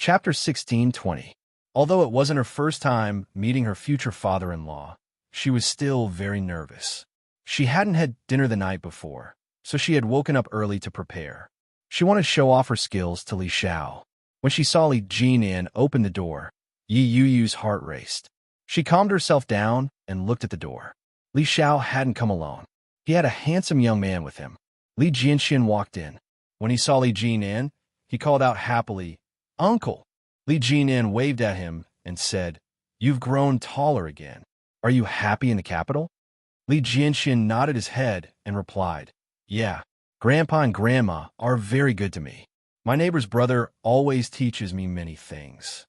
Chapter 16:20. Although it wasn't her first time meeting her future father-in-law, she was still very nervous. She hadn't had dinner the night before, so she had woken up early to prepare. She wanted to show off her skills to Li Xiao. When she saw Li Jinan open the door, Yi Yuyu's heart raced. She calmed herself down and looked at the door. Li Xiao hadn't come alone. He had a handsome young man with him. Li Jianxian walked in. When he saw Li Jinan, he called out happily, "Uncle!" Li Jinan waved at him and said, "You've grown taller again. Are you happy in the capital?" Li Jianxian nodded his head and replied, "Yeah, Grandpa and Grandma are very good to me. My neighbor's brother always teaches me many things.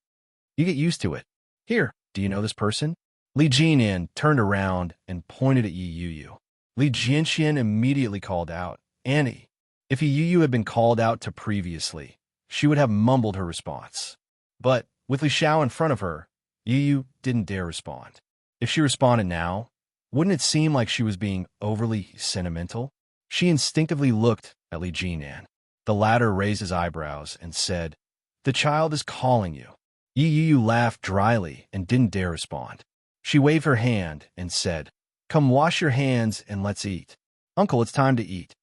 You get used to it. Here, do you know this person?" Li Jinan turned around and pointed at Yi Yuyu. Li Jianxian immediately called out, "Annie." If Yi Yuyu had been called out to previously, she would have mumbled her response. But with Li Xiao in front of her, Yi Yuyu didn't dare respond. If she responded now, wouldn't it seem like she was being overly sentimental? She instinctively looked at Li Jinan. The latter raised his eyebrows and said, "The child is calling you." Yi Yuyu laughed dryly and didn't dare respond. She waved her hand and said, "Come wash your hands and let's eat. Uncle, it's time to eat."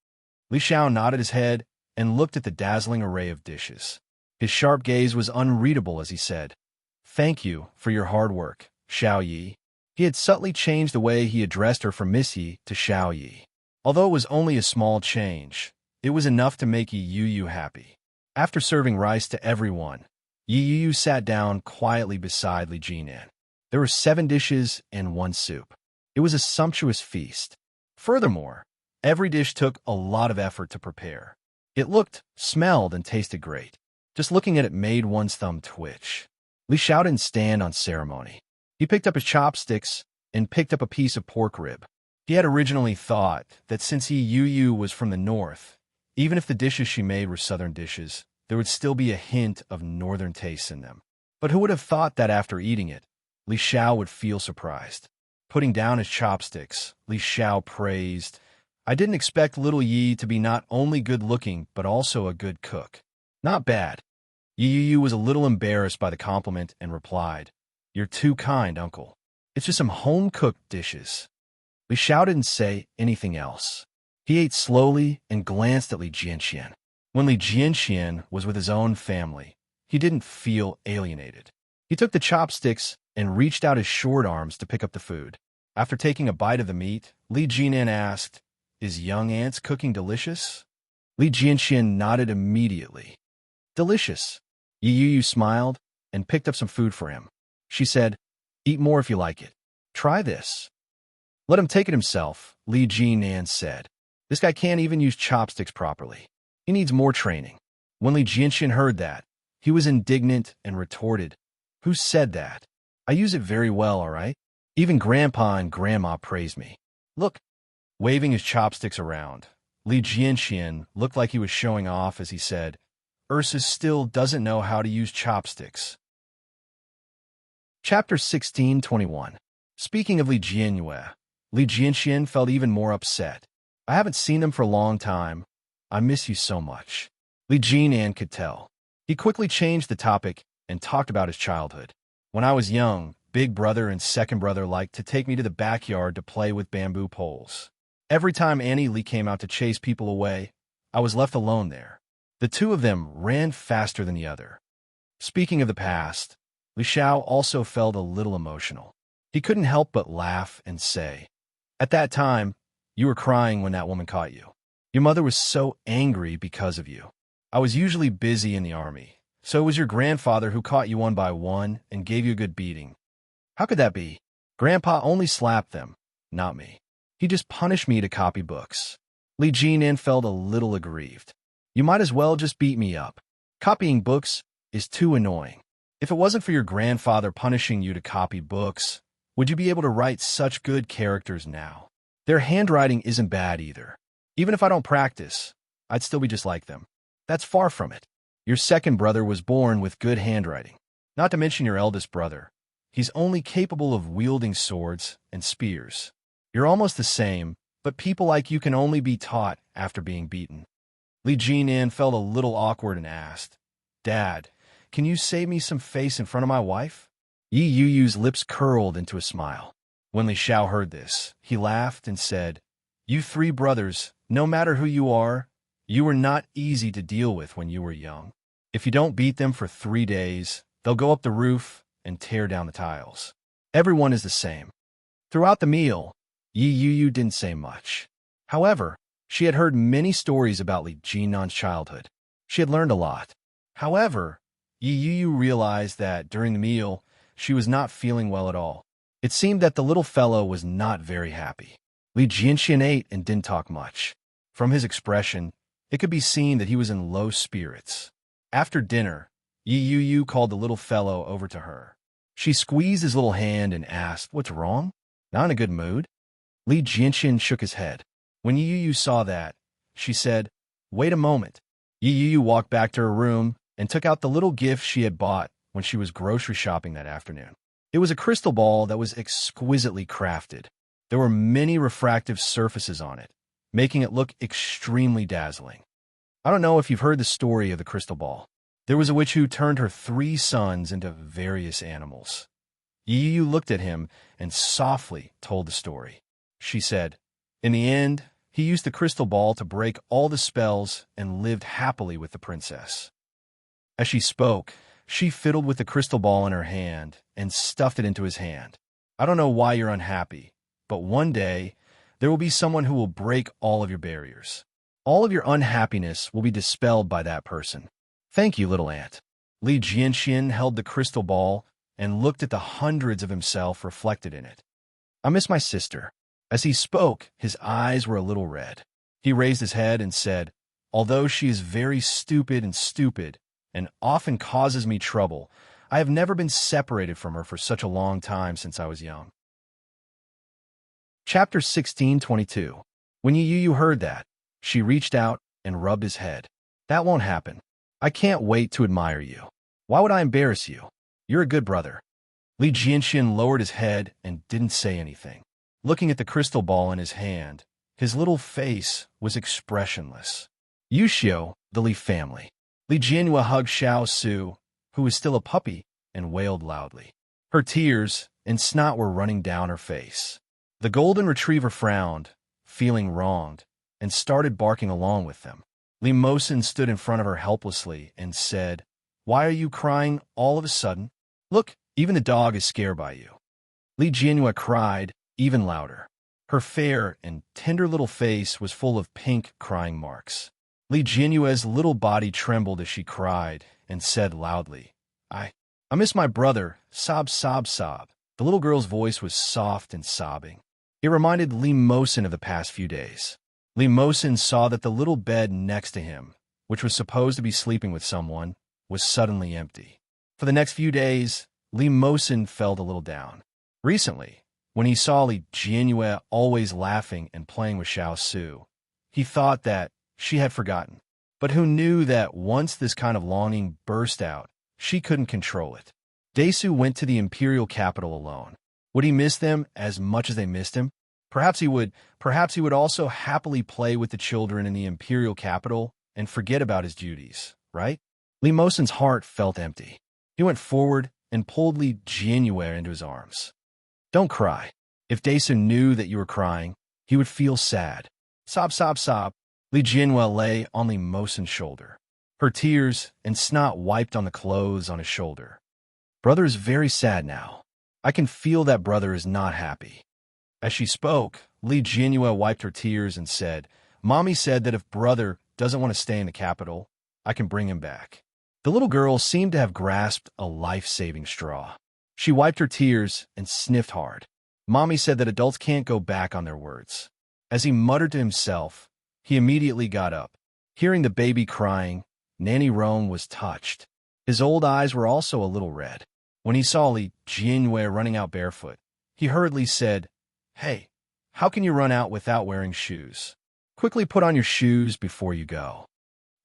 Li Xiao nodded his head and looked at the dazzling array of dishes. His sharp gaze was unreadable as he said, "Thank you for your hard work, Xiao Yi." He had subtly changed the way he addressed her from Miss Yi to Xiao Yi. Although it was only a small change, it was enough to make Yi Yuyu happy. After serving rice to everyone, Yi Yuyu sat down quietly beside Li Jinan. There were 7 dishes and 1 soup. It was a sumptuous feast. Furthermore, every dish took a lot of effort to prepare. It looked, smelled, and tasted great. Just looking at it made one's thumb twitch. Li Xiao didn't stand on ceremony. He picked up his chopsticks and picked up a piece of pork rib. He had originally thought that since Yi Yuyu was from the north, even if the dishes she made were southern dishes, there would still be a hint of northern tastes in them. But who would have thought that after eating it, Li Xiao would feel surprised? Putting down his chopsticks, Li Xiao praised, "I didn't expect little Yi to be not only good-looking, but also a good cook. Not bad." Yi Yuyu was a little embarrassed by the compliment and replied, "You're too kind, Uncle. It's just some home-cooked dishes." Li Xiao didn't say anything else. He ate slowly and glanced at Li Jianxian. When Li Jianxian was with his own family, he didn't feel alienated. He took the chopsticks and reached out his short arms to pick up the food. After taking a bite of the meat, Li Jinan asked, "Is young aunt's cooking delicious?" Li Jianxian nodded immediately. "Delicious." Yi Yuyu smiled and picked up some food for him. She said, "Eat more if you like it. Try this." "Let him take it himself," Li Jinan said. "This guy can't even use chopsticks properly. He needs more training." When Li Jianxian heard that, he was indignant and retorted, "Who said that? I use it very well, all right? Even Grandpa and Grandma praise me. Look." Waving his chopsticks around, Li Jianxian looked like he was showing off as he said, "Ursa still doesn't know how to use chopsticks." Chapter 16:21. Speaking of Li Jianyue, Li Jianxian felt even more upset. "I haven't seen them for a long time. I miss you so much." Li Jinan could tell. He quickly changed the topic and talked about his childhood. "When I was young, big brother and second brother liked to take me to the backyard to play with bamboo poles. Every time Annie Li came out to chase people away, I was left alone there. The two of them ran faster than the other." Speaking of the past, Li Xiao also felt a little emotional. He couldn't help but laugh and say, "At that time, you were crying when that woman caught you. Your mother was so angry because of you. I was usually busy in the army, so it was your grandfather who caught you one by one and gave you a good beating. How could that be? Grandpa only slapped them, not me. He just punished me to copy books." Li Jinan felt a little aggrieved. "You might as well just beat me up. Copying books is too annoying. If it wasn't for your grandfather punishing you to copy books, would you be able to write such good characters now? Their handwriting isn't bad either. Even if I don't practice, I'd still be just like them. That's far from it. Your second brother was born with good handwriting. Not to mention your eldest brother. He's only capable of wielding swords and spears. You're almost the same, but people like you can only be taught after being beaten." Li Jinan felt a little awkward and asked, "Dad, can you save me some face in front of my wife? Yi Yu's lips curled into a smile. When Li Xiao heard this, he laughed and said, "You three brothers, no matter who you are, you were not easy to deal with when you were young. If you don't beat them for 3 days, they'll go up the roof and tear down the tiles. Everyone is the same." Throughout the meal, Yi Yu didn't say much. However, she had heard many stories about Li Jinnan's childhood. She had learned a lot. However, Yi Yu realized that during the meal, she was not feeling well at all. It seemed that the little fellow was not very happy. Li Jianxian ate and didn't talk much. From his expression, it could be seen that he was in low spirits. After dinner, Yi Yu called the little fellow over to her. She squeezed his little hand and asked, "What's wrong? Not in a good mood?" Li Jianxian shook his head. When Yi Yu saw that, she said, "Wait a moment." Yi Yu walked back to her room and took out the little gift she had bought when she was grocery shopping that afternoon. It was a crystal ball that was exquisitely crafted. There were many refractive surfaces on it, making it look extremely dazzling. I don't know if you've heard the story of the crystal ball. There was a witch who turned her 3 sons into various animals. Yi Yu looked at him and softly told the story. She said, "In the end, he used the crystal ball to break all the spells and lived happily with the princess." As she spoke, she fiddled with the crystal ball in her hand and stuffed it into his hand. "I don't know why you're unhappy, but one day there will be someone who will break all of your barriers. All of your unhappiness will be dispelled by that person. Thank you, little ant." Li Jianxian held the crystal ball and looked at the hundreds of himself reflected in it. "I miss my sister." As he spoke, his eyes were a little red. He raised his head and said, "Although she is very stupid and often causes me trouble, I have never been separated from her for such a long time since I was young." Chapter 16:22. When Yi Yu heard that, she reached out and rubbed his head. "That won't happen. I can't wait to admire you. Why would I embarrass you? You're a good brother." Li Jianxian lowered his head and didn't say anything. Looking at the crystal ball in his hand, his little face was expressionless. Yuxiu, the Li family. Li Jianhua hugged Xiao Su, who was still a puppy, and wailed loudly. Her tears and snot were running down her face. The golden retriever frowned, feeling wronged, and started barking along with them. Li Mosin stood in front of her helplessly and said, "Why are you crying all of a sudden? Look, even the dog is scared by you." Li Jianhua cried, even louder. Her fair and tender little face was full of pink crying marks. Li Jianhua's little body trembled as she cried and said loudly, I miss my brother, sob, sob, sob." The little girl's voice was soft and sobbing. It reminded Li Mosin of the past few days. Li Mosin saw that the little bed next to him, which was supposed to be sleeping with someone, was suddenly empty. For the next few days, Li Mosin felt a little down. Recently, when he saw Li Jianhua always laughing and playing with Xiao Su, he thought that she had forgotten. But who knew that once this kind of longing burst out, she couldn't control it. Desu went to the imperial capital alone. Would he miss them as much as they missed him? Perhaps he would. Perhaps he would also happily play with the children in the imperial capital and forget about his duties, right? Li Mosin's heart felt empty. He went forward and pulled Li Jianhua into his arms. "Don't cry. If Desu knew that you were crying, he would feel sad." Sob, sob, sob. Li Jianhua lay on Li Mosin's shoulder. Her tears and snot wiped on the clothes on his shoulder. "Brother is very sad now. I can feel that brother is not happy." As she spoke, Li Jianhua wiped her tears and said, "Mommy said that if brother doesn't want to stay in the capital, I can bring him back." The little girl seemed to have grasped a life-saving straw. She wiped her tears and sniffed hard. Mommy said that adults can't go back on their words. As he muttered to himself, he immediately got up. Hearing the baby crying, Nanny Rome was touched. His old eyes were also a little red. When he saw Li Jianhua running out barefoot, he hurriedly said, "Hey, how can you run out without wearing shoes? Quickly put on your shoes before you go."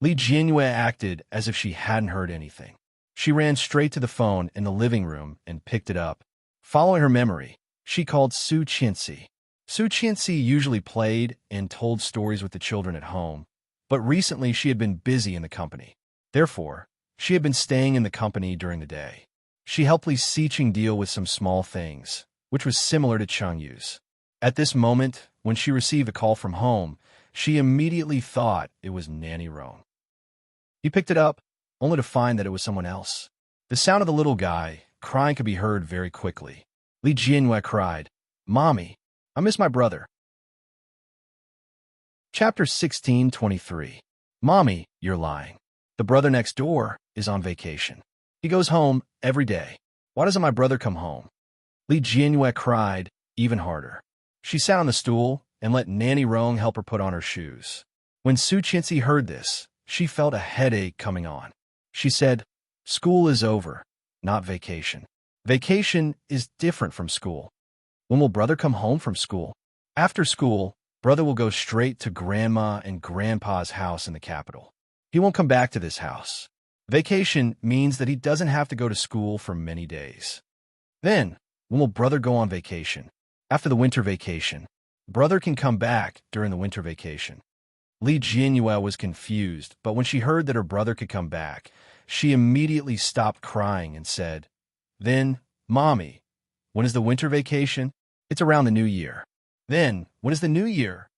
Li Jianhua acted as if she hadn't heard anything. She ran straight to the phone in the living room and picked it up. Following her memory, she called Su Qianxi. Su Qianxi usually played and told stories with the children at home, but recently she had been busy in the company. Therefore, She had been staying in the company during the day. She helped Li Siqing deal with some small things, which was similar to Cheng-Yu's. At this moment, when she received a call from home, she immediately thought it was Nanny Rong. He picked it up, only to find that it was someone else. The sound of the little guy crying could be heard very quickly. Li Jianwei cried, "Mommy, I miss my brother." Chapter 16:23. Mommy, you're lying. The brother next door is on vacation. He goes home every day. Why doesn't my brother come home? Li Jianwei cried even harder. She sat on the stool and let Nanny Rong help her put on her shoes. When Su Qianxi heard this, she felt a headache coming on. She said, "School is over, not vacation. Vacation is different from school. When will brother come home from school? After school, brother will go straight to Grandma and Grandpa's house in the capital. He won't come back to this house. Vacation means that he doesn't have to go to school for many days. Then, when will brother go on vacation? After the winter vacation. Brother can come back during the winter vacation." Li Jianyue was confused, but when she heard that her brother could come back, she immediately stopped crying and said, "Then, Mommy, when is the winter vacation? It's around the new year." "Then, when is the new year?"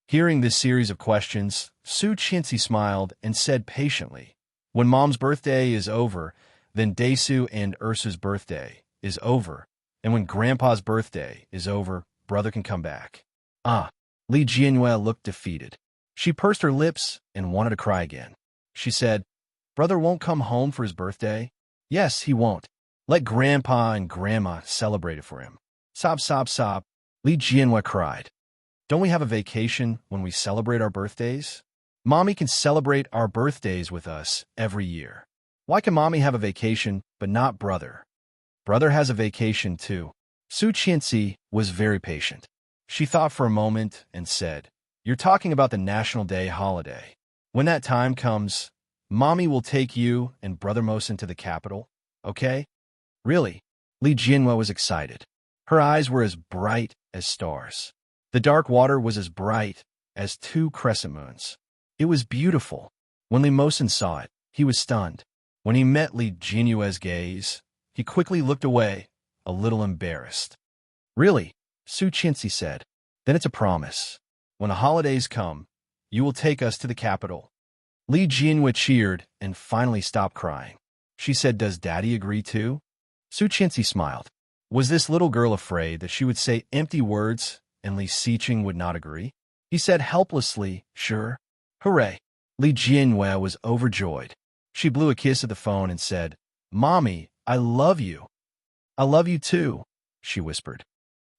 Hearing this series of questions, Su Qianxi smiled and said patiently, "When Mom's birthday is over, then Daesu and Ursa's birthday is over, and when Grandpa's birthday is over, brother can come back." Ah, Li Jianyue looked defeated. She pursed her lips and wanted to cry again. She said, "Brother won't come home for his birthday?" "Yes, he won't. Let Grandpa and Grandma celebrate it for him." "Sob, sob, sob," Li Jianyue cried. "Don't we have a vacation when we celebrate our birthdays? Mommy can celebrate our birthdays with us every year. Why can Mommy have a vacation but not brother? Brother has a vacation too." Su Qianxi was very patient. She thought for a moment and said, "You're talking about the National Day holiday. When that time comes, Mommy will take you and Brother Mosin to the capital, okay?" "Really?" Li Jianyue was excited. Her eyes were as bright as stars. The dark water was as bright as 2 crescent moons. It was beautiful. When Li Mosin saw it, he was stunned. When he met Li Jianyue's gaze, he quickly looked away, a little embarrassed. "Really?" Su Qianxi said. "Then it's a promise. When the holidays come, you will take us to the capital." Li Jianyue cheered and finally stopped crying. She said, "Does Daddy agree too?" Su Qianxi smiled. Was this little girl afraid that she would say empty words and Li Siqing would not agree? He said helplessly, "Sure." "Hooray!" Li Jianyue was overjoyed. She blew a kiss at the phone and said, "Mommy, I love you." "I love you too," she whispered.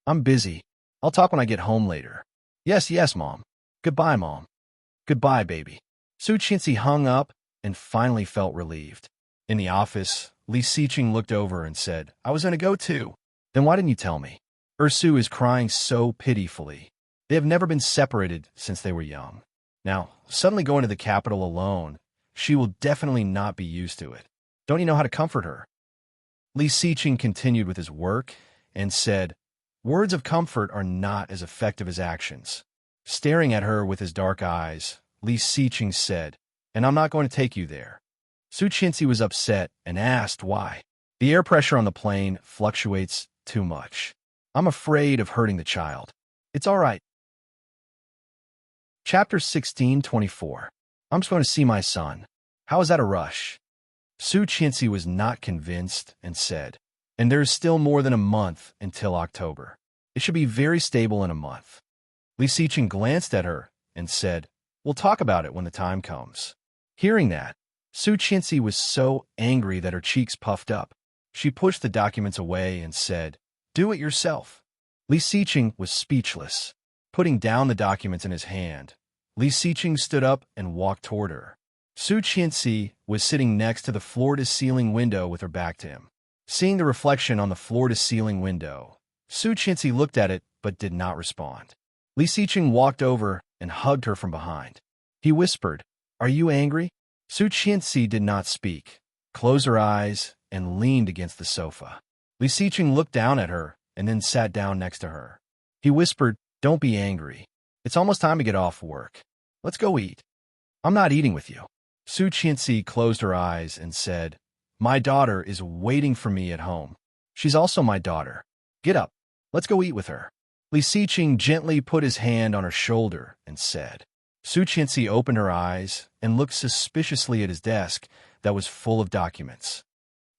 "I'm busy. I'll talk when I get home later." "Yes, yes, Mom. Goodbye, Mom." "Goodbye, baby." Su Qianxi hung up and finally felt relieved. In the office, Li Siqing looked over and said, "I was going to go too." "Then why didn't you tell me?" Ursu is crying so pitifully. They have never been separated since they were young. Now, suddenly going to the capital alone, she will definitely not be used to it. Don't you know how to comfort her? Li Siqing continued with his work and said, "Words of comfort are not as effective as actions." Staring at her with his dark eyes, Li Siqing said, "And I'm not going to take you there." Su Qianxi was upset and asked why. "The air pressure on the plane fluctuates too much. I'm afraid of hurting the child." "It's all right." Chapter 16:24. I'm just going to see my son. How is that a rush? Su Qianxi was not convinced and said, "And there's still more than a month until October. It should be very stable in a month." Li Siqing glanced at her and said, "We'll talk about it when the time comes." Hearing that, Su Qianxi was so angry that her cheeks puffed up. She pushed the documents away and said, "Do it yourself." Li Siqing was speechless. Putting down the documents in his hand, Li Siqing stood up and walked toward her. Su Qianxi was sitting next to the floor-to-ceiling window with her back to him. Seeing the reflection on the floor-to-ceiling window, Su Qianxi looked at it but did not respond. Li Siqing walked over and hugged her from behind. He whispered, "Are you angry?" Su Qianxi did not speak, closed her eyes, and leaned against the sofa. Li Siqing looked down at her and then sat down next to her. He whispered, "Don't be angry. It's almost time to get off work. Let's go eat." "I'm not eating with you." Su Qianxi closed her eyes and said, "My daughter is waiting for me at home. She's also my daughter. Get up. Let's go eat with her." Li Xiqing gently put his hand on her shoulder and said. Su Qianxi opened her eyes and looked suspiciously at his desk that was full of documents.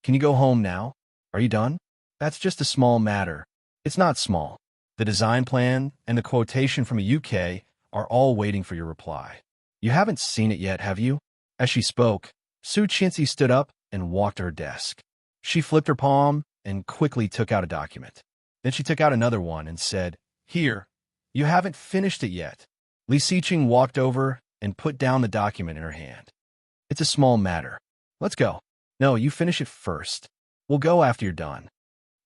"Can you go home now? Are you done? That's just a small matter." "It's not small. The design plan and the quotation from a UK are all waiting for your reply. You haven't seen it yet, have you?" As she spoke, Su Qianxi stood up and walked to her desk. She flipped her palm and quickly took out a document. Then she took out another one and said, "Here, you haven't finished it yet." Li Xiqing walked over and put down the document in her hand. "It's a small matter. Let's go." "No, you finish it first. We'll go after you're done."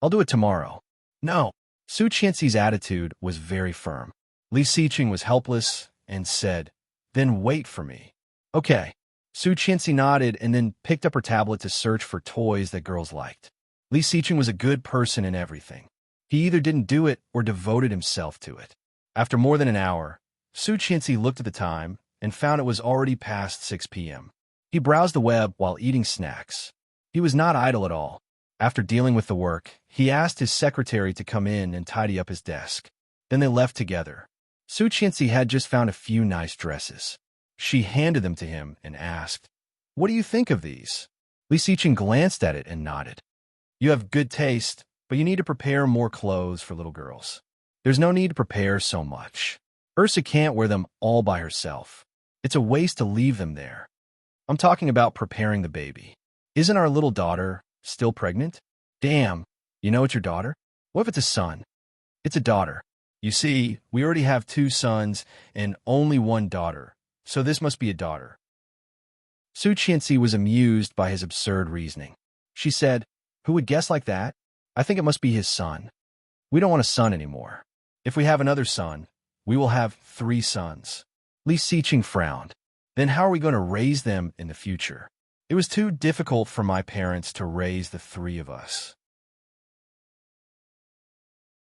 "I'll do it tomorrow." "No." Su Qianxi's attitude was very firm. Li Xiqing was helpless and said, "Then wait for me." "Okay." Su Qianxi nodded and then picked up her tablet to search for toys that girls liked. Li Xiqing was a good person in everything. He either didn't do it or devoted himself to it. After more than an hour, Su Qianxi looked at the time and found it was already past 6 p.m. He browsed the web while eating snacks. He was not idle at all. After dealing with the work, he asked his secretary to come in and tidy up his desk. Then they left together. Su Qianxi had just found a few nice dresses. She handed them to him and asked, "What do you think of these?" Li Xiqing glanced at it and nodded. "You have good taste, but you need to prepare more clothes for little girls. There's no need to prepare so much. Ursa can't wear them all by herself. It's a waste to leave them there. I'm talking about preparing the baby. Isn't our little daughter still pregnant?" "Damn, you know it's your daughter? What if it's a son?" "It's a daughter. You see, we already have 2 sons and only 1 daughter, so this must be a daughter." Su Qianxi was amused by his absurd reasoning. She said, "Who would guess like that? I think it must be his son. We don't want a son anymore. If we have another son, we will have 3 sons." Li Xiqing frowned. "Then how are we going to raise them in the future? It was too difficult for my parents to raise the 3 of us."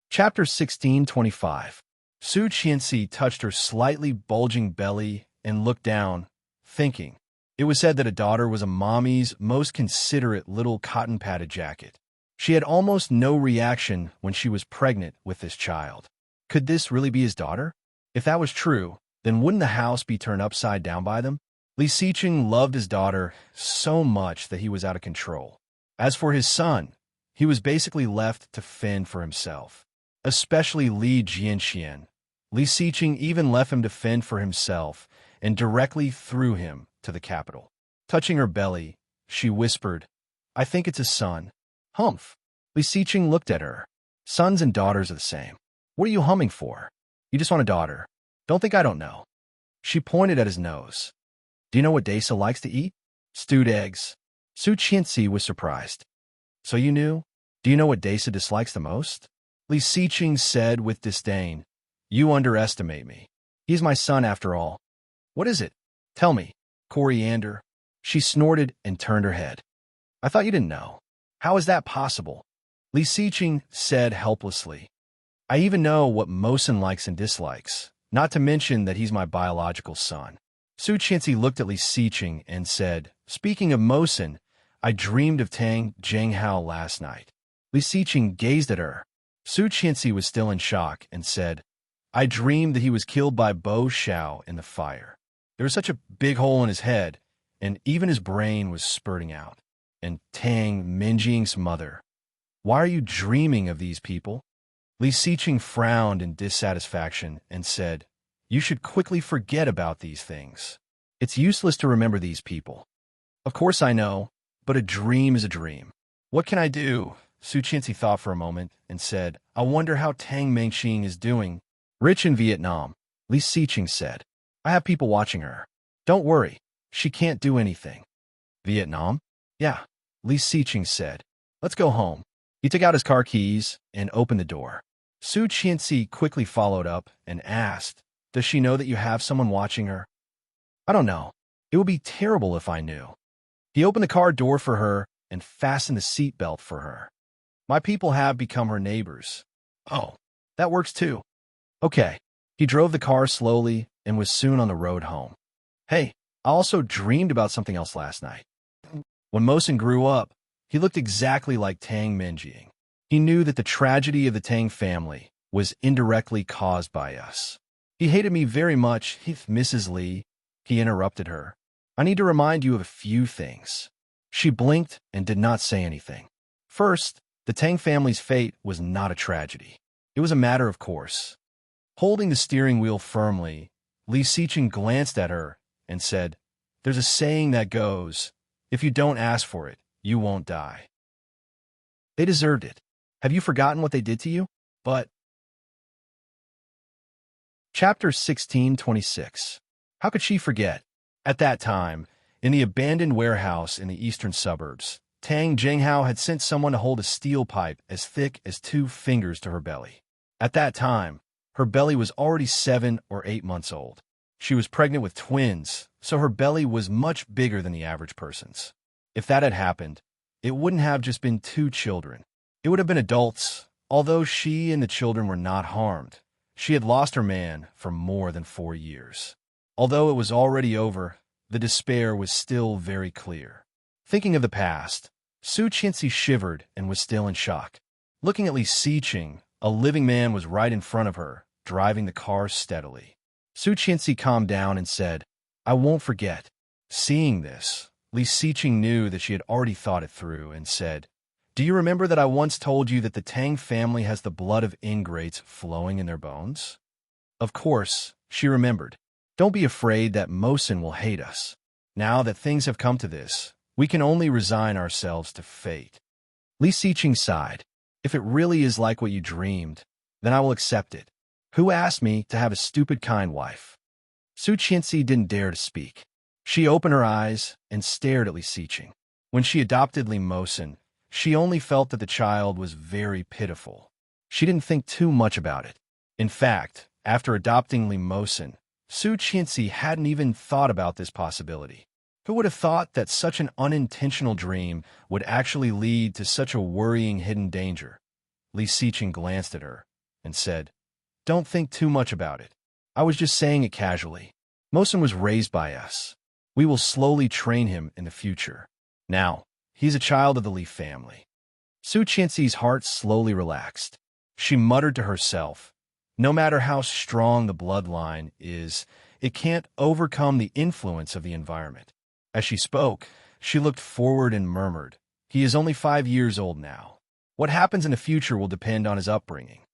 Chapter 1625. Su Qianxi touched her slightly bulging belly and looked down, thinking. It was said that a daughter was a mommy's most considerate little cotton-padded jacket. She had almost no reaction when she was pregnant with this child. Could this really be his daughter? If that was true, then wouldn't the house be turned upside down by them? Li Xiqing loved his daughter so much that he was out of control. As for his son, he was basically left to fend for himself. Especially Li Jianxian. Li Xiqing even left him to fend for himself and directly threw him to the capital. Touching her belly, she whispered, "I think it's a son." "Humph." Li Xiqing looked at her. "Sons and daughters are the same. What are you humming for? You just want a daughter. Don't think I don't know." She pointed at his nose. "Do you know what Daisa likes to eat?" "Stewed eggs." Su Qianxi was surprised. "So you knew? Do you know what Daisa dislikes the most?" Li Xiqing said with disdain, "You underestimate me. He's my son after all." "What is it? Tell me." "Coriander." She snorted and turned her head. "I thought you didn't know. How is that possible?" Li Xiqing said helplessly. "I even know what Mosin likes and dislikes, not to mention that he's my biological son." Su Qianxi looked at Li Xiqing and said, "Speaking of Mosin, I dreamed of Tang Zhenghao last night." Li Xiqing gazed at her. Su Qianxi was still in shock and said, "I dreamed that he was killed by Bo Xiao in the fire. There was such a big hole in his head, and even his brain was spurting out. And Tang Minjing's mother. Why are you dreaming of these people?" Li Xiqing frowned in dissatisfaction and said, "You should quickly forget about these things. It's useless to remember these people." "Of course I know, but a dream is a dream. What can I do?" Su Qianxi thought for a moment and said, "I wonder how Tang Mengxing is doing." "Rich in Vietnam," Li Xiqing said. "I have people watching her. Don't worry, she can't do anything." "Vietnam?" "Yeah," Li Xiqing said. "Let's go home." He took out his car keys and opened the door. Su Qianxi quickly followed up and asked, "Does she know that you have someone watching her?" "I don't know. It would be terrible if I knew." He opened the car door for her and fastened the seat belt for her. "My people have become her neighbors." "Oh, that works too." "Okay." He drove the car slowly and was soon on the road home. "Hey, I also dreamed about something else last night. When Mosin grew up, he looked exactly like Tang Minjing. He knew that the tragedy of the Tang family was indirectly caused by us. He hated me very much. Mrs. Li, he interrupted her. I need to remind you of a few things. She blinked and did not say anything. First, the Tang family's fate was not a tragedy. It was a matter of course. Holding the steering wheel firmly, Li Xiqing glanced at her and said, "There's a saying that goes, if you don't ask for it, you won't die." They deserved it. Have you forgotten what they did to you? But Chapter 1626. How could she forget? At that time, in the abandoned warehouse in the eastern suburbs, Tang Jinghao had sent someone to hold a steel pipe as thick as 2 fingers to her belly. At that time, her belly was already 7 or 8 months old. She was pregnant with twins, so her belly was much bigger than the average person's. If that had happened, it wouldn't have just been 2 children. It would have been adults, although she and the children were not harmed. She had lost her man for more than 4 years. Although it was already over, the despair was still very clear. Thinking of the past, Su Qianxi shivered and was still in shock. Looking at Li Xiqing, a living man was right in front of her, driving the car steadily. Su Qianxi calmed down and said, "I won't forget." Seeing this, Li Xiqing knew that she had already thought it through and said, "Do you remember that I once told you that the Tang family has the blood of ingrates flowing in their bones?" Of course, she remembered. Don't be afraid that Mosin will hate us. Now that things have come to this, we can only resign ourselves to fate. Li Xiqing sighed. If it really is like what you dreamed, then I will accept it. Who asked me to have a stupid kind wife? Su Qianxi didn't dare to speak. She opened her eyes and stared at Li Xiqing. When she adopted Li Mosin, she only felt that the child was very pitiful. She didn't think too much about it. In fact, after adopting Li Mosin, Su Qianxi hadn't even thought about this possibility. Who would have thought that such an unintentional dream would actually lead to such a worrying hidden danger? Li Xiqing glanced at her and said, "Don't think too much about it. I was just saying it casually. Mosin was raised by us. We will slowly train him in the future. Now, he's a child of the Li family." Su Qianxi's heart slowly relaxed. She muttered to herself, "No matter how strong the bloodline is, it can't overcome the influence of the environment." As she spoke, she looked forward and murmured, "He is only 5 years old now. What happens in the future will depend on his upbringing."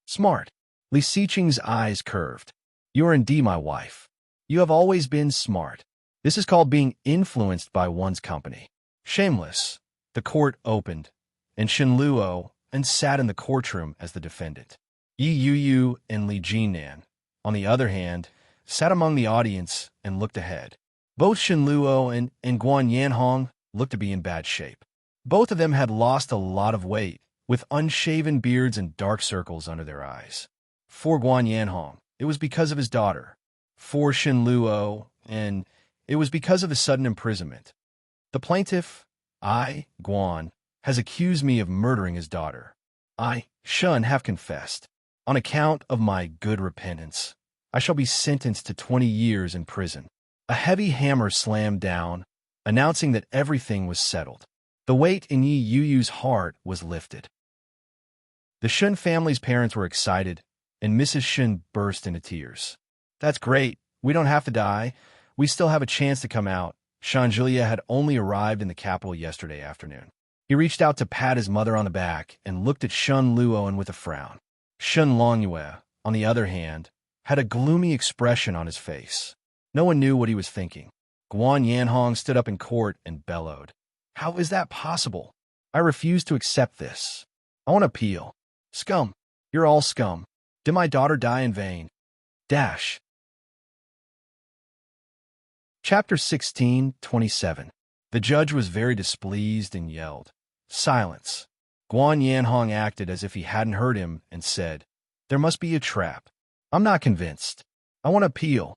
Smart. Li Xiqing's eyes curved. "You are indeed my wife. You have always been smart. This is called being influenced by one's company." Shameless. The court opened, and Shen Luo sat in the courtroom as the defendant. Yi Yuyu and Li Jinan, on the other hand, sat among the audience and looked ahead. Both Shen Luo and Guan Yanhong looked to be in bad shape. Both of them had lost a lot of weight, with unshaven beards and dark circles under their eyes. For Guan Yanhong, it was because of his daughter. For Shen Luo, and it was because of his sudden imprisonment. The plaintiff, I, Guan, has accused me of murdering his daughter. I, Shun, have confessed. On account of my good repentance, I shall be sentenced to 20 years in prison. A heavy hammer slammed down, announcing that everything was settled. The weight in Yi Yuyu's heart was lifted. The Shun family's parents were excited, and Mrs. Shun burst into tears. "That's great. We don't have to die. We still have a chance to come out." Shangjilia had only arrived in the capital yesterday afternoon. He reached out to pat his mother on the back and looked at Shun Luoan with a frown. Shun Longyue, on the other hand, had a gloomy expression on his face. No one knew what he was thinking. Guan Yanhong stood up in court and bellowed, "How is that possible? I refuse to accept this. I want to appeal. Scum. You're all scum. Did my daughter die in vain?" Dash. Chapter 1627. The judge was very displeased and yelled, "Silence." Guan Yanhong acted as if he hadn't heard him and said, "There must be a trap. I'm not convinced. I want to appeal.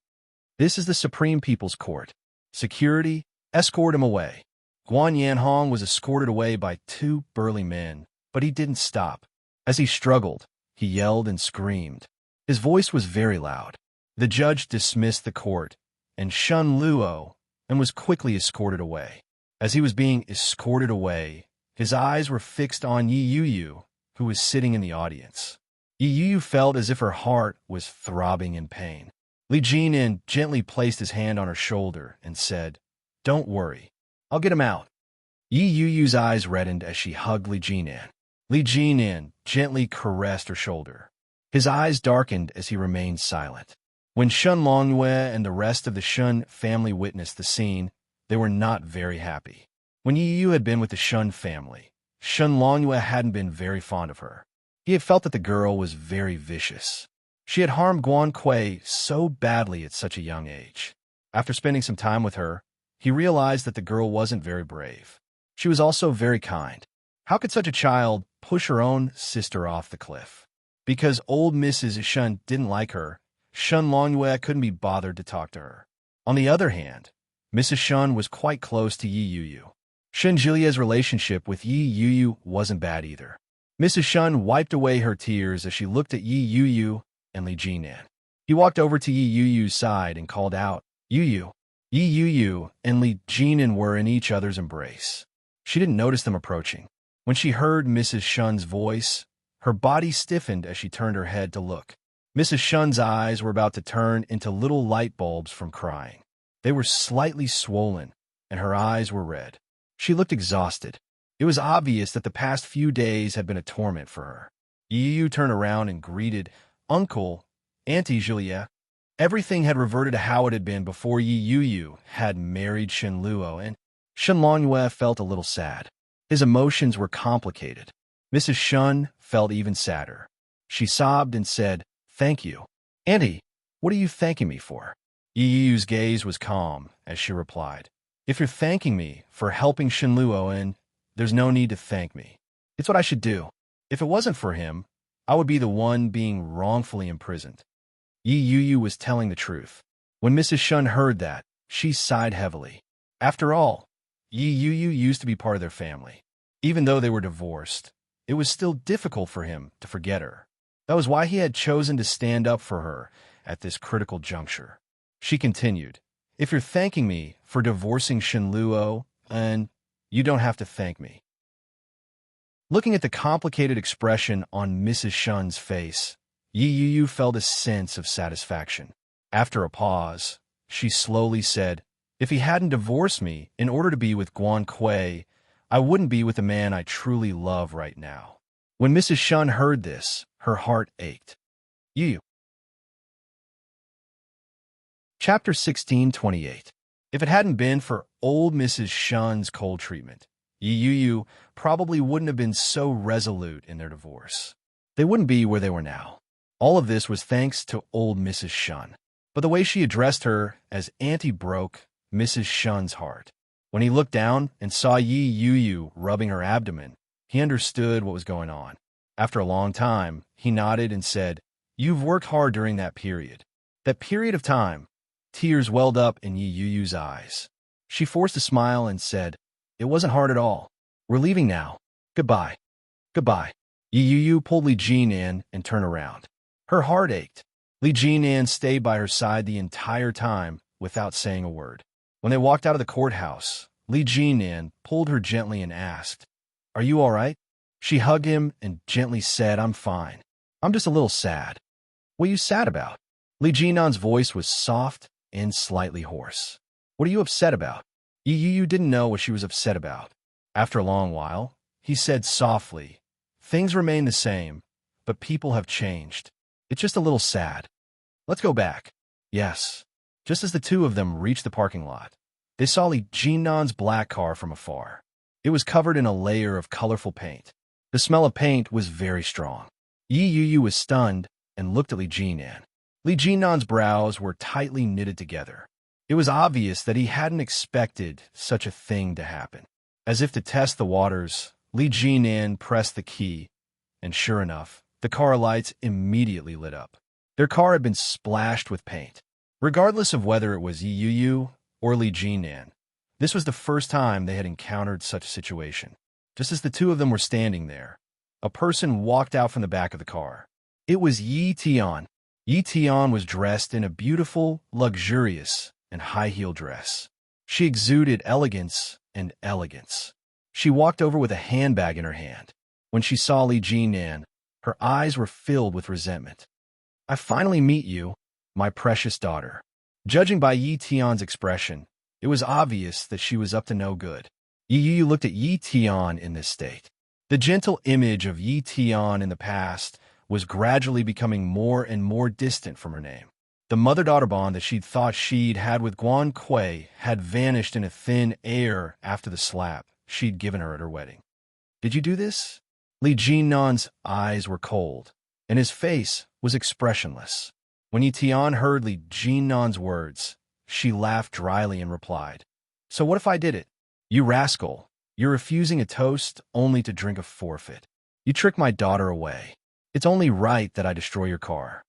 This is the Supreme People's Court. Security, escort him away." Guan Yanhong was escorted away by 2 burly men, but he didn't stop. As he struggled, he yelled and screamed. His voice was very loud. The judge dismissed the court, and Shun Luo and was quickly escorted away. As he was being escorted away, his eyes were fixed on Yi Yu, who was sitting in the audience. Yi Yu felt as if her heart was throbbing in pain. Li Jinan gently placed his hand on her shoulder and said, "Don't worry, I'll get him out." Yi Yu's eyes reddened as she hugged Li Jinan. Li Jinan gently caressed her shoulder. His eyes darkened as he remained silent. When Shen Longyue and the rest of the Shen family witnessed the scene, they were not very happy. When Yi Yu had been with the Shen family, Shen Longyue hadn't been very fond of her. He had felt that the girl was very vicious. She had harmed Guan Kui so badly at such a young age. After spending some time with her, he realized that the girl wasn't very brave. She was also very kind. How could such a child push her own sister off the cliff? Because old Mrs. Shen didn't like her, Shen Longyue couldn't be bothered to talk to her. On the other hand, Mrs. Shen was quite close to Yi Yu. Shen Jilia's relationship with Yi Yu wasn't bad either. Mrs. Shen wiped away her tears as she looked at Yi Yu and Li Jinan. He walked over to Yi Yu's side and called out, "Yu." Yi Yu and Li Jinan were in each other's embrace. She didn't notice them approaching. When she heard Mrs. Shen's voice, her body stiffened as she turned her head to look. Mrs. Shen's eyes were about to turn into little light bulbs from crying. They were slightly swollen, and her eyes were red. She looked exhausted. It was obvious that the past few days had been a torment for her. Yi Yu turned around and greeted, "Uncle, Auntie Julia." Everything had reverted to how it had been before Yi Yu had married Shen Luo, and Shen Longyue felt a little sad. His emotions were complicated. Mrs. Shen felt even sadder. She sobbed and said, "Thank you. Auntie, what are you thanking me for?" Yi Yu's gaze was calm as she replied, "If you're thanking me for helping Shen Luo, and there's no need to thank me. It's what I should do. If it wasn't for him, I would be the one being wrongfully imprisoned." Yi Yu was telling the truth. When Mrs. Shen heard that, she sighed heavily. After all, Yi Yu used to be part of their family. Even though they were divorced, it was still difficult for him to forget her. That was why he had chosen to stand up for her at this critical juncture. She continued, "If you're thanking me for divorcing Shen Luo, and you don't have to thank me." Looking at the complicated expression on Mrs. Shen's face, Yi Yu felt a sense of satisfaction. After a pause, she slowly said, "If he hadn't divorced me in order to be with Guan Kui, I wouldn't be with the man I truly love right now." When Mrs. Shen heard this, her heart ached. Yu. Chapter 16:28. If it hadn't been for old Mrs. Shen's cold treatment, Yi Yu probably wouldn't have been so resolute in their divorce. They wouldn't be where they were now. All of this was thanks to old Mrs. Shen. But the way she addressed her as Auntie broke Mrs. Shen's heart. When he looked down and saw Yi Yu rubbing her abdomen, he understood what was going on. After a long time, he nodded and said, "You've worked hard during that period." That period of time, tears welled up in Yi Yu's eyes. She forced a smile and said, "It wasn't hard at all. We're leaving now. Goodbye." "Goodbye." Yi Yu pulled Li Jinan and turned around. Her heart ached. Li Jinan stayed by her side the entire time without saying a word. When they walked out of the courthouse, Li Jinan pulled her gently and asked, "Are you all right?" She hugged him and gently said, "I'm fine. I'm just a little sad." "What are you sad about?" Li Jinan's voice was soft and slightly hoarse. "What are you upset about?" Yi Yu didn't know what she was upset about. After a long while, he said softly, "Things remain the same, but people have changed. It's just a little sad. Let's go back." "Yes." Just as the two of them reached the parking lot, they saw Li Jinan's black car from afar. It was covered in a layer of colorful paint. The smell of paint was very strong. Yi Yu was stunned and looked at Li Jinan. Li Jinan's brows were tightly knitted together. It was obvious that he hadn't expected such a thing to happen. As if to test the waters, Li Jinan pressed the key, and sure enough, the car lights immediately lit up. Their car had been splashed with paint. Regardless of whether it was Yi Yu or Li Jinan, this was the first time they had encountered such a situation. Just as the two of them were standing there, a person walked out from the back of the car. It was Yi Tian. Yi Tian was dressed in a beautiful, luxurious, and high-heeled dress. She exuded elegance and elegance. She walked over with a handbag in her hand. When she saw Li Jinan, her eyes were filled with resentment. "I finally meet you, my precious daughter." Judging by Yi Tian's expression, it was obvious that she was up to no good. Yi Yu looked at Yi Tian in this state. The gentle image of Yi Tian in the past was gradually becoming more and more distant from her name. The mother-daughter bond that she'd thought she'd had with Guan Kui had vanished in a thin air after the slap she'd given her at her wedding. "Did you do this?" Li Jinnan's eyes were cold, and his face was expressionless. When Yi Tian heard Li Jinnan's words, she laughed dryly and replied, "So what if I did it? You rascal, you're refusing a toast only to drink a forfeit. You tricked my daughter away. It's only right that I destroy your car."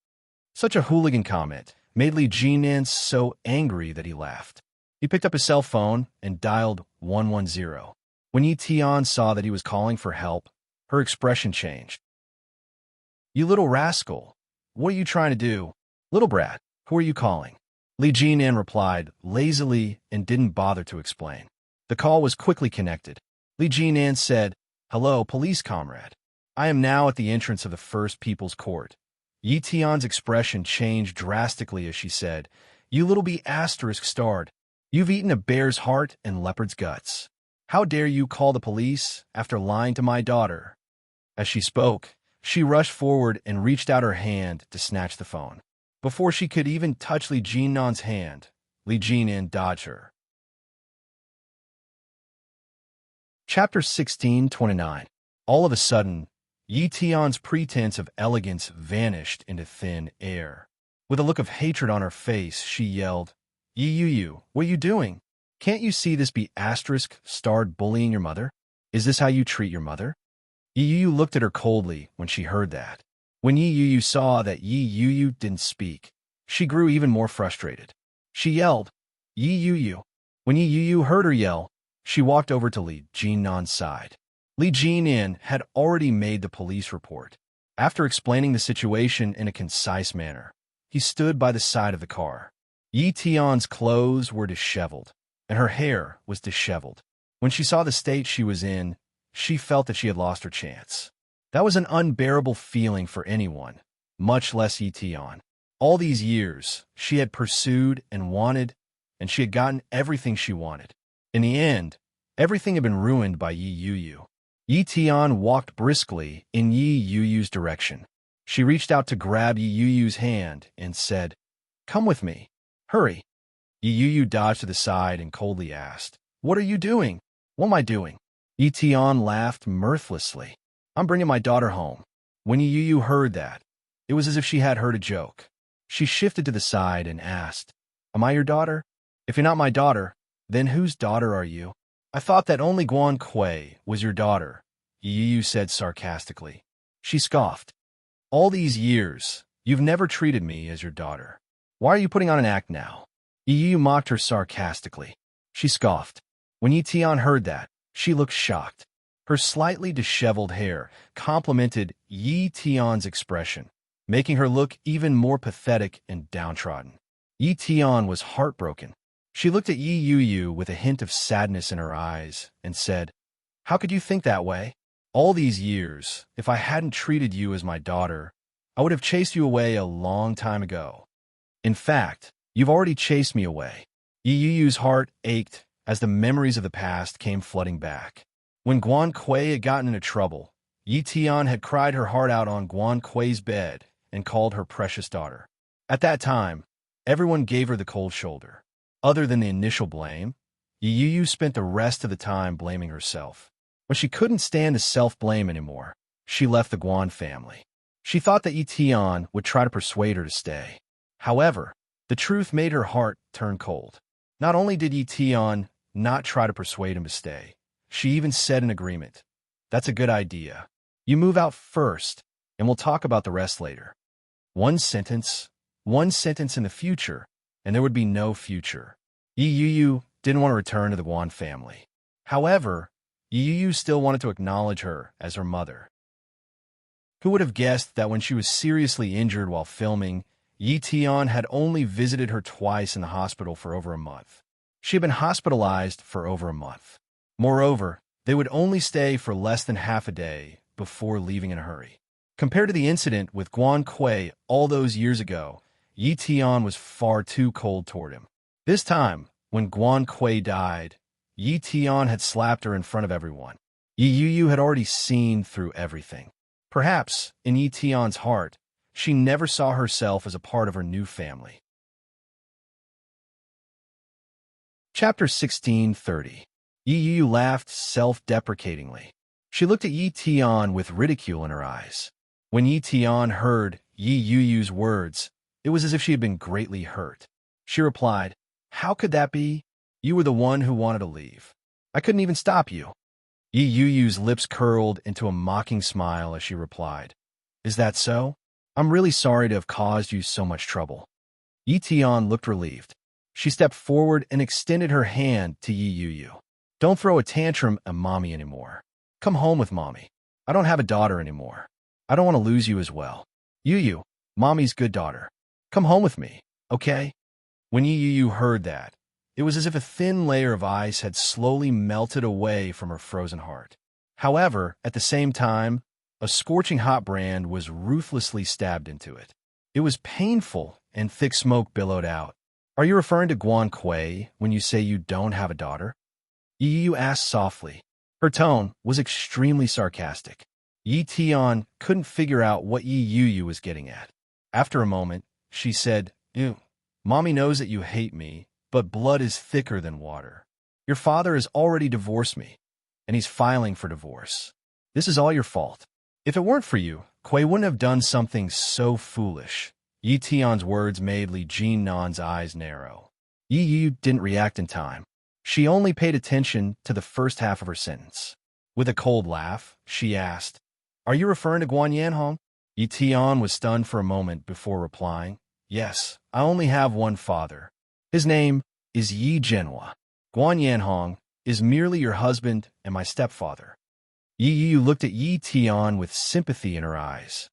Such a hooligan comment made Li Jinan so angry that he laughed. He picked up his cell phone and dialed 110. When Yi Tian saw that he was calling for help, her expression changed. "You little rascal, what are you trying to do? Little brat, who are you calling?" Li Jinan replied lazily and didn't bother to explain. The call was quickly connected. Li Jinan said, "Hello, police comrade. I am now at the entrance of the First People's Court." Yi Tian's expression changed drastically as she said, "You little B***starred. You've eaten a bear's heart and leopard's guts. How dare you call the police after lying to my daughter?" As she spoke, she rushed forward and reached out her hand to snatch the phone. Before she could even touch Li Jinnan's hand, Li Jinan dodged her. Chapter 1629. All of a sudden, Yi Tian's pretense of elegance vanished into thin air. With a look of hatred on her face, she yelled, "Yi Yu, what are you doing? Can't you see this B***starred bullying your mother? Is this how you treat your mother?" Yi Yu looked at her coldly when she heard that. When Yi Yu saw that Yi Yu didn't speak, she grew even more frustrated. She yelled, "Yi Yu." When Yi Yu heard her yell, she walked over to Li Jinnan's side. Li Jinan had already made the police report. After explaining the situation in a concise manner, he stood by the side of the car. Yi Tian's clothes were disheveled, and her hair was disheveled. When she saw the state she was in, she felt that she had lost her chance. That was an unbearable feeling for anyone, much less Yi Tian. All these years, she had pursued and wanted, and she had gotten everything she wanted. In the end, everything had been ruined by Yi Yu. Yi Tian walked briskly in Yi Yu's direction. She reached out to grab Yi Yu's hand and said, "Come with me. Hurry." Yi Yu dodged to the side and coldly asked, "What are you doing?" "What am I doing?" Yi Tian laughed mirthlessly. "I'm bringing my daughter home." When Yi Yu heard that, it was as if she had heard a joke. She shifted to the side and asked, "Am I your daughter? If you're not my daughter, then whose daughter are you?" "I thought that only Guan Kui was your daughter," Yi Yu said sarcastically. She scoffed. "All these years, you've never treated me as your daughter. Why are you putting on an act now?" Yi Yu mocked her sarcastically. She scoffed. When Yi Tian heard that, she looked shocked. Her slightly disheveled hair complemented Yi Tian's expression, making her look even more pathetic and downtrodden. Yi Tian was heartbroken. She looked at Yi Yu with a hint of sadness in her eyes and said, "How could you think that way? All these years, if I hadn't treated you as my daughter, I would have chased you away a long time ago. In fact, you've already chased me away." Yi Yu's heart ached as the memories of the past came flooding back. When Guan Kui had gotten into trouble, Yi Tian had cried her heart out on Guan Kui's bed and called her precious daughter. At that time, everyone gave her the cold shoulder. Other than the initial blame, Yi Yu spent the rest of the time blaming herself. When she couldn't stand the self-blame anymore, she left the Guan family. She thought that Yi Tian would try to persuade her to stay. However, the truth made her heart turn cold. Not only did Yi Tian not try to persuade him to stay, she even said in agreement, "That's a good idea. You move out first, and we'll talk about the rest later." One sentence in the future, and there would be no future. Yi Yu didn't want to return to the Guan family. However, Yi Yu still wanted to acknowledge her as her mother. Who would have guessed that when she was seriously injured while filming, Yi Tian had only visited her twice in the hospital for over a month? She had been hospitalized for over a month. Moreover, they would only stay for less than half a day before leaving in a hurry. Compared to the incident with Guan Kui all those years ago, Yi Tian was far too cold toward him. This time, when Guan Kui died, Yi Tian had slapped her in front of everyone. Yi Yuyu had already seen through everything. Perhaps, in Yi Tian's heart, she never saw herself as a part of her new family. Chapter 16:30. Yi Yuyu laughed self-deprecatingly. She looked at Yi Tian with ridicule in her eyes. When Yi Tian heard Yi Yuyu's words, it was as if she had been greatly hurt. She replied, "How could that be? You were the one who wanted to leave. I couldn't even stop you." Yi Yuyu's lips curled into a mocking smile as she replied, "Is that so? I'm really sorry to have caused you so much trouble." Yi Tian looked relieved. She stepped forward and extended her hand to Yi Yuyu. "Don't throw a tantrum at Mommy anymore. Come home with Mommy. I don't have a daughter anymore. I don't want to lose you as well. Yuyu, Mommy's good daughter. Come home with me, okay?" When Yi Yuyu heard that, it was as if a thin layer of ice had slowly melted away from her frozen heart. However, at the same time, a scorching hot brand was ruthlessly stabbed into it. It was painful, and thick smoke billowed out. "Are you referring to Guan Kui when you say you don't have a daughter?" Yi Yuyu asked softly. Her tone was extremely sarcastic. Yi Tian couldn't figure out what Yi Yuyu was getting at. After a moment, she said, "Ew, Mommy knows that you hate me, but blood is thicker than water. Your father has already divorced me, and he's filing for divorce. This is all your fault. If it weren't for you, Kui wouldn't have done something so foolish." Yi Tian's words made Li Jinnan's eyes narrow. Yi Yu didn't react in time. She only paid attention to the first half of her sentence. With a cold laugh, she asked, "Are you referring to Guan Yanhong?" Yi Tian was stunned for a moment before replying, "Yes, I only have one father. His name is Yi Zhenhua. Guan Yanhong is merely your husband and my stepfather." Yi Yu looked at Yi Tian with sympathy in her eyes.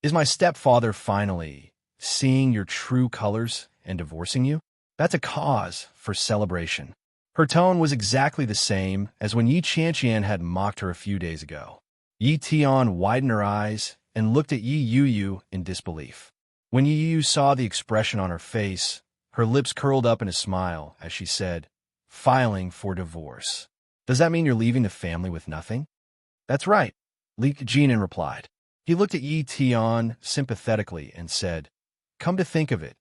"Is my stepfather finally seeing your true colors and divorcing you? That's a cause for celebration." Her tone was exactly the same as when Yi Qianqian had mocked her a few days ago. Yi Tian widened her eyes and looked at Yi Yuyu in disbelief. When Yi Yuyu saw the expression on her face, her lips curled up in a smile as she said, "Filing for divorce. Does that mean you're leaving the family with nothing?" "That's right," Li Jinan replied. He looked at Yi Tian sympathetically and said, "Come to think of it,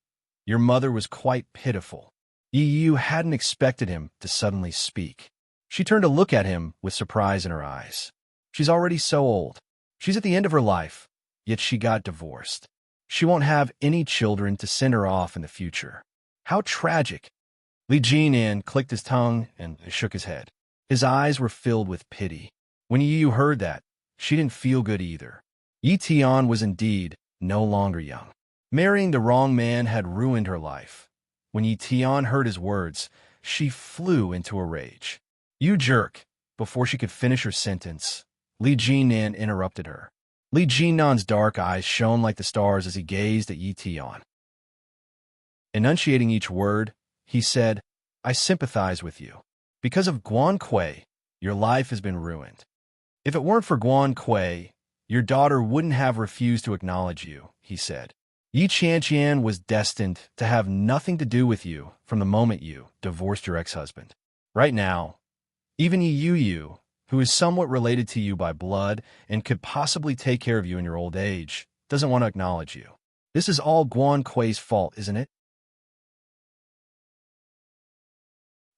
your mother was quite pitiful." Yi Yu hadn't expected him to suddenly speak. She turned to look at him with surprise in her eyes. She's already so old. She's at the end of her life, yet she got divorced. She won't have any children to send her off in the future. How tragic. Li Jinan clicked his tongue and shook his head. His eyes were filled with pity. When Yi Yu heard that, she didn't feel good either. Yi Tian was indeed no longer young. Marrying the wrong man had ruined her life. When Yi Tian heard his words, she flew into a rage. "You jerk!" Before she could finish her sentence, Li Jinan interrupted her. Li Jinnan's dark eyes shone like the stars as he gazed at Yi Tian. Enunciating each word, he said, "I sympathize with you. Because of Guan Kui, your life has been ruined. If it weren't for Guan Kui, your daughter wouldn't have refused to acknowledge you," he said. "Yi Qianqian was destined to have nothing to do with you from the moment you divorced your ex-husband. Right now, even Yi Yuyu, who is somewhat related to you by blood and could possibly take care of you in your old age, doesn't want to acknowledge you. This is all Guan Kui's fault, isn't it?"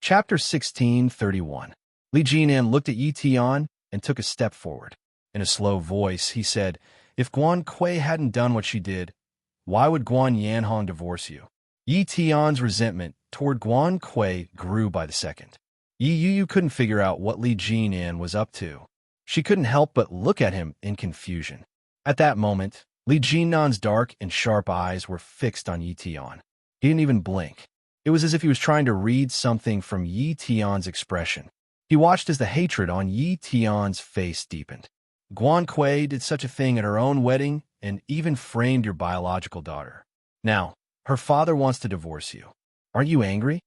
Chapter 16:31. Li Jinan looked at Yi Tian and took a step forward. In a slow voice, he said, "If Guan Kui hadn't done what she did, why would Guan Yanhong divorce you?" Yi Tian's resentment toward Guan Kui grew by the second. Yi Yuyu couldn't figure out what Li Jinan was up to. She couldn't help but look at him in confusion. At that moment, Li Jinnan's dark and sharp eyes were fixed on Yi Tian. He didn't even blink. It was as if he was trying to read something from Yi Tian's expression. He watched as the hatred on Yi Tian's face deepened. "Guan Kui did such a thing at her own wedding and even framed your biological daughter. Now, her father wants to divorce you. Aren't you angry?"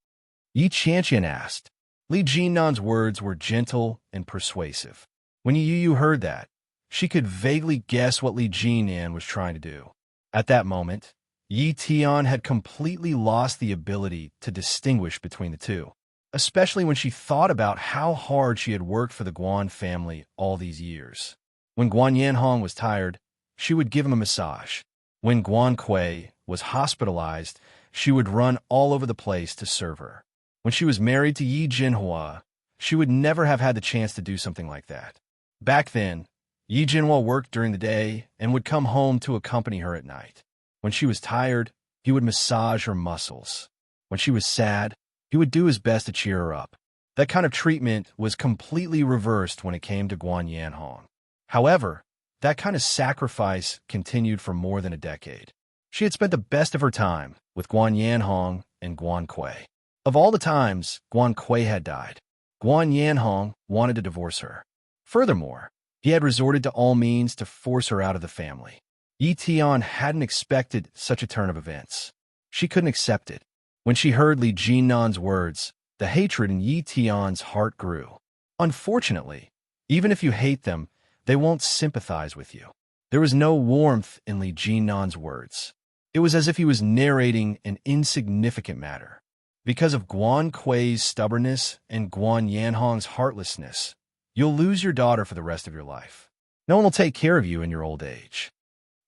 Yi Qianqian asked. Li Jinnan's words were gentle and persuasive. When Yi Yu heard that, she could vaguely guess what Li Jinnan was trying to do. At that moment, Yi Tian had completely lost the ability to distinguish between the two, especially when she thought about how hard she had worked for the Guan family all these years. When Guan Yanhong was tired, she would give him a massage. When Guan Kui was hospitalized, she would run all over the place to serve her. When she was married to Yi Jinhua, she would never have had the chance to do something like that. Back then, Yi Jinhua worked during the day and would come home to accompany her at night. When she was tired, he would massage her muscles. When she was sad, he would do his best to cheer her up. That kind of treatment was completely reversed when it came to Guan Yanhong. However, that kind of sacrifice continued for more than a decade. She had spent the best of her time with Guan Yanhong and Guan Kui. Of all the times Guan Kui had died, Guan Yanhong wanted to divorce her. Furthermore, he had resorted to all means to force her out of the family. Yi Tian hadn't expected such a turn of events. She couldn't accept it. When she heard Li Jinnan's words, the hatred in Yi Tian's heart grew. Unfortunately, even if you hate them, they won't sympathize with you. There was no warmth in Li Jinnan's words. It was as if he was narrating an insignificant matter. Because of Guan Kui's stubbornness and Guan Yanhong's heartlessness, you'll lose your daughter for the rest of your life. No one will take care of you in your old age.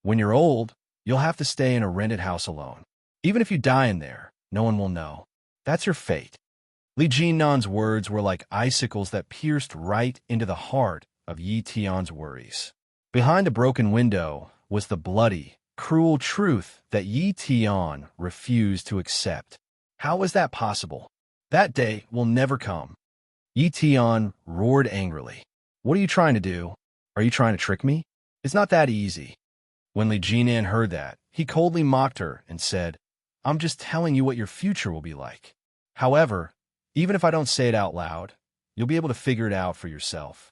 When you're old, you'll have to stay in a rented house alone. Even if you die in there, no one will know. That's your fate. Li Jinnan's words were like icicles that pierced right into the heart of Yi Tian's worries. Behind a broken window was the bloody, cruel truth that Yi Tian refused to accept. How was that possible? That day will never come. Yi Tian roared angrily. What are you trying to do? Are you trying to trick me? It's not that easy. When Li Jinnan heard that, he coldly mocked her and said, I'm just telling you what your future will be like. However, even if I don't say it out loud, you'll be able to figure it out for yourself.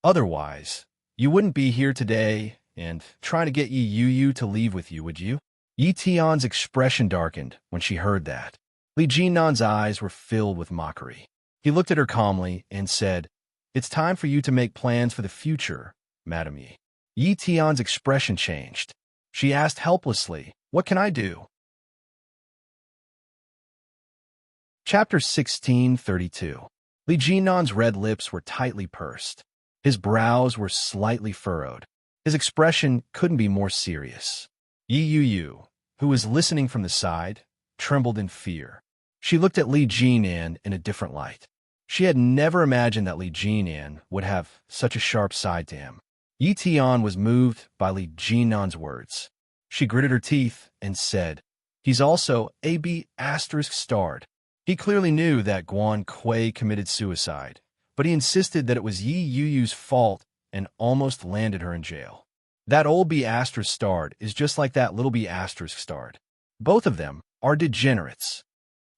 Otherwise, you wouldn't be here today and trying to get Yi Yu to leave with you, would you? Yi Tian's expression darkened when she heard that. Li Jinnan's eyes were filled with mockery. He looked at her calmly and said, It's time for you to make plans for the future, Madam Yi. Yi Tian's expression changed. She asked helplessly, What can I do? Chapter 1632. Li Jinnan's red lips were tightly pursed. His brows were slightly furrowed. His expression couldn't be more serious. Yi Yu, who was listening from the side, trembled in fear. She looked at Li Jinnan in a different light. She had never imagined that Li Jinnan would have such a sharp side to him. Yi Tian was moved by Li Jinnan's words. She gritted her teeth and said, He's also AB*****. He clearly knew that Guan Kui committed suicide, but he insisted that it was Yi Yu's fault and almost landed her in jail. That old B** is just like that little B***. Both of them are degenerates.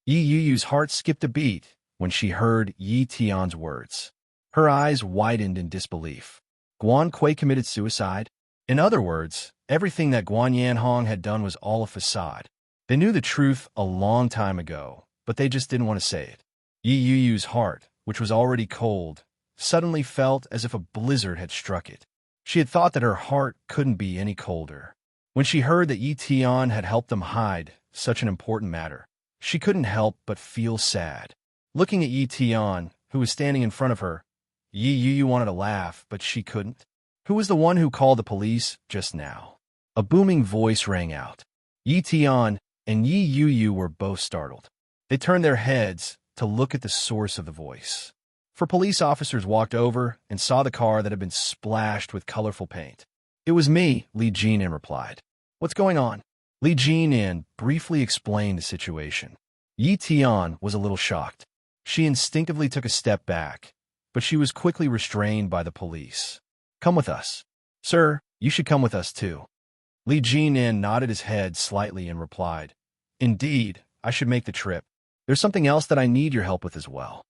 Yi Yu's heart skipped a beat when she heard Yi Tian's words. Her eyes widened in disbelief. Guan Kui committed suicide? In other words, everything that Guan Yanhong had done was all a facade. They knew the truth a long time ago, but they just didn't want to say it. Yi Yu's heart, which was already cold, suddenly felt as if a blizzard had struck it. She had thought that her heart couldn't be any colder. When she heard that Yi Tian had helped them hide such an important matter, she couldn't help but feel sad. Looking at Yi Tian, who was standing in front of her, Yi Yu wanted to laugh, but she couldn't. Who was the one who called the police just now? A booming voice rang out. Yi Tian and Yi Yu were both startled. They turned their heads to look at the source of the voice. For police officers walked over and saw the car that had been splashed with colorful paint. It was me, Li Jinnan replied. What's going on? Li Jinnan briefly explained the situation. Yi Tian was a little shocked. She instinctively took a step back, but she was quickly restrained by the police. Come with us. Sir, you should come with us too. Li Jinnan nodded his head slightly and replied, Indeed, I should make the trip. There's something else that I need your help with as well.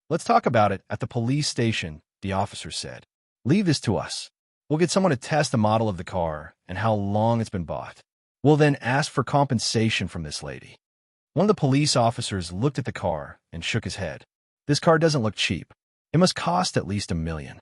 Let's talk about it at the police station, the officer said. Leave this to us. We'll get someone to test the model of the car and how long it's been bought. We'll then ask for compensation from this lady. One of the police officers looked at the car and shook his head. This car doesn't look cheap. It must cost at least $1 million.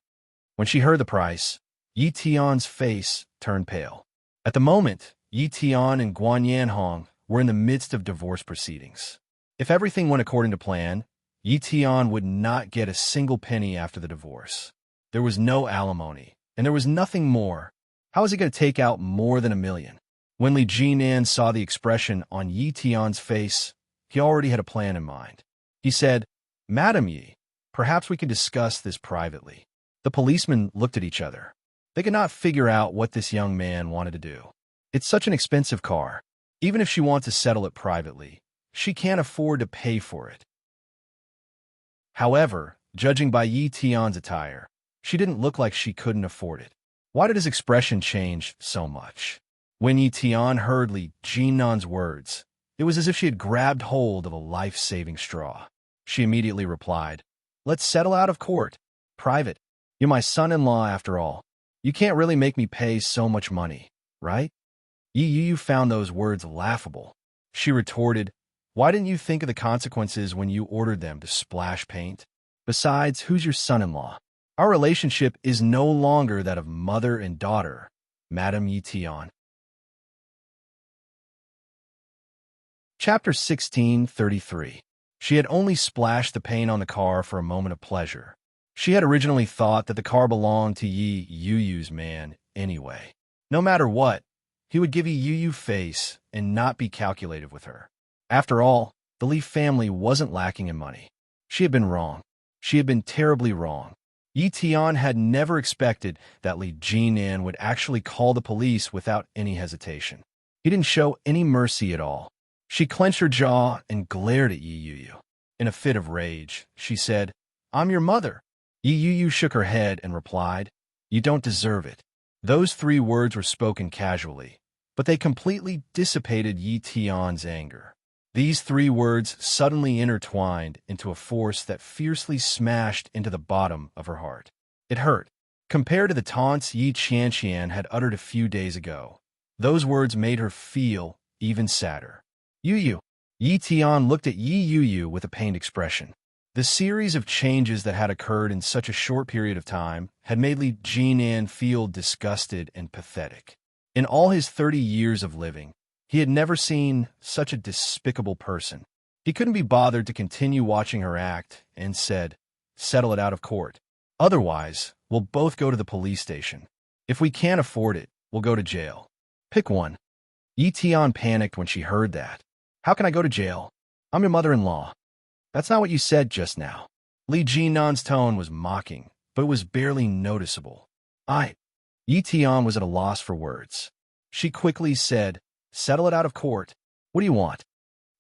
When she heard the price, Yi Tian's face turned pale. At the moment, Yi Tian and Guan Yanhong were in the midst of divorce proceedings. If everything went according to plan, Yi Tian would not get a single penny after the divorce. There was no alimony, and there was nothing more. How was he going to take out more than $1 million? When Li Jinan saw the expression on Yi Tian's face, he already had a plan in mind. He said, "Madam Yi, perhaps we can discuss this privately." The policemen looked at each other. They could not figure out what this young man wanted to do. It's such an expensive car. Even if she wants to settle it privately, she can't afford to pay for it. However, judging by Yi Tian's attire, she didn't look like she couldn't afford it. Why did his expression change so much? When Yi Tian heard Li Jinan's words, it was as if she had grabbed hold of a life-saving straw. She immediately replied, "Let's settle out of court. Private. You're my son-in-law after all. You can't really make me pay so much money, right?" Yi Yu found those words laughable. She retorted, "Why didn't you think of the consequences when you ordered them to splash paint? Besides, who's your son-in-law? Our relationship is no longer that of mother and daughter, Madam Yi Tian." Chapter 1633. She had only splashed the paint on the car for a moment of pleasure. She had originally thought that the car belonged to Yi Yu's man anyway. No matter what, he would give Yi Yu face and not be calculative with her. After all, the Li family wasn't lacking in money. She had been wrong. She had been terribly wrong. Yi Tian had never expected that Li Jinan would actually call the police without any hesitation. He didn't show any mercy at all. She clenched her jaw and glared at Yi Yu. In a fit of rage, she said, "I'm your mother." Yi Yu shook her head and replied, "You don't deserve it." Those 3 words were spoken casually, but they completely dissipated Yi Tian's anger. These 3 words suddenly intertwined into a force that fiercely smashed into the bottom of her heart. It hurt. Compared to the taunts Yi Qianqian had uttered a few days ago, those words made her feel even sadder. Yu. Yi Tian looked at Yi Yu with a pained expression. The series of changes that had occurred in such a short period of time had made Li Jinan feel disgusted and pathetic. In all his 30 years of living, he had never seen such a despicable person. He couldn't be bothered to continue watching her act and said, "Settle it out of court. Otherwise, we'll both go to the police station. If we can't afford it, we'll go to jail. Pick one." Yi Tian panicked when she heard that. "How can I go to jail? I'm your mother-in-law." "That's not what you said just now." Li Jinan's tone was mocking, but it was barely noticeable. Yi Tian was at a loss for words. She quickly said, "Settle it out of court. What do you want?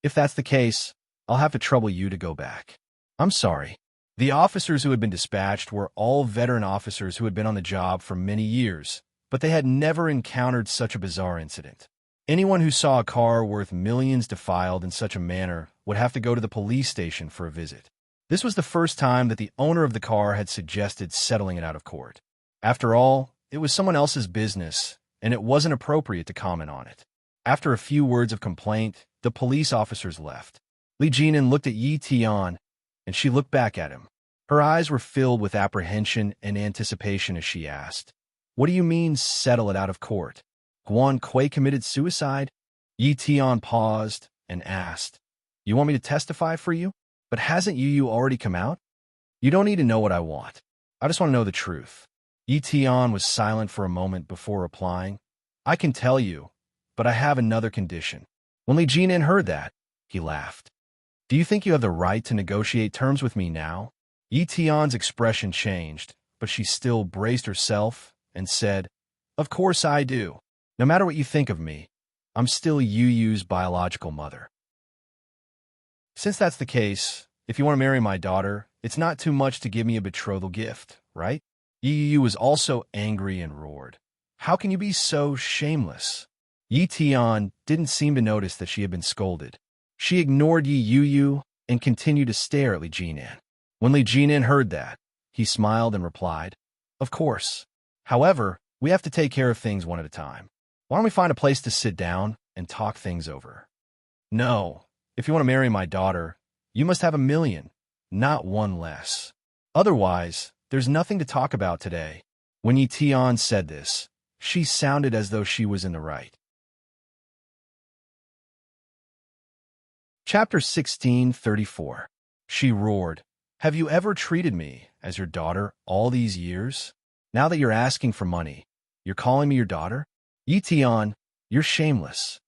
If that's the case, I'll have to trouble you to go back." "I'm sorry." The officers who had been dispatched were all veteran officers who had been on the job for many years, but they had never encountered such a bizarre incident. Anyone who saw a car worth millions defiled in such a manner would have to go to the police station for a visit. This was the first time that the owner of the car had suggested settling it out of court. After all, it was someone else's business, and it wasn't appropriate to comment on it. After a few words of complaint, the police officers left. Li Jinan looked at Yi Tian, and she looked back at him. Her eyes were filled with apprehension and anticipation as she asked, "What do you mean, settle it out of court? Guan Kui committed suicide?" Yi Tian paused and asked, "You want me to testify for you? But hasn't Yu already come out?" "You don't need to know what I want. I just want to know the truth." Yi Tian was silent for a moment before replying, "I can tell you, but I have another condition." When Li Jinan heard that, he laughed. "Do you think you have the right to negotiate terms with me now?" Yi Tian's expression changed, but she still braced herself and said, "Of course I do. No matter what you think of me, I'm still Yu's biological mother. Since that's the case, if you want to marry my daughter, it's not too much to give me a betrothal gift, right?" Yu was also angry and roared, "How can you be so shameless?" Yi Tian didn't seem to notice that she had been scolded. She ignored Yu and continued to stare at Li Jinan. When Li Jinan heard that, he smiled and replied, "Of course. However, we have to take care of things one at a time. Why don't we find a place to sit down and talk things over?" "No, If you want to marry my daughter, you must have 1,000,000, not one less. Otherwise, there's nothing to talk about today." When Yi Tian said this, she sounded as though she was in the right. Chapter 16:34. She roared, "Have you ever treated me as your daughter all these years? Now that you're asking for money, you're calling me your daughter? Yi Tian, you're shameless."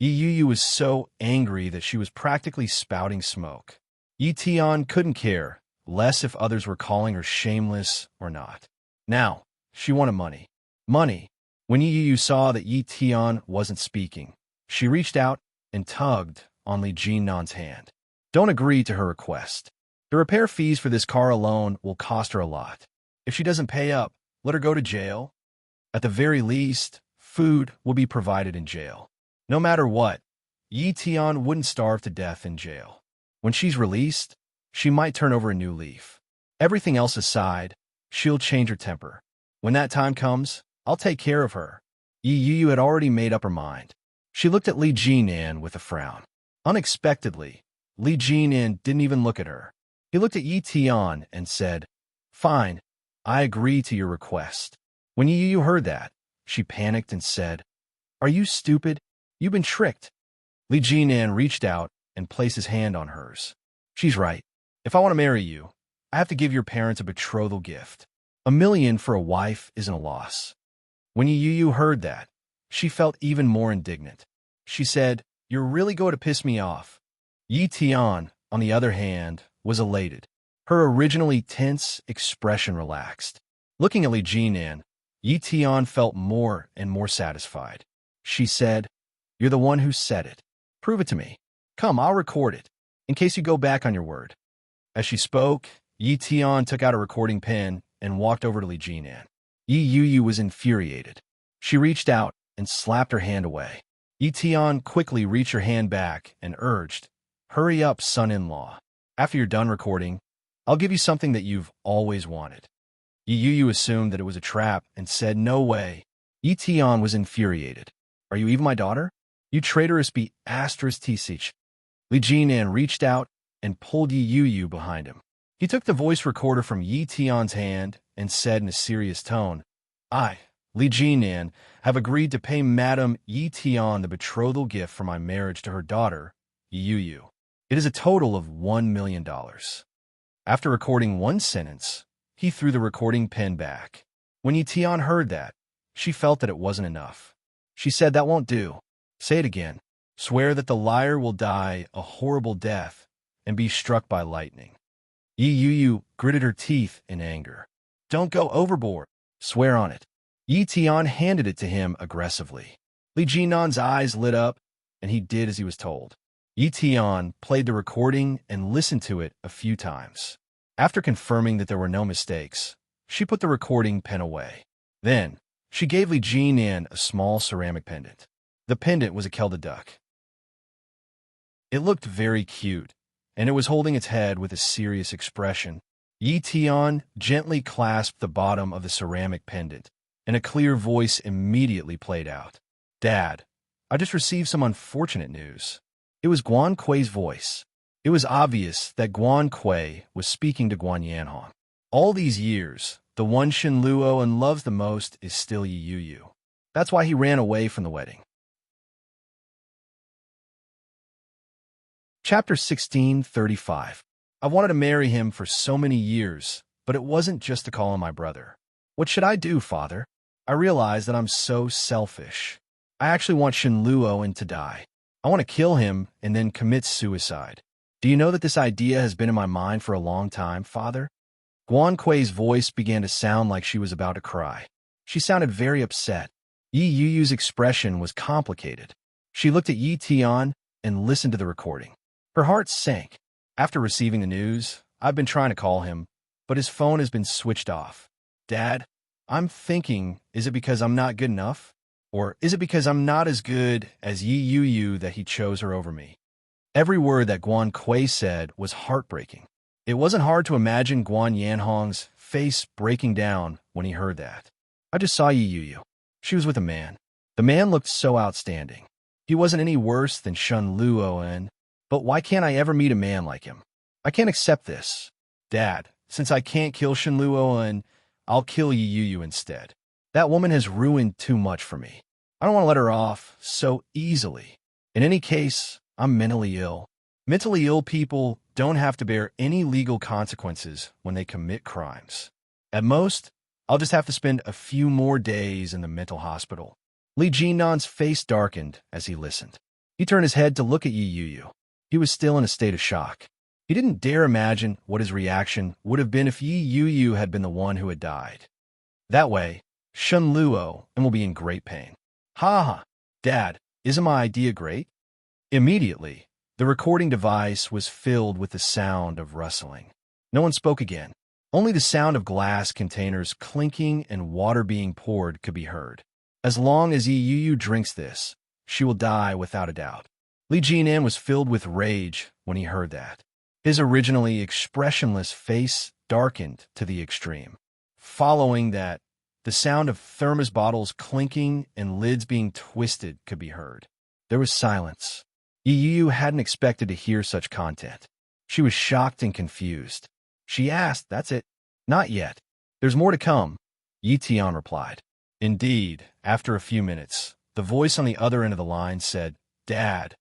Yi Yu was so angry that she was practically spouting smoke. Yi Tian couldn't care less if others were calling her shameless or not. Now, she wanted money. Money. When Yi Yu saw that Yi Tian wasn't speaking, she reached out and tugged on Li Jinnan's hand. "Don't agree to her request. The repair fees for this car alone will cost her a lot. If she doesn't pay up, let her go to jail. At the very least, food will be provided in jail. No matter what, Yi Tian wouldn't starve to death in jail. When she's released, she might turn over a new leaf. Everything else aside, she'll change her temper. When that time comes, I'll take care of her." Yi Yu had already made up her mind. She looked at Li Jinnan with a frown. Unexpectedly, Li Jinnan didn't even look at her. He looked at Yi Tian and said, "Fine, I agree to your request." When Yi Yu heard that, she panicked and said, "Are you stupid? You've been tricked." Li Jinnan reached out and placed his hand on hers. "She's right. If I want to marry you, I have to give your parents a betrothal gift. 1,000,000 for a wife isn't a loss." When Yi Yu heard that, she felt even more indignant. She said, "You're really going to piss me off." Yi Tian, on the other hand, was elated. Her originally tense expression relaxed. Looking at Li Jinan, Yi Tian felt more and more satisfied. She said, "You're the one who said it. Prove it to me. Come, I'll record it, in case you go back on your word." As she spoke, Yi Tian took out a recording pen and walked over to Li Jinan. Yi Yu was infuriated. She reached out and slapped her hand away. Yi Tian quickly reached her hand back and urged, "Hurry up, son-in-law. After you're done recording, I'll give you something that you've always wanted." Yi Yu assumed that it was a trap and said, "No way." Yi Tian was infuriated. "Are you even my daughter? You traitorous T6. Li Jinan reached out and pulled Yi Yu behind him. He took the voice recorder from Yi Tian's hand and said in a serious tone, "I, Li Jinan, have agreed to pay Madame Yi Tian the betrothal gift for my marriage to her daughter, Yi Yu. It is a total of $1,000,000. After recording one sentence, he threw the recording pen back. When Yi Tian heard that, she felt that it wasn't enough. She said, "That won't do. Say it again. Swear that the liar will die a horrible death and be struck by lightning." Yi Yu gritted her teeth in anger. "Don't go overboard. Swear on it." Yi Tian handed it to him aggressively. Li Jinnan's eyes lit up, and he did as he was told. Yi Tian played the recording and listened to it a few times. After confirming that there were no mistakes, she put the recording pen away. Then, she gave Li Jinnan a small ceramic pendant. The pendant was a Kelda duck. It looked very cute, and it was holding its head with a serious expression. Yi Tian gently clasped the bottom of the ceramic pendant, and a clear voice immediately played out. "Dad, I just received some unfortunate news." It was Guan Kui's voice. It was obvious that Guan Kui was speaking to Guan Yanhong. All these years, the one Shen Luo loves the most is still Yi Yu. That's why he ran away from the wedding. Chapter 16:35. I've wanted to marry him for so many years, but it wasn't just to call him my brother. What should I do, father? I realize that I'm so selfish. I actually want Shen Luo to die. I want to kill him and then commit suicide. Do you know that this idea has been in my mind for a long time, father? Guan Kui's voice began to sound like she was about to cry. She sounded very upset. Yi Yu's expression was complicated. She looked at Yi Tian and listened to the recording. Her heart sank. After receiving the news, I've been trying to call him, but his phone has been switched off. Dad, I'm thinking, is it because I'm not good enough? Or is it because I'm not as good as Yi Yu that he chose her over me? Every word that Guan Kui said was heartbreaking. It wasn't hard to imagine Guan Yanhong's face breaking down when he heard that. I just saw Yi Yu. She was with a man. The man looked so outstanding. He wasn't any worse than Shen Luo, But why can't I ever meet a man like him? I can't accept this. Dad, since I can't kill Shenluo, I'll kill Yu instead. That woman has ruined too much for me. I don't want to let her off so easily. In any case, I'm mentally ill. Mentally ill people don't have to bear any legal consequences when they commit crimes. At most, I'll just have to spend a few more days in the mental hospital. Li Jinnan's face darkened as he listened. He turned his head to look at Yu. He was still in a state of shock. He didn't dare imagine what his reaction would have been if Yu had been the one who had died. That way, Shenluo will be in great pain. Ha ha, Dad, isn't my idea great? Immediately, the recording device was filled with the sound of rustling. No one spoke again. Only the sound of glass containers clinking and water being poured could be heard. As long as Yu drinks this, she will die without a doubt. Li Jinnan was filled with rage when he heard that. His originally expressionless face darkened to the extreme. Following that, the sound of thermos bottles clinking and lids being twisted could be heard. There was silence. Yu hadn't expected to hear such content. She was shocked and confused. She asked, "That's it?" "Not yet. There's more to come," Yi Tian replied. Indeed, after a few minutes, the voice on the other end of the line said, "Dad,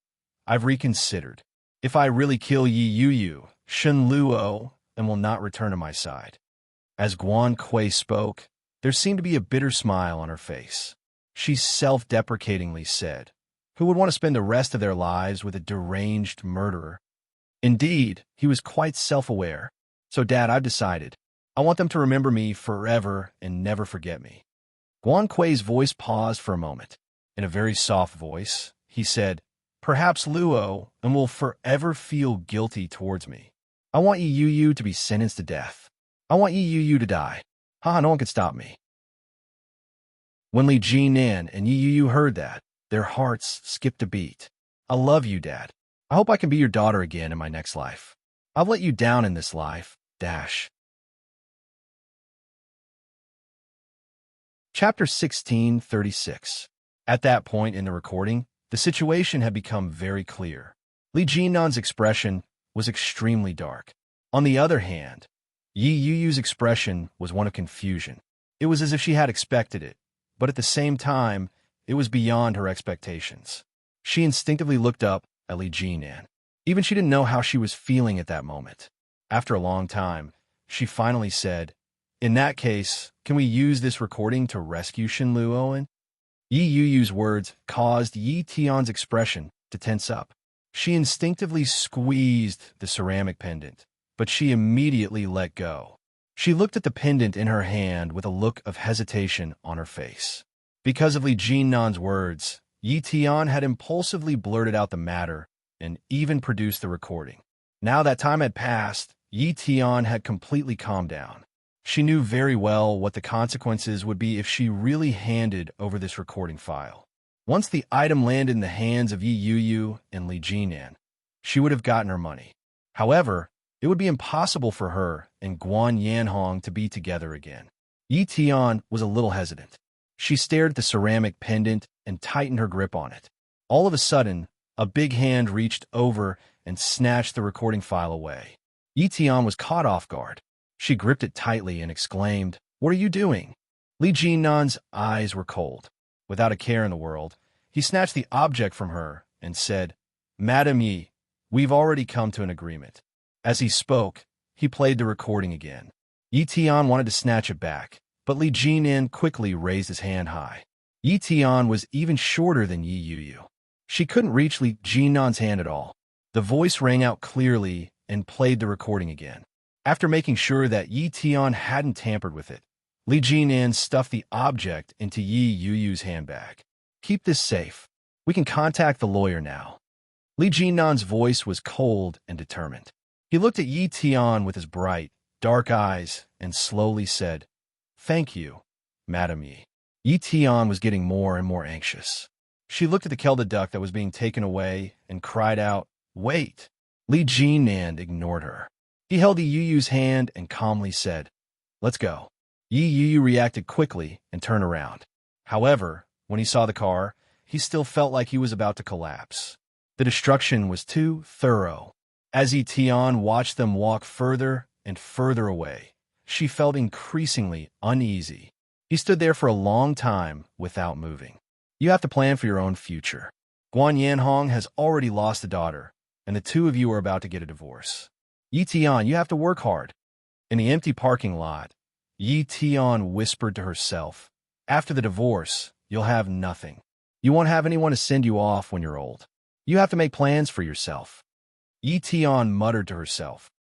I've reconsidered. If I really kill Yu, Shenluo will not return to my side." As Guan Kui spoke, there seemed to be a bitter smile on her face. She self-deprecatingly said, "Who would want to spend the rest of their lives with a deranged murderer?" Indeed, he was quite self-aware. "So, Dad, I've decided. I want them to remember me forever and never forget me." Guan Kui's voice paused for a moment. In a very soft voice, he said, "Perhaps Luo will forever feel guilty towards me. I want Yu to be sentenced to death. I want Yu to die. No one can stop me." When Li Jinnan and Yu heard that, their hearts skipped a beat. "I love you, Dad. I hope I can be your daughter again in my next life. I've let you down in this life. Chapter 1636. At that point in the recording, the situation had become very clear. Li Jinnan's expression was extremely dark. On the other hand, Yu's expression was one of confusion. It was as if she had expected it, but at the same time, it was beyond her expectations. She instinctively looked up at Li Jinnan. Even she didn't know how she was feeling at that moment. After a long time, she finally said, "In that case, can we use this recording to rescue Shenluo?" Yu's words caused Yi Tian's expression to tense up. She instinctively squeezed the ceramic pendant, but she immediately let go. She looked at the pendant in her hand with a look of hesitation on her face. Because of Li Jinnan's words, Yi Tian had impulsively blurted out the matter and even produced the recording. Now that time had passed, Yi Tian had completely calmed down. She knew very well what the consequences would be if she really handed over this recording file. Once the item landed in the hands of Yu and Li Jinnan, she would have gotten her money. However, it would be impossible for her and Guan Yanhong to be together again. Yi Tian was a little hesitant. She stared at the ceramic pendant and tightened her grip on it. All of a sudden, a big hand reached over and snatched the recording file away. Yi Tian was caught off guard. She gripped it tightly and exclaimed, "What are you doing?" Li Jinnan's eyes were cold. Without a care in the world, he snatched the object from her and said, "Madam Yi, we've already come to an agreement." As he spoke, he played the recording again. Yi Tian wanted to snatch it back, but Li Jinnan quickly raised his hand high. Yi Tian was even shorter than Yu. She couldn't reach Li Jinnan's hand at all. The voice rang out clearly and played the recording again. After making sure that Yi Tian hadn't tampered with it, Li Jinnan stuffed the object into Yu's handbag. "Keep this safe. We can contact the lawyer now." Li Jinnan's voice was cold and determined. He looked at Yi Tian with his bright, dark eyes and slowly said, "Thank you, Madam Yi." Yi Tian was getting more and more anxious. She looked at the Kelda duck that was being taken away and cried out, "Wait!" Li Jinnan ignored her. He held Yu's hand and calmly said, "Let's go." Yu reacted quickly and turned around. However, when he saw the car, he still felt like he was about to collapse. The destruction was too thorough. As Yi Tian watched them walk further and further away, she felt increasingly uneasy. He stood there for a long time without moving. You have to plan for your own future. Guan Yanhong has already lost a daughter, and the two of you are about to get a divorce. Yi Tian, you have to work hard. In the empty parking lot, Yi Tian whispered to herself, after the divorce, you'll have nothing. You won't have anyone to send you off when you're old. You have to make plans for yourself. Yi Tian muttered to herself.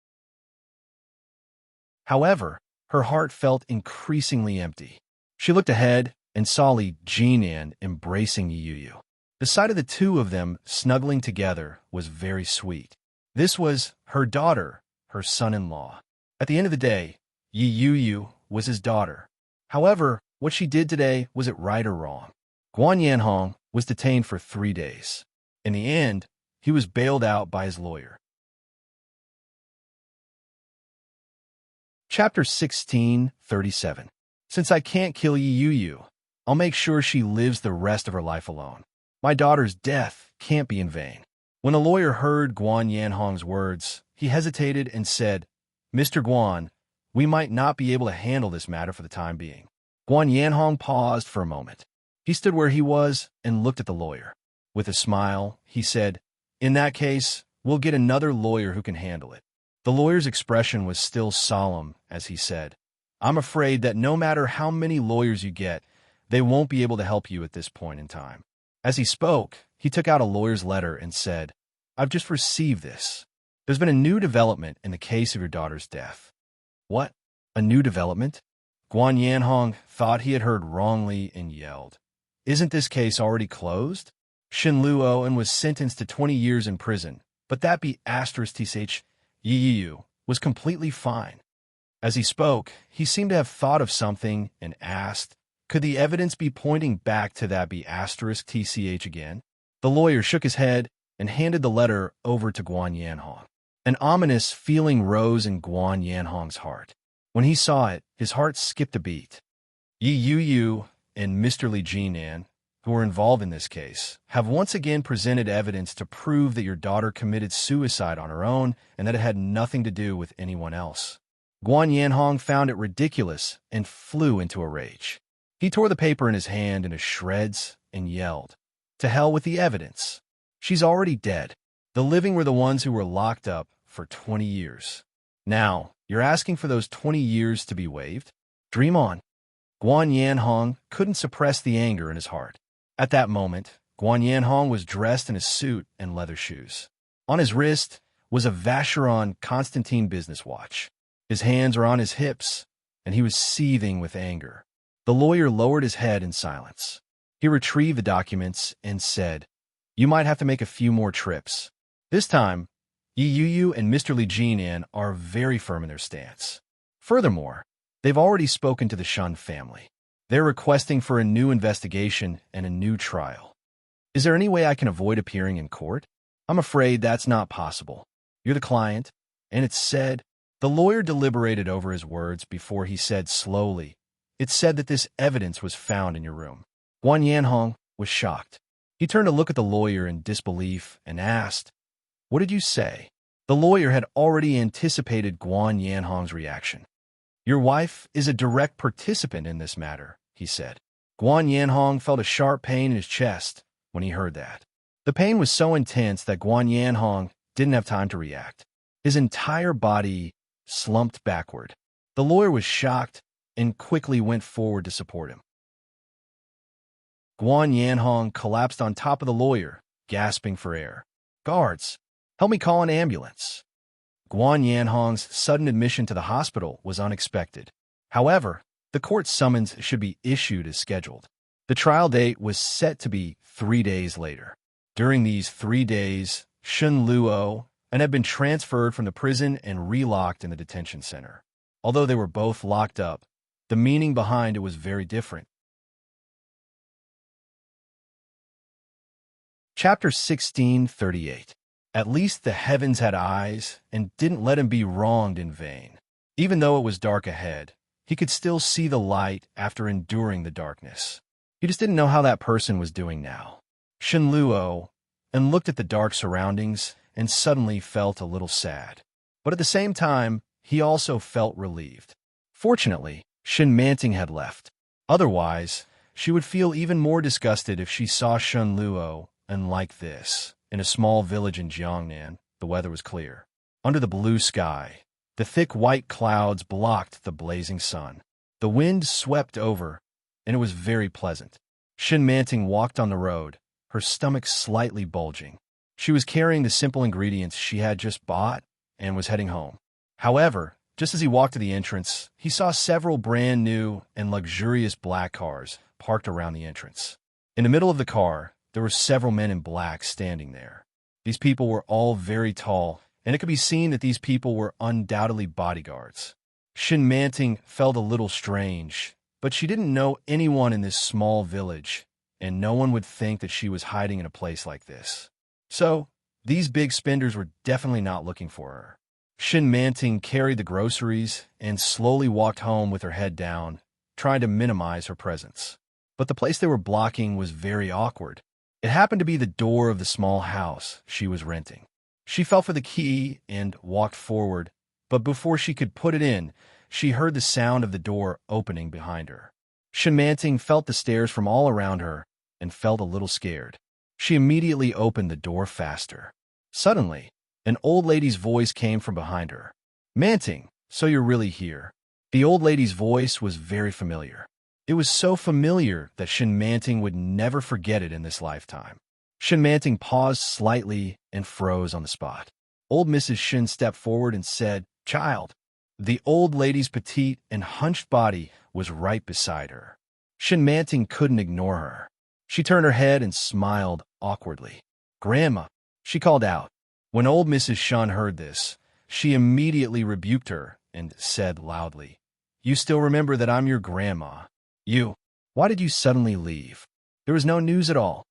However, her heart felt increasingly empty. She looked ahead and saw Li Jinan embracing Yi Yuyu. The sight of the two of them snuggling together was very sweet. This was her daughter, her son-in-law. At the end of the day, Yi Yuyu was his daughter. However, what she did today, was it right or wrong? Guan Yanhong was detained for 3 days. In the end, he was bailed out by his lawyer. Chapter 16:37. Since I can't kill Yi Yuyu, I'll make sure she lives the rest of her life alone. My daughter's death can't be in vain. When the lawyer heard Guan Yanhong's words, he hesitated and said, Mr. Guan, we might not be able to handle this matter for the time being. Guan Yanhong paused for a moment. He stood where he was and looked at the lawyer. With a smile, he said, in that case, we'll get another lawyer who can handle it. The lawyer's expression was still solemn as he said, I'm afraid that no matter how many lawyers you get, they won't be able to help you at this point in time. As he spoke, he took out a lawyer's letter and said, I've just received this. There's been a new development in the case of your daughter's death. What? A new development? Guan Yanhong thought he had heard wrongly and yelled. Isn't this case already closed? Shen Luo was sentenced to 20 years in prison, but that be *tsh Yi Yuyu was completely fine. As he spoke, he seemed to have thought of something and asked, could the evidence be pointing back to that be *tch again? The lawyer shook his head and handed the letter over to Guan Yanhong. An ominous feeling rose in Guan Yanhong's heart. When he saw it, his heart skipped a beat. Yi Yuyu and Mr. Li Jinan, who were involved in this case, have once again presented evidence to prove that your daughter committed suicide on her own and that it had nothing to do with anyone else. Guan Yanhong found it ridiculous and flew into a rage. He tore the paper in his hand into shreds and yelled, to hell with the evidence. She's already dead. The living were the ones who were locked up for 20 years. Now, you're asking for those 20 years to be waived? Dream on. Guan Yanhong couldn't suppress the anger in his heart. At that moment, Guan Yanhong was dressed in a suit and leather shoes. On his wrist was a Vacheron Constantine business watch. His hands were on his hips, and he was seething with anger. The lawyer lowered his head in silence. He retrieved the documents and said, you might have to make a few more trips. This time, Yi Yuyu and Mr. Li Jinan are very firm in their stance. Furthermore, they've already spoken to the Shun family. They're requesting for a new investigation and a new trial. Is there any way I can avoid appearing in court? I'm afraid that's not possible. You're the client, and it's said. The lawyer deliberated over his words before he said slowly, it's said that this evidence was found in your room. Guan Yanhong was shocked. He turned to look at the lawyer in disbelief and asked, what did you say? The lawyer had already anticipated Guan Yanhong's reaction. Your wife is a direct participant in this matter, he said. Guan Yanhong felt a sharp pain in his chest when he heard that. The pain was so intense that Guan Yanhong didn't have time to react. His entire body slumped backward. The lawyer was shocked and quickly went forward to support him. Guan Yanhong collapsed on top of the lawyer, gasping for air. Guards, help me call an ambulance. Guan Yanhong's sudden admission to the hospital was unexpected. However, the court summons should be issued as scheduled. The trial date was set to be 3 days later. During these 3 days, Shen Luo had been transferred from the prison and relocked in the detention center. Although they were both locked up, the meaning behind it was very different. Chapter 16:38. At least the heavens had eyes and didn't let him be wronged in vain. Even though it was dark ahead, he could still see the light after enduring the darkness. He just didn't know how that person was doing now. Shen Luo and looked at the dark surroundings and suddenly felt a little sad. But at the same time, he also felt relieved. Fortunately, Shin-Manting had left. Otherwise, she would feel even more disgusted if she saw Shun Luo, and like this. In a small village in Jiangnan, the weather was clear. Under the blue sky, the thick white clouds blocked the blazing sun. The wind swept over, and it was very pleasant. Shin-Manting walked on the road, her stomach slightly bulging. She was carrying the simple ingredients she had just bought and was heading home. However, just as he walked to the entrance, he saw several brand new and luxurious black cars parked around the entrance. In the middle of the car, there were several men in black standing there. These people were all very tall, and it could be seen that these people were undoubtedly bodyguards. Shin-Manting felt a little strange, but she didn't know anyone in this small village, and no one would think that she was hiding in a place like this. So, these big spenders were definitely not looking for her. Shin-Manting carried the groceries and slowly walked home with her head down, trying to minimize her presence. But the place they were blocking was very awkward. It happened to be the door of the small house she was renting. She felt for the key and walked forward, but before she could put it in, she heard the sound of the door opening behind her. Shin-Manting felt the stares from all around her and felt a little scared. She immediately opened the door faster. Suddenly, an old lady's voice came from behind her. "Manting, so you're really here." The old lady's voice was very familiar. It was so familiar that Shin-Manting would never forget it in this lifetime. Shin-Manting paused slightly and froze on the spot. Old Mrs. Shin stepped forward and said, "Child." The old lady's petite and hunched body was right beside her. Shin-Manting couldn't ignore her. She turned her head and smiled awkwardly. "Grandma," she called out. When old Mrs. Shun heard this, she immediately rebuked her and said loudly, "You still remember that I'm your grandma. Why did you suddenly leave? There was no news at all."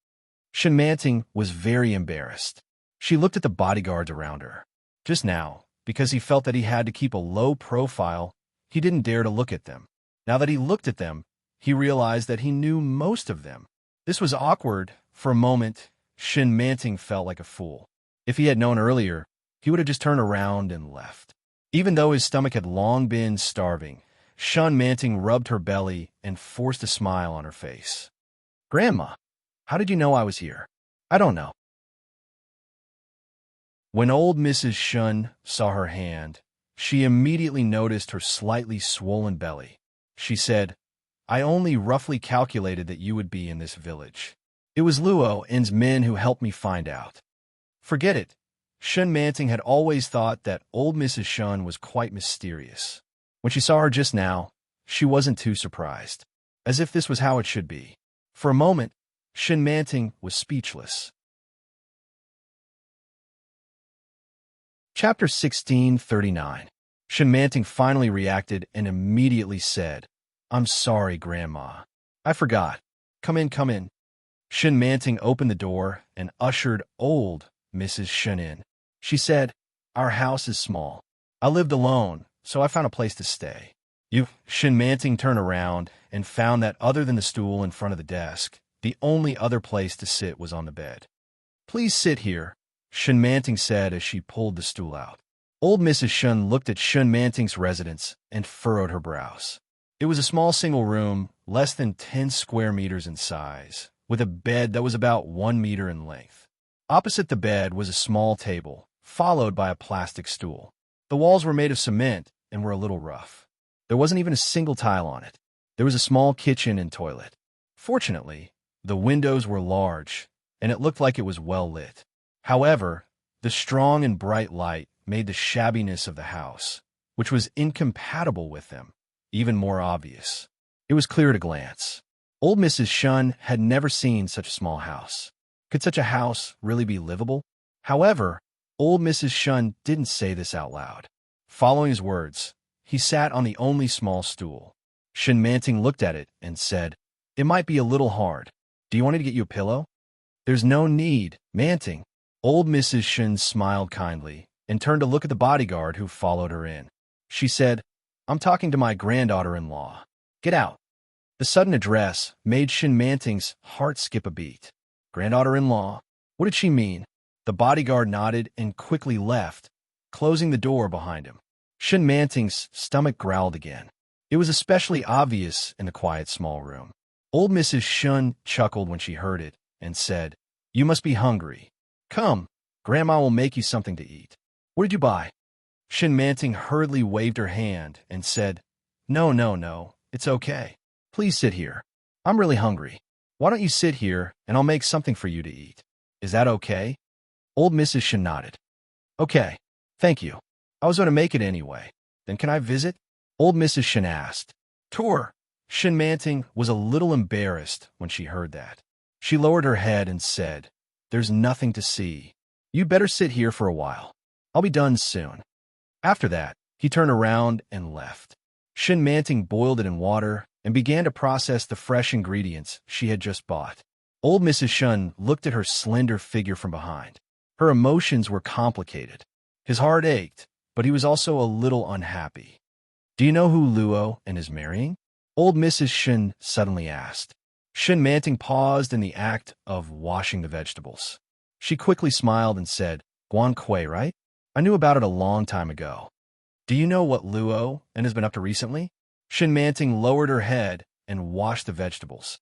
Shin-Manting was very embarrassed. She looked at the bodyguards around her. Just now, because he felt that he had to keep a low profile, he didn't dare to look at them. Now that he looked at them, he realized that he knew most of them. This was awkward. For a moment, Shin-Manting felt like a fool. If he had known earlier, he would have just turned around and left. Even though his stomach had long been starving, Shin-Manting rubbed her belly and forced a smile on her face. "Grandma, how did you know I was here?" "I don't know." When old Mrs. Shun saw her hand, she immediately noticed her slightly swollen belly. She said, "I only roughly calculated that you would be in this village. It was Luo and's men who helped me find out." Forget it. Shin-Manting had always thought that old Mrs. Shun was quite mysterious. When she saw her just now, she wasn't too surprised, as if this was how it should be. For a moment, Shin-Manting was speechless. Chapter 1639. Shin-Manting finally reacted and immediately said, "I'm sorry, Grandma. I forgot. Come in, come in." Shin-Manting opened the door and ushered old Mrs. Shun in. She said, "Our house is small. I lived alone, so I found a place to stay." Shin-Manting turned around and found that other than the stool in front of the desk, the only other place to sit was on the bed. "Please sit here," Shin-Manting said as she pulled the stool out. Old Mrs. Shun looked at Shin-Manting's residence and furrowed her brows. It was a small single room, less than 10 square meters in size, with a bed that was about 1 meter in length. Opposite the bed was a small table, followed by a plastic stool. The walls were made of cement and were a little rough. There wasn't even a single tile on it. There was a small kitchen and toilet. Fortunately, the windows were large, and it looked like it was well lit. However, the strong and bright light made the shabbiness of the house, which was incompatible with them, even more obvious. It was clear at a glance. Old Mrs. Shun had never seen such a small house. Could such a house really be livable? However, old Mrs. Shun didn't say this out loud. Following his words, he sat on the only small stool. Shin-Manting looked at it and said, "It might be a little hard. Do you want me to get you a pillow?" "There's no need, Manting." Old Mrs. Shun smiled kindly and turned to look at the bodyguard who followed her in. She said, "I'm talking to my granddaughter-in-law. Get out." The sudden address made Shin-Manting's heart skip a beat. Granddaughter-in-law? What did she mean? The bodyguard nodded and quickly left, closing the door behind him. Shin Manting's stomach growled again. It was especially obvious in the quiet small room. Old Mrs. Shun chuckled when she heard it and said, "You must be hungry. Come, Grandma will make you something to eat. What did you buy?" Shin Manting hurriedly waved her hand and said, "No, no, no, it's okay. Please sit here. I'm really hungry. Why don't you sit here and I'll make something for you to eat? Is that okay?" Old Mrs. Shun nodded. "Okay, thank you. I was going to make it anyway. Then can I visit?" Old Mrs. Shun asked. "Tour." Shin Manting was a little embarrassed when she heard that. She lowered her head and said, "There's nothing to see. You better sit here for a while. I'll be done soon." After that, he turned around and left. Shin Manting boiled it in water and began to process the fresh ingredients she had just bought. Old Mrs. Shun looked at her slender figure from behind. Her emotions were complicated. His heart ached, but he was also a little unhappy. "Do you know who Luo and is marrying?" Old Mrs. Shun suddenly asked. Shin Manting paused in the act of washing the vegetables. She quickly smiled and said, "Guan Kui, right? I knew about it a long time ago." "Do you know what Luo and has been up to recently?" Shin Manting lowered her head and washed the vegetables.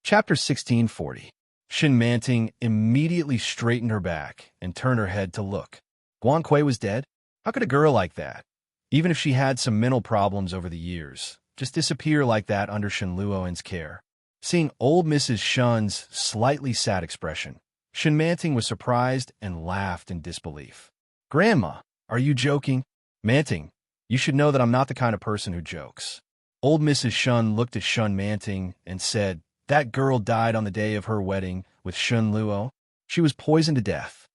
Chapter 1640. Shin Manting immediately straightened her back and turned her head to look. Guan Kui was dead? How could a girl like that, even if she had some mental problems over the years, just disappear like that under Shin Luoen's care? Seeing old Mrs. Shun's slightly sad expression, Shin Manting was surprised and laughed in disbelief. "Grandma, are you joking?" "Manting, you should know that I'm not the kind of person who jokes." Old Mrs. Shun looked at Shin Manting and said, "That girl died on the day of her wedding with Shin Luo. She was poisoned to death."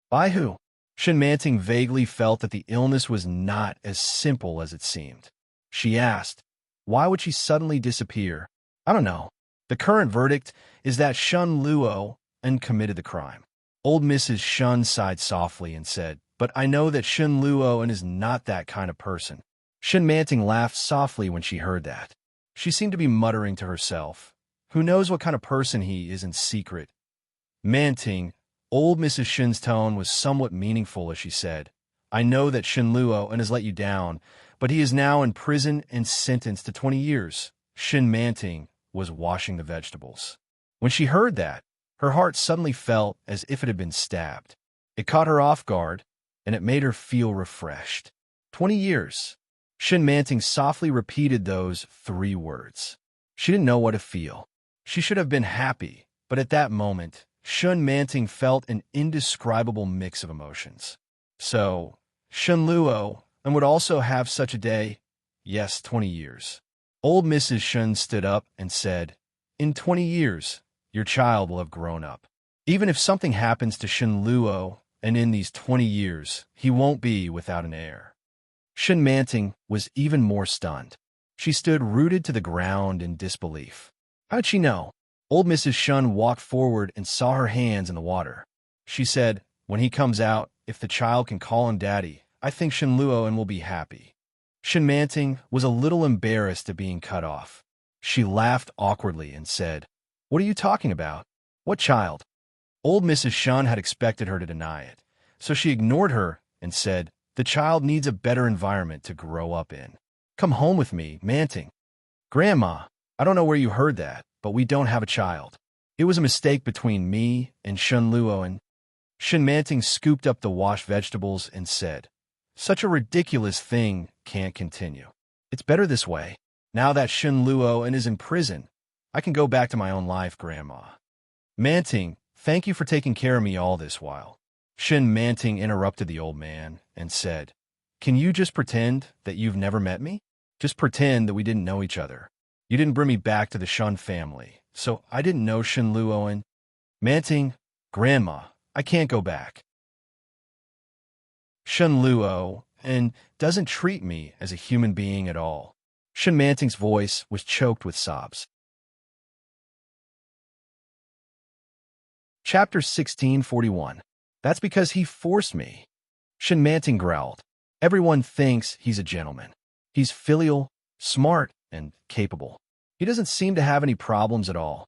"By who?" Shin Manting vaguely felt that the illness was not as simple as it seemed. She asked, "Why would she suddenly disappear?" "I don't know. The current verdict is that Shin Luo committed the crime." Old Mrs. Shun sighed softly and said, "But I know that Shin Luo is not that kind of person." Shin Manting laughed softly when she heard that. She seemed to be muttering to herself, "Who knows what kind of person he is in secret?" "Manting," old Mrs. Shin's tone was somewhat meaningful as she said, "I know that Shin Luo has let you down, but he is now in prison and sentenced to 20 years. Shin Manting was washing the vegetables. When she heard that, her heart suddenly felt as if it had been stabbed. It caught her off guard, and it made her feel refreshed. 20 years. Shin Manting softly repeated those 3 words. She didn't know what to feel. She should have been happy, but at that moment, Shin Manting felt an indescribable mix of emotions. So, Shin Luo would also have such a day? Yes, 20 years. Old Mrs. Shun stood up and said, "In 20 years, your child will have grown up. Even if something happens to Shin Luo, and in these 20 years, he won't be without an heir." Shin Manting was even more stunned. She stood rooted to the ground in disbelief. How did she know? Old Mrs. Shun walked forward and saw her hands in the water. She said, "When he comes out, if the child can call him Daddy, I think Shin Luo will be happy." Shin Manting was a little embarrassed at being cut off. She laughed awkwardly and said, "What are you talking about? What child?" Old Mrs. Shun had expected her to deny it, so she ignored her and said, "The child needs a better environment to grow up in. Come home with me, Manting." "Grandma, I don't know where you heard that, but we don't have a child. It was a mistake between me and Shin Luo." Shin Manting scooped up the washed vegetables and said, "Such a ridiculous thing can't continue. It's better this way. Now that Shin Luo is in prison, I can go back to my own life, Grandma." "Manting, thank you for taking care of me all this while." Shin Manting interrupted the old man and said, "Can you just pretend that you've never met me? Just pretend that we didn't know each other. You didn't bring me back to the Shun family, so I didn't know Shin Luo." "Manting, Grandma, I can't go back. Shin Luo doesn't treat me as a human being at all." Shin Manting's voice was choked with sobs. Chapter 1641. "That's because he forced me." Shin Manting growled. "Everyone thinks he's a gentleman. He's filial, smart, and capable. He doesn't seem to have any problems at all.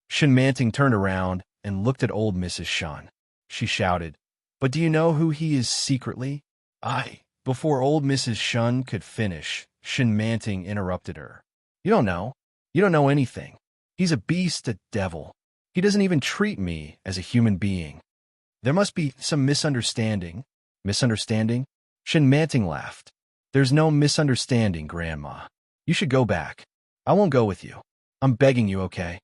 Shin-Manting turned around and looked at old Mrs. Shun. She shouted, "But do you know who he is secretly?" "I." Before old Mrs. Shun could finish, Shin-Manting interrupted her. "You don't know. You don't know anything. He's a beast, a devil. He doesn't even treat me as a human being. There must be some misunderstanding." "Misunderstanding?" Shin-Manting laughed. "There's no misunderstanding, Grandma. You should go back. I won't go with you. I'm begging you, okay?"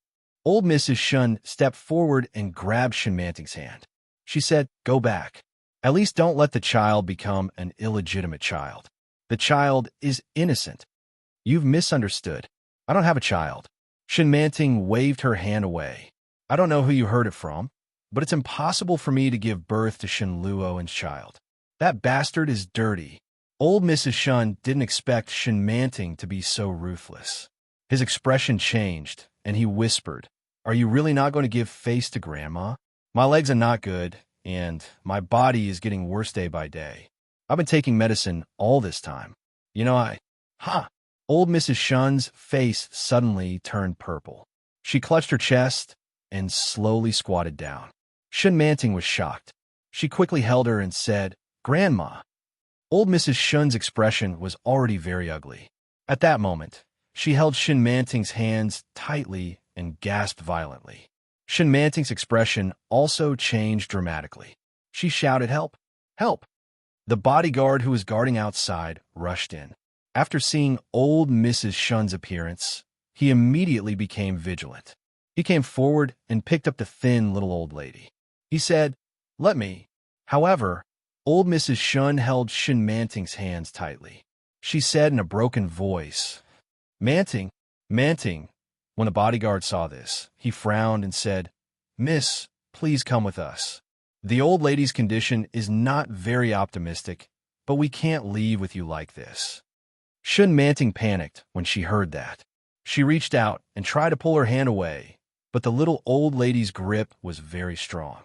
Old Mrs. Shun stepped forward and grabbed Shin-Manting's hand. She said, "Go back. At least don't let the child become an illegitimate child. The child is innocent. You've misunderstood. I don't have a child." Shin-Manting waved her hand away. "I don't know who you heard it from, but it's impossible for me to give birth to Shin-Luo's child. That bastard is dirty." Old Mrs. Shun didn't expect Shin-Manting to be so ruthless. His expression changed, and he whispered, "Are you really not going to give face to Grandma? My legs are not good, and my body is getting worse day by day. I've been taking medicine all this time. You know, Ha!" Old Mrs. Shun's face suddenly turned purple. She clutched her chest and slowly squatted down. Shin-Manting was shocked. She quickly held her and said, "Grandma." Old Mrs. Shun's expression was already very ugly. At that moment, she held Shin-Manting's hands tightly and gasped violently. Shin-Manting's expression also changed dramatically. She shouted, "Help! Help!" The bodyguard who was guarding outside rushed in. After seeing old Mrs. Shun's appearance, he immediately became vigilant. He came forward and picked up the thin little old lady. He said, "Let me." However, old Mrs. Shun held Shin-Manting's hands tightly. She said in a broken voice, "Manting, Manting." When the bodyguard saw this, he frowned and said, "Miss, please come with us. The old lady's condition is not very optimistic, but we can't leave with you like this." Shin-Manting panicked when she heard that. She reached out and tried to pull her hand away, but the little old lady's grip was very strong.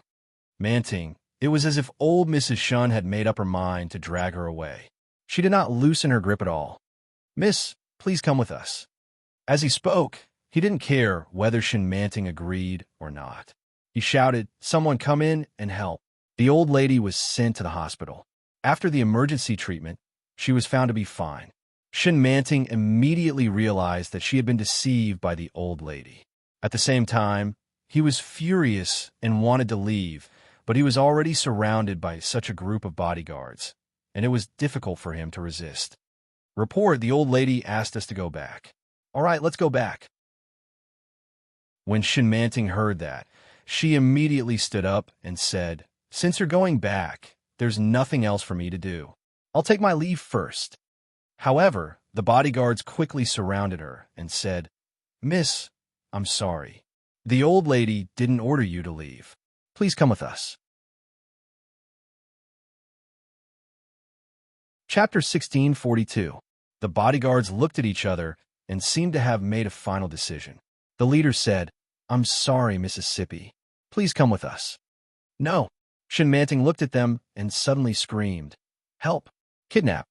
Manting, it was as if old Mrs. Shun had made up her mind to drag her away. She did not loosen her grip at all. "Miss, please come with us." As he spoke, he didn't care whether Shin-Manting agreed or not. He shouted, "Someone come in and help." The old lady was sent to the hospital. After the emergency treatment, she was found to be fine. Shin-Manting immediately realized that she had been deceived by the old lady. At the same time, he was furious and wanted to leave, but he was already surrounded by such a group of bodyguards, and it was difficult for him to resist. "Report, the old lady asked us to go back." "All right, let's go back." When Shin-Manting heard that, she immediately stood up and said, "Since you're going back, there's nothing else for me to do. I'll take my leave first." However, the bodyguards quickly surrounded her and said, "Miss, I'm sorry. The old lady didn't order you to leave. Please come with us." Chapter 1642. The bodyguards looked at each other and seemed to have made a final decision. The leader said, "I'm sorry, Mississippi. Please come with us." "No." Shin-Manting looked at them and suddenly screamed, "Help! Kidnap!"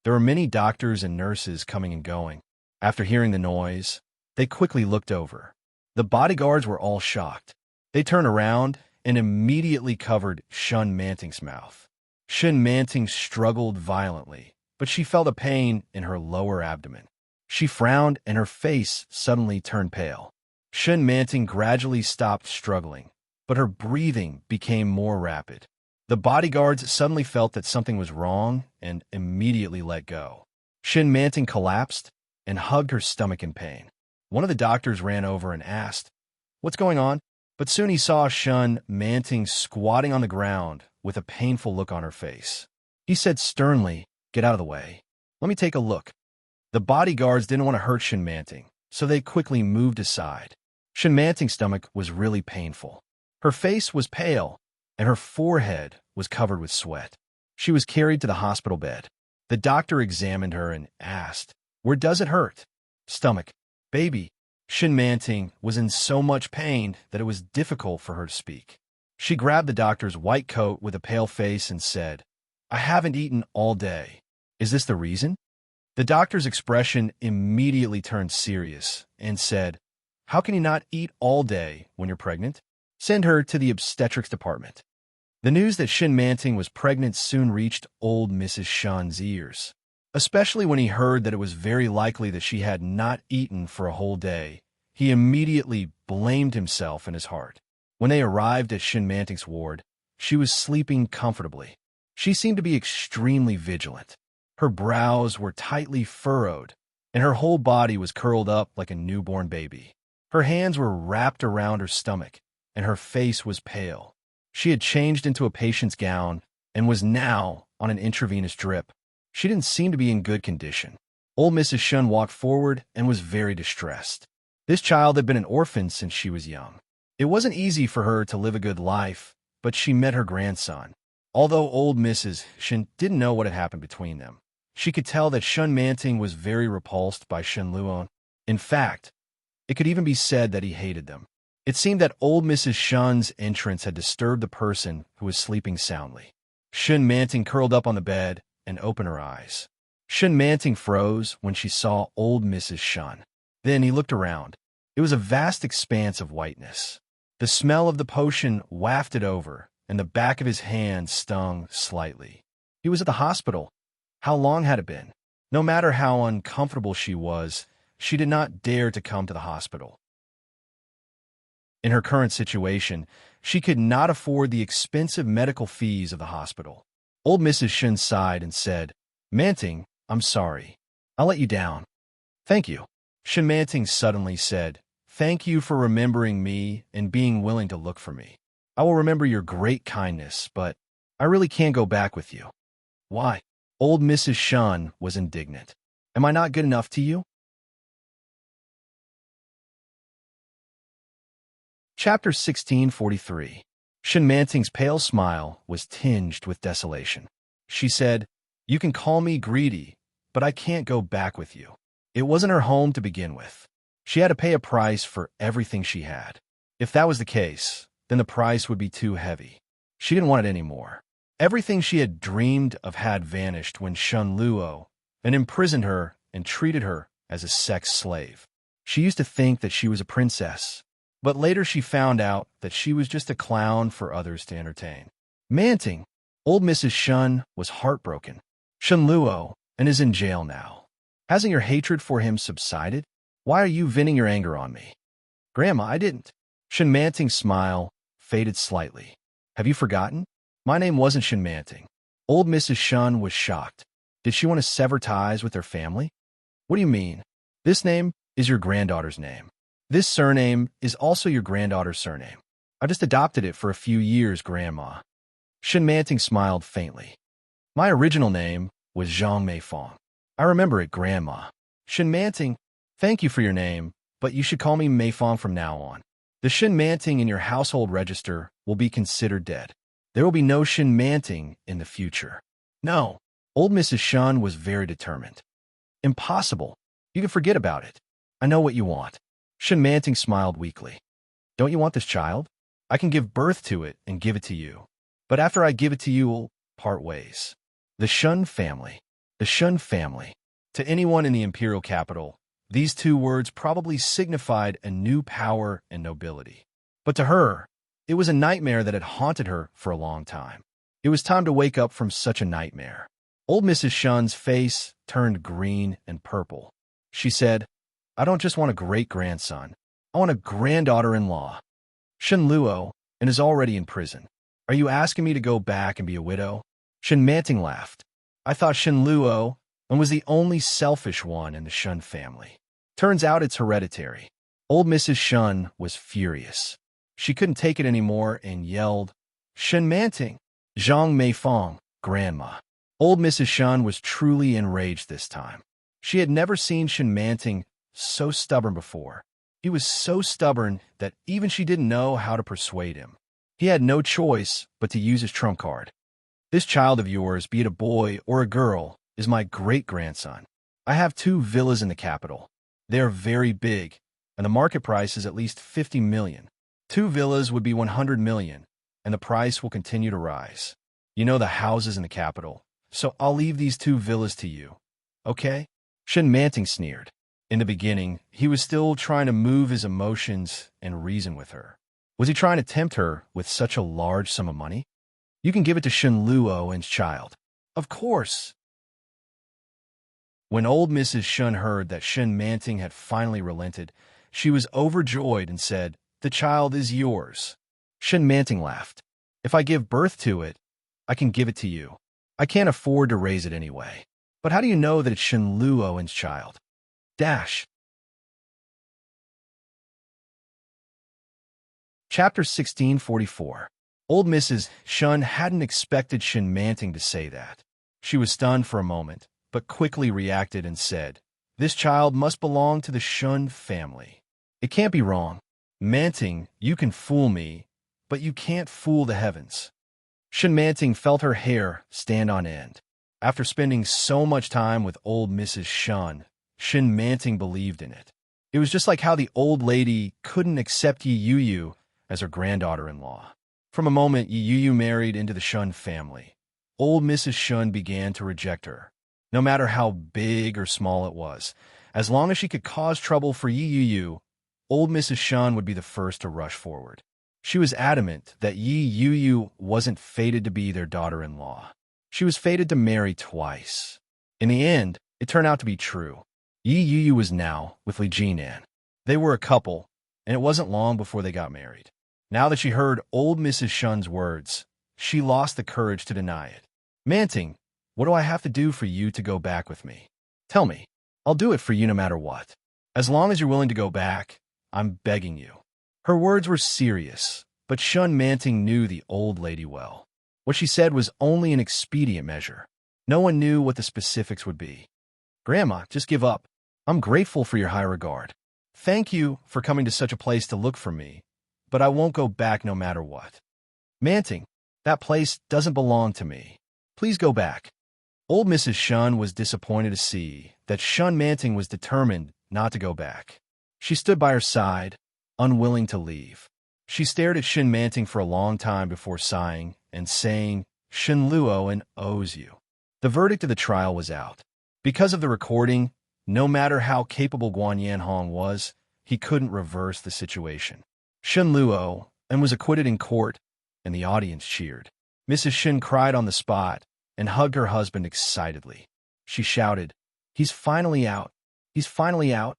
There were many doctors and nurses coming and going. After hearing the noise, they quickly looked over. The bodyguards were all shocked. They turned around and immediately covered Shin-Manting's mouth. Shin-Manting struggled violently, but she felt a pain in her lower abdomen. She frowned and her face suddenly turned pale. Shin-Manting gradually stopped struggling, but her breathing became more rapid. The bodyguards suddenly felt that something was wrong and immediately let go. Shin-Manting collapsed and hugged her stomach in pain. One of the doctors ran over and asked, "What's going on?" But soon he saw Shin-Manting squatting on the ground with a painful look on her face. He said sternly, "Get out of the way. Let me take a look." The bodyguards didn't want to hurt Shin-Manting, so they quickly moved aside. Shin-Manting's stomach was really painful. Her face was pale, and her forehead was covered with sweat. She was carried to the hospital bed. The doctor examined her and asked, "Where does it hurt?" "Stomach." "Baby." Shin-Manting was in so much pain that it was difficult for her to speak. She grabbed the doctor's white coat with a pale face and said, "I haven't eaten all day. Is this the reason?" The doctor's expression immediately turned serious and said, "How can you not eat all day when you're pregnant? Send her to the obstetrics department." The news that Shin Manting was pregnant soon reached old Mrs. Shun's ears, especially when he heard that it was very likely that she had not eaten for a whole day. He immediately blamed himself in his heart. When they arrived at Shin Manting's ward, she was sleeping comfortably. She seemed to be extremely vigilant. Her brows were tightly furrowed, and her whole body was curled up like a newborn baby. Her hands were wrapped around her stomach, and her face was pale. She had changed into a patient's gown and was now on an intravenous drip. She didn't seem to be in good condition. Old Mrs. Shun walked forward and was very distressed. This child had been an orphan since she was young. It wasn't easy for her to live a good life, but she met her grandson. Although old Mrs. Shun didn't know what had happened between them, she could tell that Shun Manting was very repulsed by Shen Luon. In fact, it could even be said that he hated them. It seemed that old Mrs. Shun's entrance had disturbed the person who was sleeping soundly. Shen Manting curled up on the bed and opened her eyes. Shen Manting froze when she saw old Mrs. Shun. Then he looked around. It was a vast expanse of whiteness. The smell of the potion wafted over, and the back of his hand stung slightly. He was at the hospital. How long had it been? No matter how uncomfortable she was, she did not dare to come to the hospital. In her current situation, she could not afford the expensive medical fees of the hospital. Old Mrs. Shun sighed and said, "Manting, I'm sorry. I'll let you down." "Thank you." Shin Manting suddenly said, "Thank you for remembering me and being willing to look for me. I will remember your great kindness, but I really can't go back with you." "Why?" Old Mrs. Shun was indignant. "Am I not good enough to you?" Chapter 1643. Shin Manting's pale smile was tinged with desolation. She said, "You can call me greedy, but I can't go back with you." It wasn't her home to begin with. She had to pay a price for everything she had. If that was the case, then the price would be too heavy. She didn't want it anymore. Everything she had dreamed of had vanished when Shun Luo and imprisoned her and treated her as a sex slave. She used to think that she was a princess, but later she found out that she was just a clown for others to entertain. Manting, old Mrs. Shun was heartbroken. Shun Luo and is in jail now. Hasn't your hatred for him subsided? Why are you venting your anger on me? Grandma, I didn't. Shin Manting's smile faded slightly. Have you forgotten? My name wasn't Shin Manting. Old Mrs. Shun was shocked. Did she want to sever ties with her family? What do you mean? This name is your granddaughter's name. This surname is also your granddaughter's surname. I just adopted it for a few years, Grandma. Shin Manting smiled faintly. My original name was Zhang Meifong. I remember it, Grandma. Shin Manting, thank you for your name, but you should call me Meifong from now on. The Shin Manting in your household register will be considered dead. There will be no Shin Manting in the future. No. Old Mrs. Shun was very determined. Impossible. You can forget about it. I know what you want. Shin Manting smiled weakly. Don't you want this child? I can give birth to it and give it to you. But after I give it to you, we'll part ways. The Shun family. The Shun family. To anyone in the imperial capital, these two words probably signified a new power and nobility. But to her, it was a nightmare that had haunted her for a long time. It was time to wake up from such a nightmare. Old Mrs. Shun's face turned green and purple. She said, I don't just want a great-grandson. I want a granddaughter-in-law. Shen Luo, and is already in prison. Are you asking me to go back and be a widow? Shen Manting laughed. I thought Shen Luo and was the only selfish one in the Shun family. Turns out it's hereditary. Old Mrs. Shun was furious. She couldn't take it anymore and yelled, Shen Manting, Zhang Meifong, Grandma. Old Mrs. Shun was truly enraged this time. She had never seen Shen Manting so stubborn before. He was so stubborn that even she didn't know how to persuade him. He had no choice but to use his trump card. This child of yours, be it a boy or a girl, is my great-grandson. I have 2 villas in the capital. They are very big, and the market price is at least 50 million. 2 villas would be 100 million, and the price will continue to rise. You know the houses in the capital, so I'll leave these 2 villas to you. Okay? Shen Manting sneered. In the beginning, he was still trying to move his emotions and reason with her. Was he trying to tempt her with such a large sum of money? You can give it to Shen Luo's child. Of course. When old Mrs. Shun heard that Shen Manting had finally relented, she was overjoyed and said, "The child is yours." Shen Manting laughed. "If I give birth to it, I can give it to you. I can't afford to raise it anyway. But how do you know that it's Shen Luo's child?" Dash. Chapter 1644. Old Mrs. Shun hadn't expected Shen Manting to say that. She was stunned for a moment, but quickly reacted and said, "This child must belong to the Shun family. It can't be wrong. Manting, you can fool me, but you can't fool the heavens." Shen Manting felt her hair stand on end. After spending so much time with old Mrs. Shun, Shen Manting believed in it. It was just like how the old lady couldn't accept Yi Yu as her granddaughter-in-law. From a moment Yi Yu married into the Shun family, old Mrs. Shun began to reject her. No matter how big or small it was, as long as she could cause trouble for Yi Yu, old Mrs. Shun would be the first to rush forward. She was adamant that Yi Yu wasn't fated to be their daughter-in-law. She was fated to marry twice. In the end, it turned out to be true. Yi Yu was now with Li Jinan. They were a couple, and it wasn't long before they got married. Now that she heard old Mrs. Shun's words, she lost the courage to deny it. "Manting, what do I have to do for you to go back with me? Tell me. I'll do it for you no matter what. As long as you're willing to go back, I'm begging you." Her words were serious, but Shun Manting knew the old lady well. What she said was only an expedient measure. No one knew what the specifics would be. "Grandma, just give up. I'm grateful for your high regard. Thank you for coming to such a place to look for me, but I won't go back no matter what. Manting, that place doesn't belong to me. Please go back." Old Mrs. Shun was disappointed to see that Shun Manting was determined not to go back. She stood by her side, unwilling to leave. She stared at Shen Manting for a long time before sighing and saying, "Shen Luo owes you." The verdict of the trial was out. Because of the recording, no matter how capable Guan Yanhong was, he couldn't reverse the situation. Shen Luo was acquitted in court, and the audience cheered. Mrs. Shen cried on the spot and hugged her husband excitedly. She shouted, "He's finally out! He's finally out!"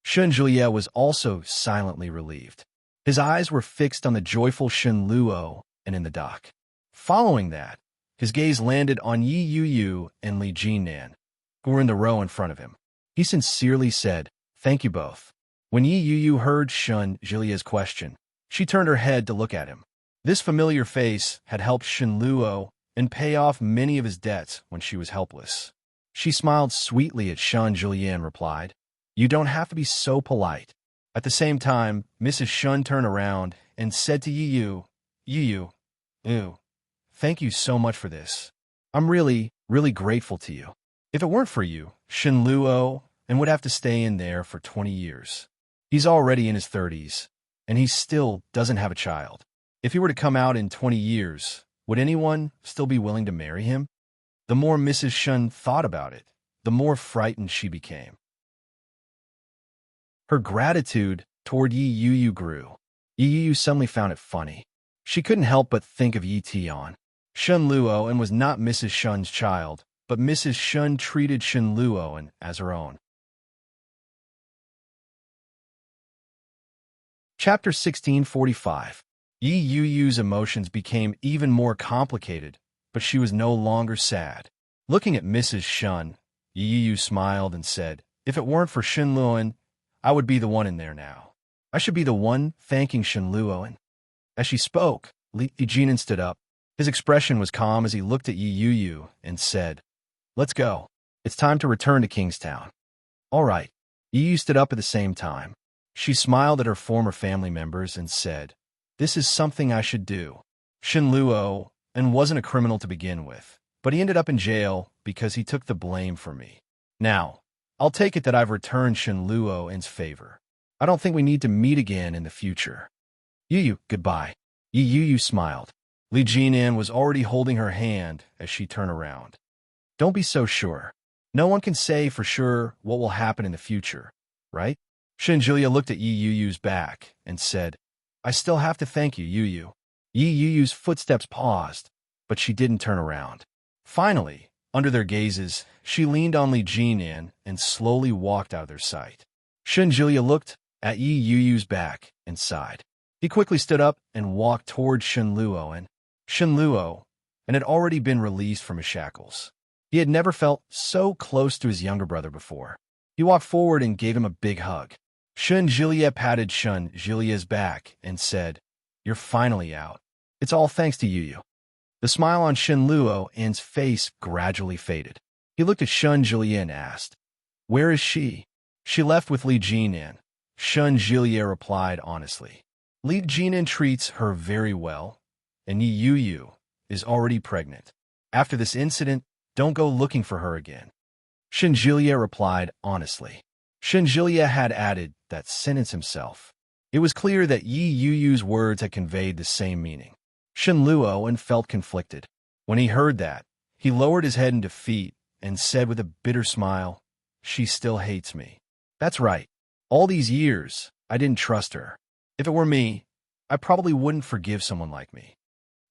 Shen Juliet was also silently relieved. His eyes were fixed on the joyful Shen Luo and in the dock. Following that, his gaze landed on Yi Yu and Li Jinan, who were in the row in front of him. He sincerely said, "Thank you both." When Yi Yu heard Shen Juliet's question, she turned her head to look at him. This familiar face had helped Shen Luo pay off many of his debts when she was helpless. She smiled sweetly at Shen Juliet and replied, "You don't have to be so polite." At the same time, Mrs. Shun turned around and said to Yi Yu, "Thank you so much for this. I'm really, really grateful to you. If it weren't for you, Shen Luo would have to stay in there for 20 years. He's already in his 30s, and he still doesn't have a child. If he were to come out in 20 years, would anyone still be willing to marry him?" The more Mrs. Shun thought about it, the more frightened she became. Her gratitude toward Yi Yu grew. Yi Yu suddenly found it funny. She couldn't help but think of Yi Tian. Shen Luo was not Mrs. Shun's child, but Mrs. Shun treated Shen Luo as her own. Chapter 1645. Yi Yu's emotions became even more complicated, but she was no longer sad. Looking at Mrs. Shun, Yi Yu smiled and said, "If it weren't for Shen Luo, I would be the one in there now. I should be the one thanking Shen Luo." As she spoke, Li Jinan stood up. His expression was calm as he looked at Yi Yu and said, "Let's go. It's time to return to Kingstown." "All right." Yi Yu stood up at the same time. She smiled at her former family members and said, "This is something I should do. Shen Luo wasn't a criminal to begin with, but he ended up in jail because he took the blame for me. Now, I'll take it that I've returned Shen Luo's favor. I don't think we need to meet again in the future. Yu, goodbye." Yi Yu smiled. Li Jinan was already holding her hand as she turned around. "Don't be so sure. No one can say for sure what will happen in the future, right? Shin Julia looked at Yi Yu's back and said, I still have to thank you, Yu Yu. Yi Yu's footsteps paused, but she didn't turn around. Finally, under their gazes, she leaned on Li Jinan and slowly walked out of their sight. Shin Julia looked at Yi Yu's back and sighed. He quickly stood up and walked toward Shin Luo and had already been released from his shackles. He had never felt so close to his younger brother before. He walked forward and gave him a big hug. Shin Julia patted Shin Julia's back and said, You're finally out. It's all thanks to Yu. The smile on Shin Luo's face gradually faded. He looked at Shin Julia and asked, Where is she? She left with Li Jinan. Shin Julia replied honestly. Li Jinan treats her very well, and Yu is already pregnant. After this incident, don't go looking for her again. Shin Julia replied honestly. Shin Julia had added that sentence himself. It was clear that Yi Yu's words had conveyed the same meaning. Shin Luo felt conflicted. When he heard that, he lowered his head in defeat and said with a bitter smile, She still hates me. That's right. All these years, I didn't trust her. If it were me, I probably wouldn't forgive someone like me.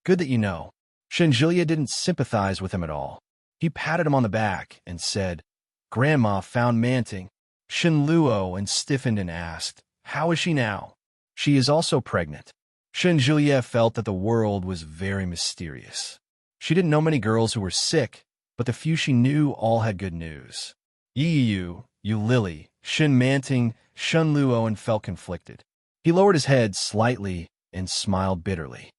Good that you know. Shin Julia didn't sympathize with him at all. He patted him on the back and said, Grandma found Manting. Shin Luo stiffened and asked, How is she now? She is also pregnant. Shin Julia felt that the world was very mysterious. She didn't know many girls who were sick, but the few she knew all had good news. Yu Lily, Shin Manting, Shin Luo felt conflicted. He lowered his head slightly and smiled bitterly.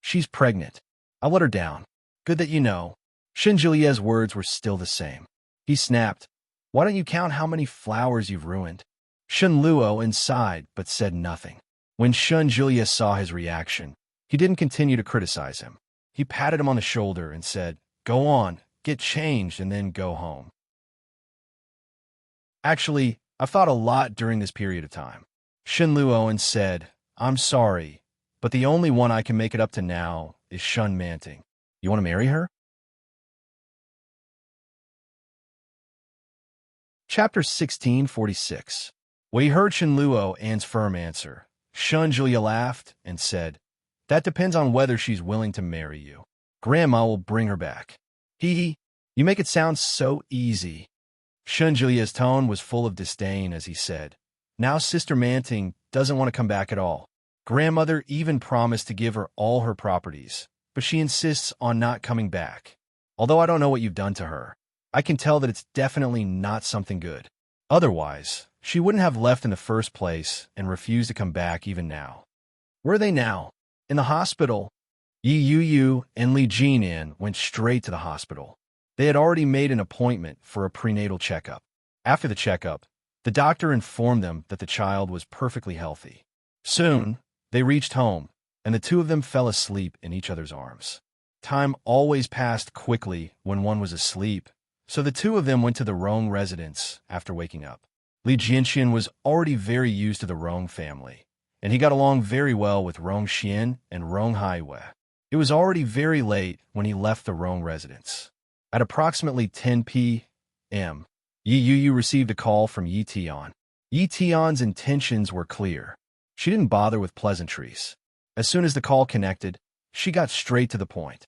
She's pregnant. I'll let her down. Good that you know. Shin Julia's words were still the same. He snapped, Why don't you count how many flowers you've ruined? Shin Luo sighed but said nothing. When Shin Julia saw his reaction, he didn't continue to criticize him. He patted him on the shoulder and said, Go on, get changed, and then go home. Actually, I've thought a lot during this period of time. Shin Luo said, I'm sorry, but the only one I can make it up to now is Shin Manting. You want to marry her? Chapter 1646. When he heard Shin Luo's firm answer, Shin Julia laughed and said, That depends on whether she's willing to marry you. Grandma will bring her back. Hee, you make it sound so easy. Shin Julia's tone was full of disdain as he said, Now Sister Manting doesn't want to come back at all. Grandmother even promised to give her all her properties, but she insists on not coming back. Although I don't know what you've done to her, I can tell that it's definitely not something good. Otherwise, she wouldn't have left in the first place and refused to come back even now. Where are they now? In the hospital. Yi Yu and Li Jinan went straight to the hospital. They had already made an appointment for a prenatal checkup. After the checkup, the doctor informed them that the child was perfectly healthy. Soon, they reached home, and the two of them fell asleep in each other's arms. Time always passed quickly when one was asleep, so the two of them went to the Rong residence after waking up. Li Jianxian was already very used to the Rong family, and he got along very well with Rong Xian and Rong Haiwei. It was already very late when he left the Rong residence. At approximately 10 p.m., Yi Yu received a call from Yi Tian. Yi Tian's intentions were clear. She didn't bother with pleasantries. As soon as the call connected, she got straight to the point.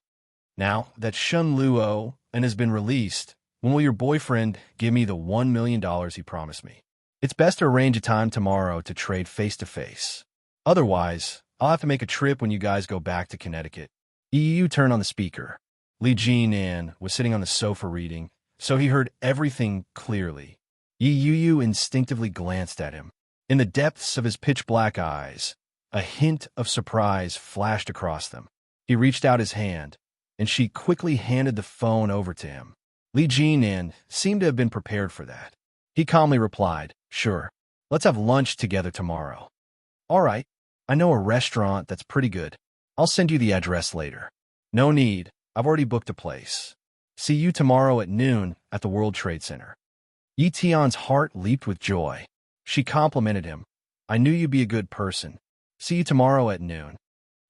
Now that Shin Luo has been released, when will your boyfriend give me the $1 million he promised me? It's best to arrange a time tomorrow to trade face-to-face. Otherwise, I'll have to make a trip when you guys go back to Connecticut. Yu turned on the speaker. Li Jinan was sitting on the sofa reading, so he heard everything clearly. Yu instinctively glanced at him. In the depths of his pitch-black eyes, a hint of surprise flashed across them. He reached out his hand, and she quickly handed the phone over to him. Li Jinan seemed to have been prepared for that. He calmly replied, Sure, let's have lunch together tomorrow. All right, I know a restaurant that's pretty good. I'll send you the address later. No need, I've already booked a place. See you tomorrow at noon at the World Trade Center. Yi Tian's heart leaped with joy. She complimented him. I knew you'd be a good person. See you tomorrow at noon.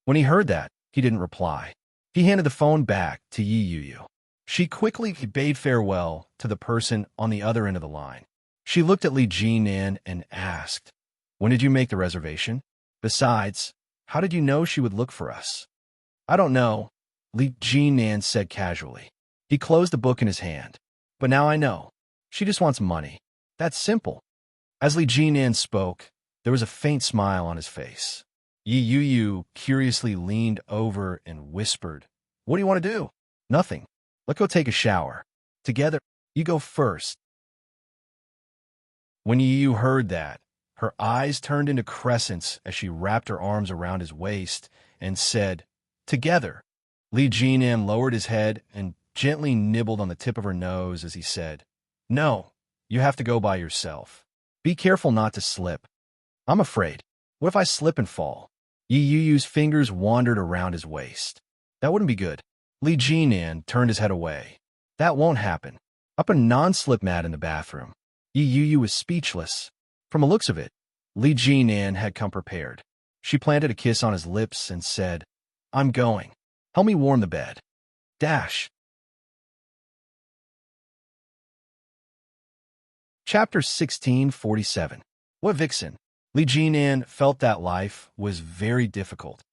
When he heard that, he didn't reply. He handed the phone back to Yi Yu. She quickly bade farewell to the person on the other end of the line. She looked at Li Jinan and asked, "When did you make the reservation? Besides, how did you know she would look for us?" "I don't know," Li Jinan said casually. He closed the book in his hand. "But now I know. She just wants money. That's simple." As Li Jinan spoke, there was a faint smile on his face. Yi Yu curiously leaned over and whispered, "What do you want to do?" "Nothing. Let's go take a shower. Together. You go first." When Yi Yu heard that, her eyes turned into crescents as she wrapped her arms around his waist and said, "Together." Li Jinan lowered his head and gently nibbled on the tip of her nose as he said, "No, you have to go by yourself. Be careful not to slip." "I'm afraid. What if I slip and fall?" Yi Yu's fingers wandered around his waist. "That wouldn't be good." Li Jinan turned his head away. "That won't happen." Up a non-slip mat in the bathroom. Yi Yu was speechless. From the looks of it, Li Jinan had come prepared. She planted a kiss on his lips and said, "I'm going. Help me warm the bed." Dash. Chapter 1647. What vixen? Li Jinan felt that life was very difficult,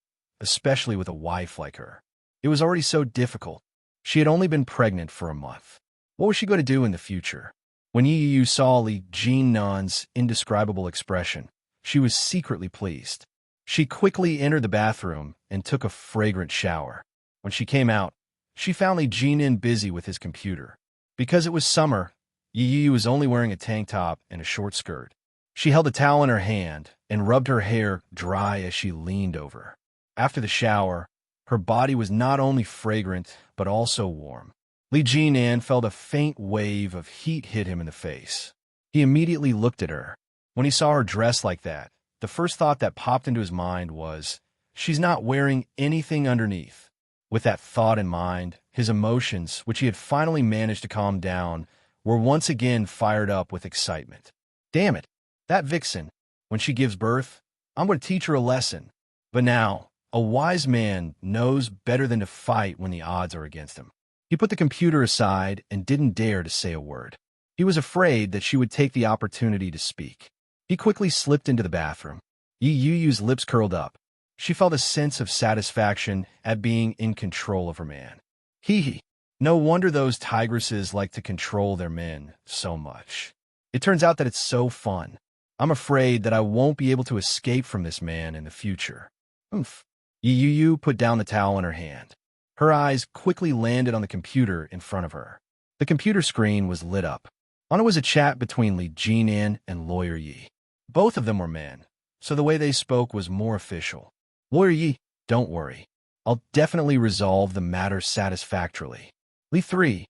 especially with a wife like her. It was already so difficult. She had only been pregnant for a month. What was she going to do in the future? When Yi Yu saw Li Jinan's indescribable expression, she was secretly pleased. She quickly entered the bathroom and took a fragrant shower. When she came out, she found Li Jinan busy with his computer. Because it was summer, Yi Yu was only wearing a tank top and a short skirt. She held a towel in her hand and rubbed her hair dry as she leaned over. After the shower, her body was not only fragrant, but also warm. Li Jinan felt a faint wave of heat hit him in the face. He immediately looked at her. When he saw her dressed like that, the first thought that popped into his mind was, "She's not wearing anything underneath." With that thought in mind, his emotions, which he had finally managed to calm down, were once again fired up with excitement. Damn it, that vixen. When she gives birth, I'm going to teach her a lesson. But now, a wise man knows better than to fight when the odds are against him. He put the computer aside and didn't dare to say a word. He was afraid that she would take the opportunity to speak. He quickly slipped into the bathroom. Yi Yu's lips curled up. She felt a sense of satisfaction at being in control of her man. Hee. No wonder those tigresses like to control their men so much. It turns out that it's so fun. I'm afraid that I won't be able to escape from this man in the future. Oomph. Yi Yu put down the towel in her hand. Her eyes quickly landed on the computer in front of her. The computer screen was lit up. On it was a chat between Li Jinan and Lawyer Yi. Both of them were men, so the way they spoke was more official. "Lawyer Yi, don't worry. I'll definitely resolve the matter satisfactorily." Li 3,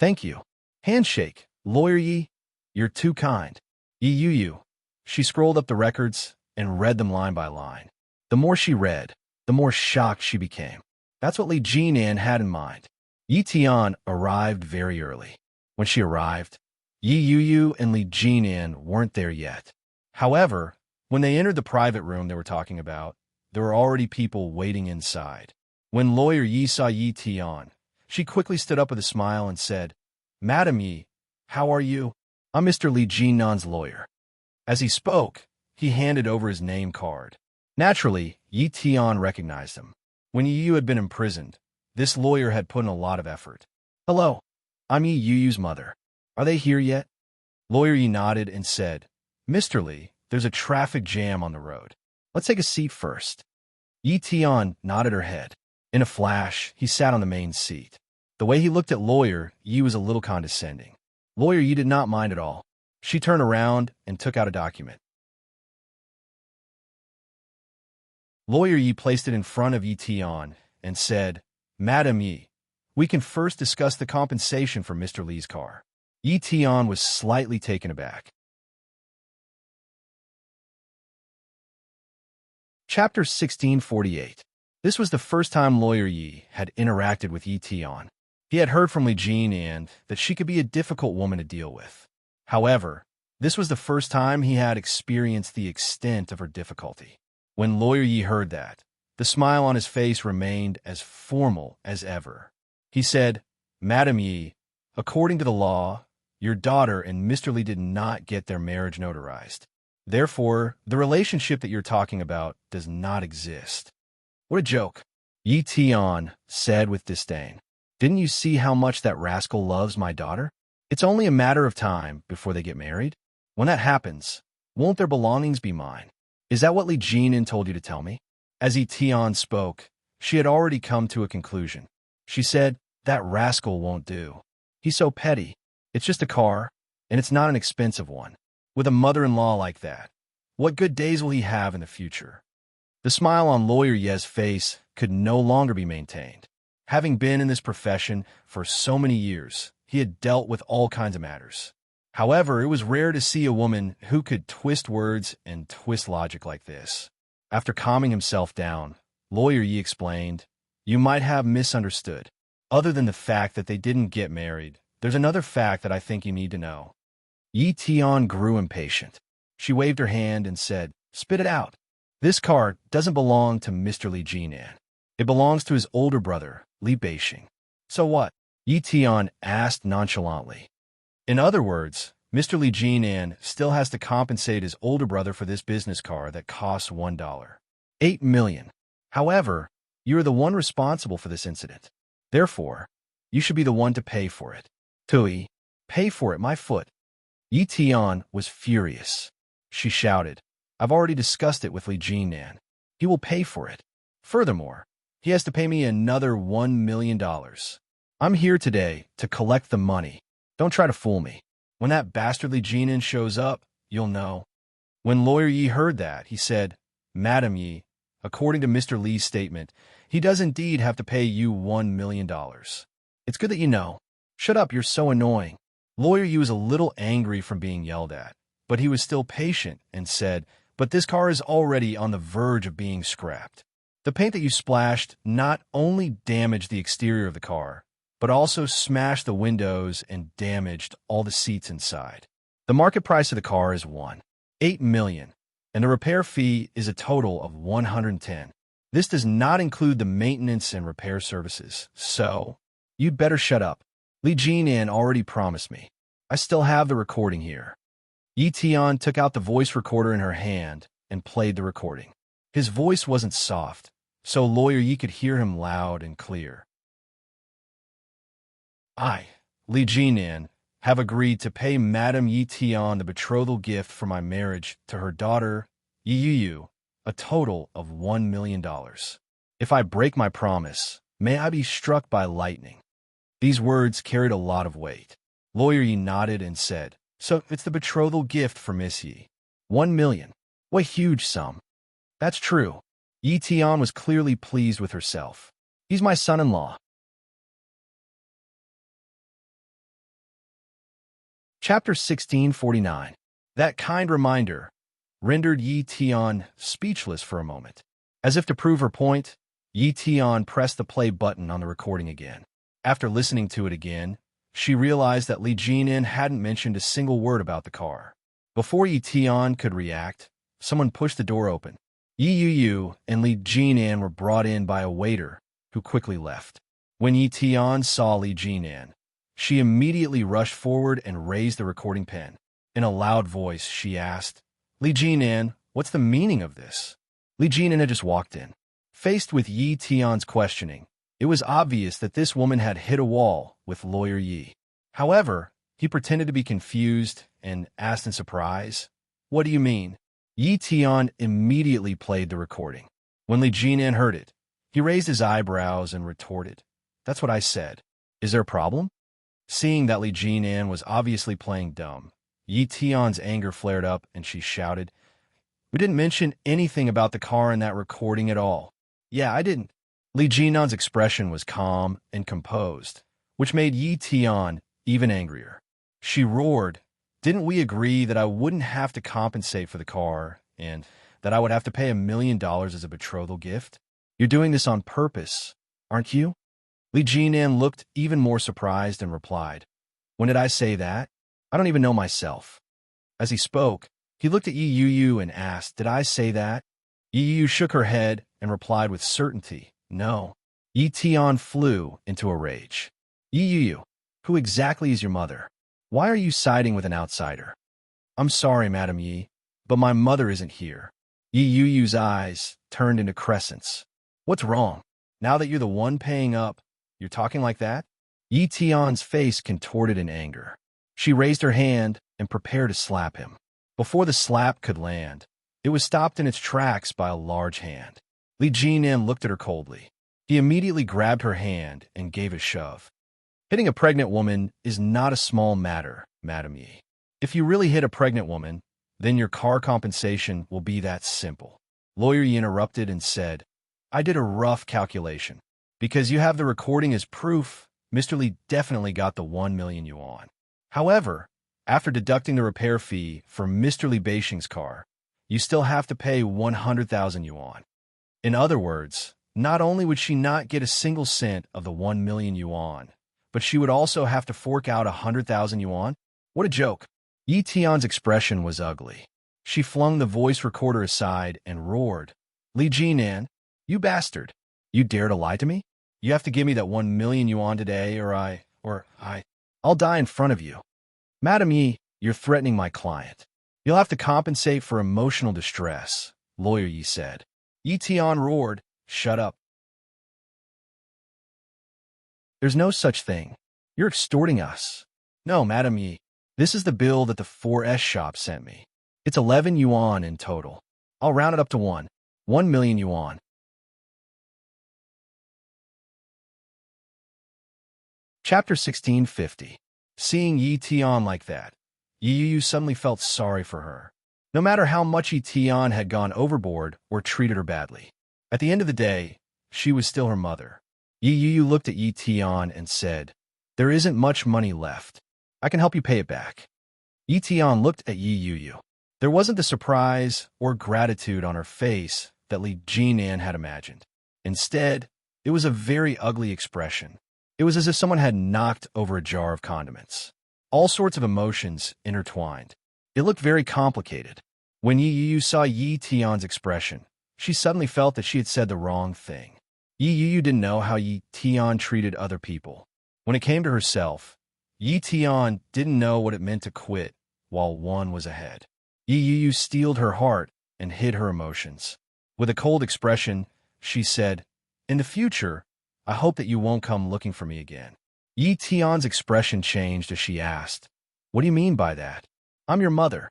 "Thank you." Handshake. "Lawyer Yi, you're too kind." Yi Yu. She scrolled up the records and read them line by line. The more she read, the more shocked she became. That's what Li Jinan had in mind. Yi Tian arrived very early. When she arrived, Yi Yu and Li Jinan weren't there yet. However, when they entered the private room they were talking about, there were already people waiting inside. When Lawyer Yi saw Yi Tian, she quickly stood up with a smile and said, "Madam Yi, how are you? I'm Mr. Li Jinan's lawyer." As he spoke, he handed over his name card. Naturally, Yi Tian recognized him. When Yi Yu had been imprisoned, this lawyer had put in a lot of effort. "Hello, I'm Yi Yu's mother. Are they here yet?" Lawyer Yi nodded and said, "Mr. Li, there's a traffic jam on the road. Let's take a seat first." Yi Tian nodded her head. In a flash, he sat on the main seat. The way he looked at Lawyer Yi was a little condescending. Lawyer Yi did not mind at all. She turned around and took out a document. Lawyer Yi placed it in front of Yi Tian and said, "Madam Yi, we can first discuss the compensation for Mr. Li's car." Yi Tian was slightly taken aback. Chapter 1648. This was the first time Lawyer Yi had interacted with Yi Tian. He had heard from Li Jinan that she could be a difficult woman to deal with. However, this was the first time he had experienced the extent of her difficulty. When Lawyer Yi heard that, the smile on his face remained as formal as ever. He said, Madam Yi, according to the law, your daughter and Mr. Li did not get their marriage notarized. Therefore, the relationship that you're talking about does not exist. What a joke, Yi Tian said with disdain. Didn't you see how much that rascal loves my daughter? It's only a matter of time before they get married. When that happens, won't their belongings be mine? Is that what Li Jinan told you to tell me? As Yi Tian spoke, she had already come to a conclusion. She said, that rascal won't do. He's so petty. It's just a car, and it's not an expensive one. With a mother-in-law like that, what good days will he have in the future? The smile on Lawyer Ye's face could no longer be maintained. Having been in this profession for so many years, he had dealt with all kinds of matters. However, it was rare to see a woman who could twist words and twist logic like this. After calming himself down, Lawyer Yi explained, you might have misunderstood. Other than the fact that they didn't get married, there's another fact that I think you need to know. Yi Tian grew impatient. She waved her hand and said, spit it out. This car doesn't belong to Mr. Li Jinan. It belongs to his older brother, Li Beixing. So what? Yi Tian asked nonchalantly. In other words, Mr. Li Jinan still has to compensate his older brother for this business car that costs $1. 8 million. However, you are the one responsible for this incident. Therefore, you should be the one to pay for it. Tui, pay for it, my foot. Yi Tian was furious. She shouted, I've already discussed it with Li Jinan. He will pay for it. Furthermore, he has to pay me another $1 million. I'm here today to collect the money. Don't try to fool me. When that bastard Li Jinan shows up, you'll know. When Lawyer Yi heard that, he said, Madam Yi, according to Mr. Li's statement, he does indeed have to pay you $1 million. It's good that you know. Shut up, you're so annoying. Lawyer Yi was a little angry from being yelled at, but he was still patient and said, but this car is already on the verge of being scrapped. The paint that you splashed not only damaged the exterior of the car, but also smashed the windows and damaged all the seats inside. The market price of the car is $8 million, and the repair fee is a total of $110. This does not include the maintenance and repair services, so you'd better shut up. Li Jinan already promised me. I still have the recording here. Yi Tian took out the voice recorder in her hand and played the recording. His voice wasn't soft, so Lawyer Yi could hear him loud and clear. I, Li Jinan, have agreed to pay Madame Yi Tian the betrothal gift for my marriage to her daughter, Yi Yu, a total of $1 million. If I break my promise, may I be struck by lightning. These words carried a lot of weight. Lawyer Yi nodded and said, so it's the betrothal gift for Miss Yi. 1 million. What a huge sum. That's true. Yi Tian was clearly pleased with herself. He's my son-in-law. Chapter 1649. That kind reminder rendered Yi Tian speechless for a moment. As if to prove her point, Yi Tian pressed the play button on the recording again. After listening to it again, she realized that Li Jinan hadn't mentioned a single word about the car. Before Yi Tian could react, someone pushed the door open. Yi Yu and Li Jinan were brought in by a waiter, who quickly left. When Yi Tian saw Li Jinan, she immediately rushed forward and raised the recording pen. In a loud voice, she asked, Li Jinan, what's the meaning of this? Li Jinan had just walked in. Faced with Yi Tian's questioning, it was obvious that this woman had hit a wall with Lawyer Yi. However, he pretended to be confused and asked in surprise, what do you mean? Yi Tian immediately played the recording. When Li Jinan heard it, he raised his eyebrows and retorted, that's what I said. Is there a problem? Seeing that Li Jinan was obviously playing dumb, Yi Tian's anger flared up and she shouted, we didn't mention anything about the car in that recording at all. Yeah, I didn't. Li Jinan's expression was calm and composed, which made Yi Tian even angrier. She roared, didn't we agree that I wouldn't have to compensate for the car and that I would have to pay $1 million as a betrothal gift? You're doing this on purpose, aren't you? Li Jinan looked even more surprised and replied, when did I say that? I don't even know myself. As he spoke, he looked at Yi Yu and asked, did I say that? Yi Yu shook her head and replied with certainty, no. Yi Tian flew into a rage. Yi Yu, who exactly is your mother? Why are you siding with an outsider? I'm sorry, Madam Yi, but my mother isn't here. Yi Yu's eyes turned into crescents. What's wrong? Now that you're the one paying up, you're talking like that? Yi Tian's face contorted in anger. She raised her hand and prepared to slap him. Before the slap could land, it was stopped in its tracks by a large hand. Li Jinan looked at her coldly. He immediately grabbed her hand and gave a shove. Hitting a pregnant woman is not a small matter, Madam Yi. If you really hit a pregnant woman, then your car compensation will be that simple. Lawyer Yi interrupted and said, I did a rough calculation. Because you have the recording as proof, Mr. Li definitely got the 1 million yuan. However, after deducting the repair fee for Mr. Li Beixing's car, you still have to pay 100,000 yuan. In other words, not only would she not get a single cent of the 1 million yuan, but she would also have to fork out 100,000 yuan? What a joke. Yi Tian's expression was ugly. She flung the voice recorder aside and roared, Li Jinan, you bastard. You dare to lie to me? You have to give me that 1 million yuan today or I'll die in front of you. Madam Yi, you're threatening my client. You'll have to compensate for emotional distress, Lawyer Yi said. Yi Tian roared, shut up. There's no such thing. You're extorting us. No, Madam Yi. This is the bill that the 4S shop sent me. It's 11 yuan in total. I'll round it up to 1 million yuan. Chapter 1650. Seeing Yi Tian like that, Yi Yu suddenly felt sorry for her. No matter how much Yi Tian had gone overboard or treated her badly, at the end of the day, she was still her mother. Yi Yu looked at Yi Tian and said, there isn't much money left. I can help you pay it back. Yi Tian looked at Yi Yu. There wasn't the surprise or gratitude on her face that Li Jinan had imagined. Instead, it was a very ugly expression. It was as if someone had knocked over a jar of condiments. All sorts of emotions intertwined. It looked very complicated. When Yi Yu saw Yi Tian's expression, she suddenly felt that she had said the wrong thing. Yi Yu didn't know how Yi Tian treated other people. When it came to herself, Yi Tian didn't know what it meant to quit while one was ahead. Yi Yu steeled her heart and hid her emotions. With a cold expression, she said, in the future, I hope that you won't come looking for me again. Yi Tian's expression changed as she asked, what do you mean by that? I'm your mother.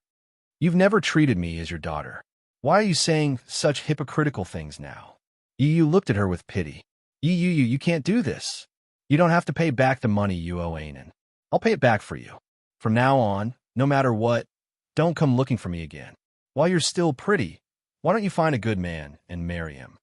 You've never treated me as your daughter. Why are you saying such hypocritical things now? Yi Yu looked at her with pity. Yi Yu, you can't do this. You don't have to pay back the money you owe Anan. I'll pay it back for you. From now on, no matter what, don't come looking for me again. While you're still pretty, why don't you find a good man and marry him?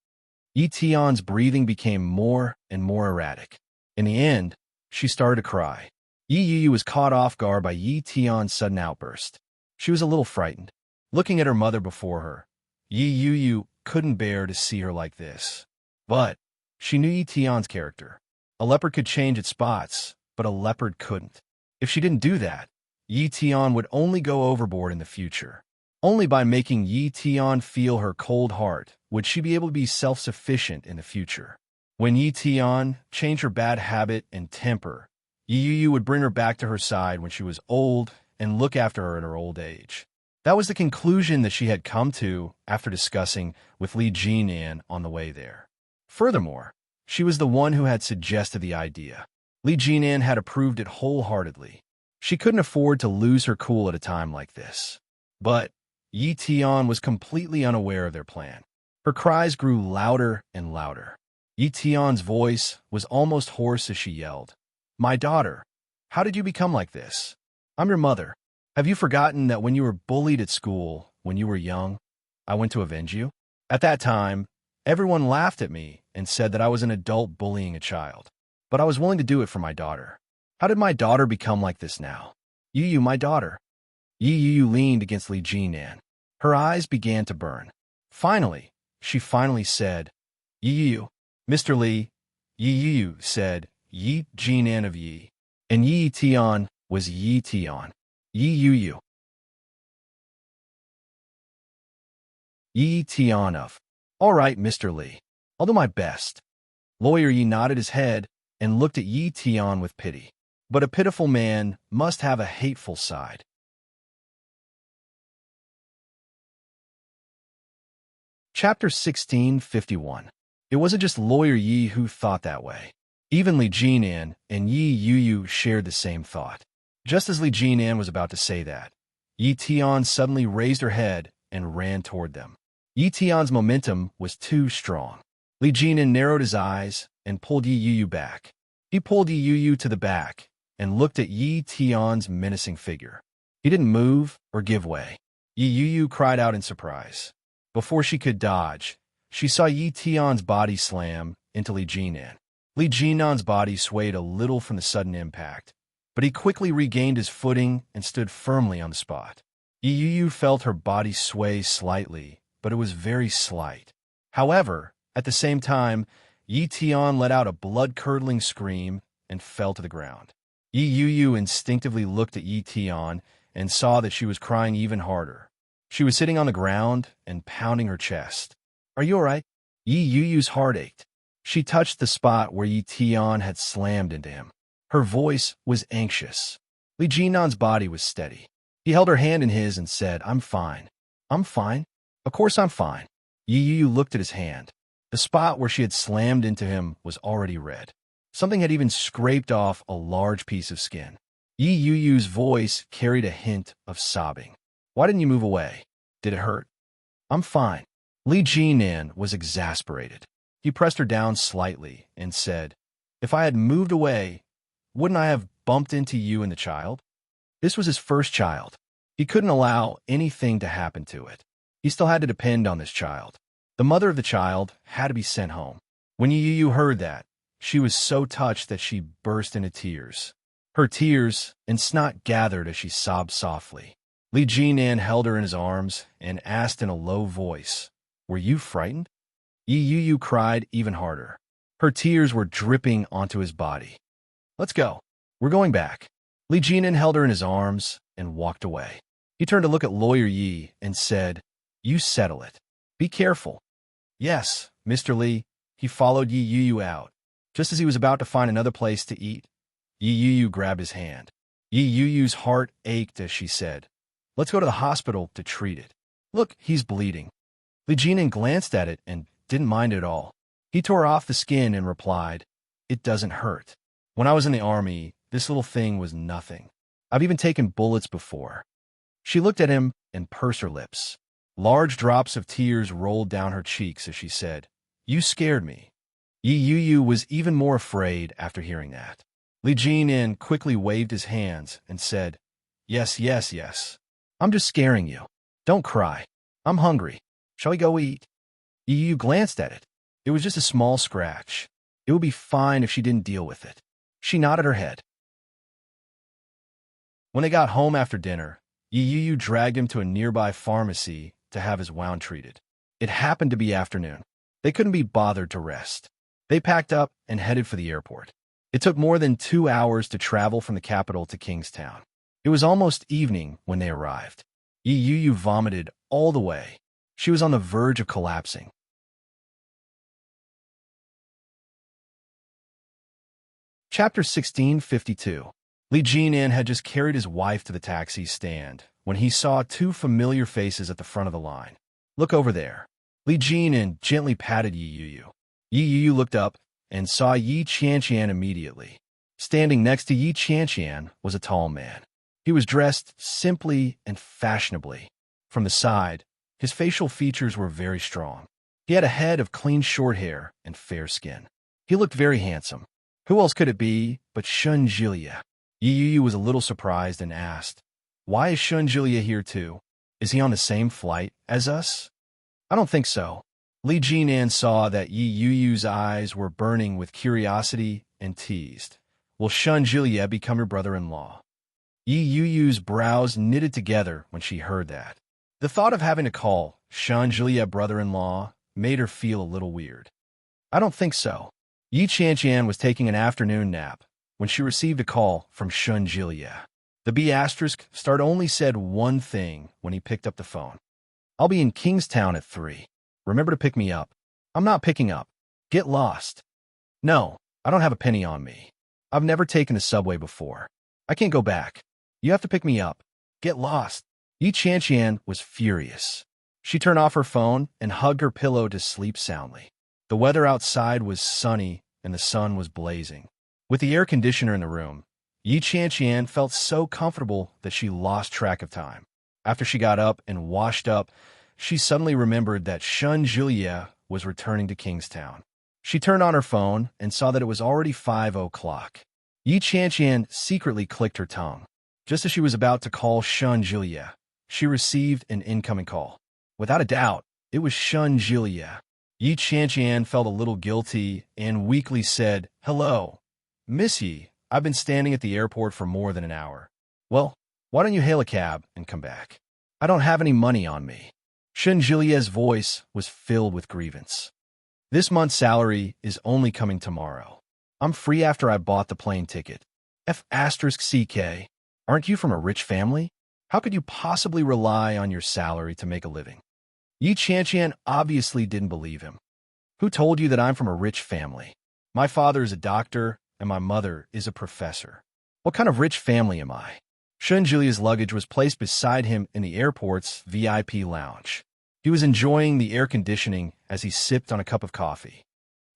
Yi Tian's breathing became more and more erratic. In the end, she started to cry. Yi Yu was caught off guard by Yi Tian's sudden outburst. She was a little frightened. Looking at her mother before her, Yi Yu couldn't bear to see her like this. But she knew Yi Tian's character. A leopard could change its spots, but a leopard couldn't. If she didn't do that, Yi Tian would only go overboard in the future. Only by making Yi Tian feel her cold heart would she be able to be self-sufficient in the future. When Yi Tian changed her bad habit and temper, Yi Yu would bring her back to her side when she was old and look after her in her old age. That was the conclusion that she had come to after discussing with Li Jinan on the way there. Furthermore, she was the one who had suggested the idea. Li Jinan had approved it wholeheartedly. She couldn't afford to lose her cool at a time like this. But Yi Tian was completely unaware of their plan. Her cries grew louder and louder. Yi Tian's voice was almost hoarse as she yelled, my daughter, how did you become like this? I'm your mother. Have you forgotten that when you were bullied at school, when you were young, I went to avenge you? At that time, everyone laughed at me and said that I was an adult bullying a child. But I was willing to do it for my daughter. How did my daughter become like this now? Yu, my daughter. Yi Yu leaned against Li Jinan. Her eyes began to burn. Finally, she said, Yi Yu, Mr. Li. Yi Yu said, Yi Jinan of Yi. And Yi Tian was Yi Tian. Yi Yu. Yi Tian of. All right, Mr. Li. I'll do my best. Lawyer Yi nodded his head and looked at Yi Tian with pity. But a pitiful man must have a hateful side. Chapter 1651. It wasn't just Lawyer Yi who thought that way. Even Li Jinan and Yi Yuyu shared the same thought. Just as Li Jinan was about to say that, Yi Tian suddenly raised her head and ran toward them. Yi Tian's momentum was too strong. Li Jinan narrowed his eyes and pulled Yi Yuyu back. He pulled Yi Yuyu to the back and looked at Yi Tian's menacing figure. He didn't move or give way. Yi Yuyu cried out in surprise. Before she could dodge, she saw Yi Tian's body slam into Li Jinan. Li Jinan's body swayed a little from the sudden impact, but he quickly regained his footing and stood firmly on the spot. Yi Yuyu felt her body sway slightly, but it was very slight. However, at the same time, Yi Tian let out a blood-curdling scream and fell to the ground. Yi Yuyu instinctively looked at Yi Tian and saw that she was crying even harder. She was sitting on the ground and pounding her chest. "Are you all right?" Yi Yuyu's heart ached. She touched the spot where Yi Tian had slammed into him. Her voice was anxious. Li Jinan's body was steady. He held her hand in his and said, "I'm fine." "I'm fine? Of course I'm fine." Yi Yuyu looked at his hand. The spot where she had slammed into him was already red. Something had even scraped off a large piece of skin. Yi Yuyu's voice carried a hint of sobbing. "Why didn't you move away? Did it hurt?" "I'm fine." Li Jinan was exasperated. He pressed her down slightly and said, "If I had moved away, wouldn't I have bumped into you and the child?" This was his first child. He couldn't allow anything to happen to it. He still had to depend on this child. The mother of the child had to be sent home. When Yi Yuyu heard that, she was so touched that she burst into tears. Her tears and snot gathered as she sobbed softly. Li Jinan held her in his arms and asked in a low voice, "Were you frightened?" Yi Yuyu cried even harder. Her tears were dripping onto his body. "Let's go. We're going back." Li Jinan held her in his arms and walked away. He turned to look at Lawyer Yi and said, "You settle it. Be careful." "Yes, Mr. Li." He followed Yi Yuyu out. Just as he was about to find another place to eat, Yi Yuyu grabbed his hand. Yi Yuyu's heart ached as she said, "Let's go to the hospital to treat it. Look, he's bleeding." Li Jinan glanced at it and didn't mind at all. He tore off the skin and replied, "It doesn't hurt. When I was in the army, this little thing was nothing. I've even taken bullets before." She looked at him and pursed her lips. Large drops of tears rolled down her cheeks as she said, "You scared me." Yi Yuyu was even more afraid after hearing that. Li Jinan quickly waved his hands and said, "Yes, yes, yes. I'm just scaring you. Don't cry. I'm hungry. Shall we go eat?" Yi Yuyu glanced at it. It was just a small scratch. It would be fine if she didn't deal with it. She nodded her head. When they got home after dinner, Yi Yuyu dragged him to a nearby pharmacy to have his wound treated. It happened to be afternoon. They couldn't be bothered to rest. They packed up and headed for the airport. It took more than 2 hours to travel from the capital to Kingstown. It was almost evening when they arrived. Yi Yuyu vomited all the way. She was on the verge of collapsing. Chapter 1652. Li Jinan had just carried his wife to the taxi stand when he saw 2 familiar faces at the front of the line. "Look over there." Li Jinan gently patted Yi Yuyu. Yi Yuyu looked up and saw Yi Qianqian immediately. Standing next to Yi Qianqian was a tall man. He was dressed simply and fashionably. From the side, his facial features were very strong. He had a head of clean short hair and fair skin. He looked very handsome. Who else could it be but Shun Jilia? Yi Yuyu was a little surprised and asked, "Why is Shun Jilia here too? Is he on the same flight as us?" "I don't think so." Li Jinan saw that Yi Yuyu's eyes were burning with curiosity and teased. "Will Shun Jilia become your brother-in-law?" Yi Yuyu's brows knitted together when she heard that. The thought of having to call Shun Jilia brother-in-law made her feel a little weird. "I don't think so." Yi Qianqian was taking an afternoon nap when she received a call from Shun Jilia. The B** start only said one thing when he picked up the phone. "I'll be in Kingstown at 3. Remember to pick me up." "I'm not picking up. Get lost." "No, I don't have a penny on me. I've never taken a subway before. I can't go back. You have to pick me up. Get lost. Yi Qianqian was furious. She turned off her phone and hugged her pillow to sleep soundly. The weather outside was sunny and the sun was blazing. With the air conditioner in the room, Yi Qianqian felt so comfortable that she lost track of time. After she got up and washed up, she suddenly remembered that Shun Julia was returning to Kingstown. She turned on her phone and saw that it was already 5 o'clock. Yi Qianqian secretly clicked her tongue. Just as she was about to call Shun Julia, she received an incoming call. Without a doubt, it was Shun Julia. Yi Qianqian felt a little guilty and weakly said, "Hello, Miss Yi. I've been standing at the airport for more than an hour. Well, why don't you hail a cab and come back? I don't have any money on me." Shun Julia's voice was filled with grievance. "This month's salary is only coming tomorrow. I'm free after I bought the plane ticket. F***CK. Aren't you from a rich family? How could you possibly rely on your salary to make a living?" Yi Qianqian obviously didn't believe him. "Who told you that I'm from a rich family? My father is a doctor and my mother is a professor. What kind of rich family am I?" Shun Julia's luggage was placed beside him in the airport's VIP lounge. He was enjoying the air conditioning as he sipped on a cup of coffee.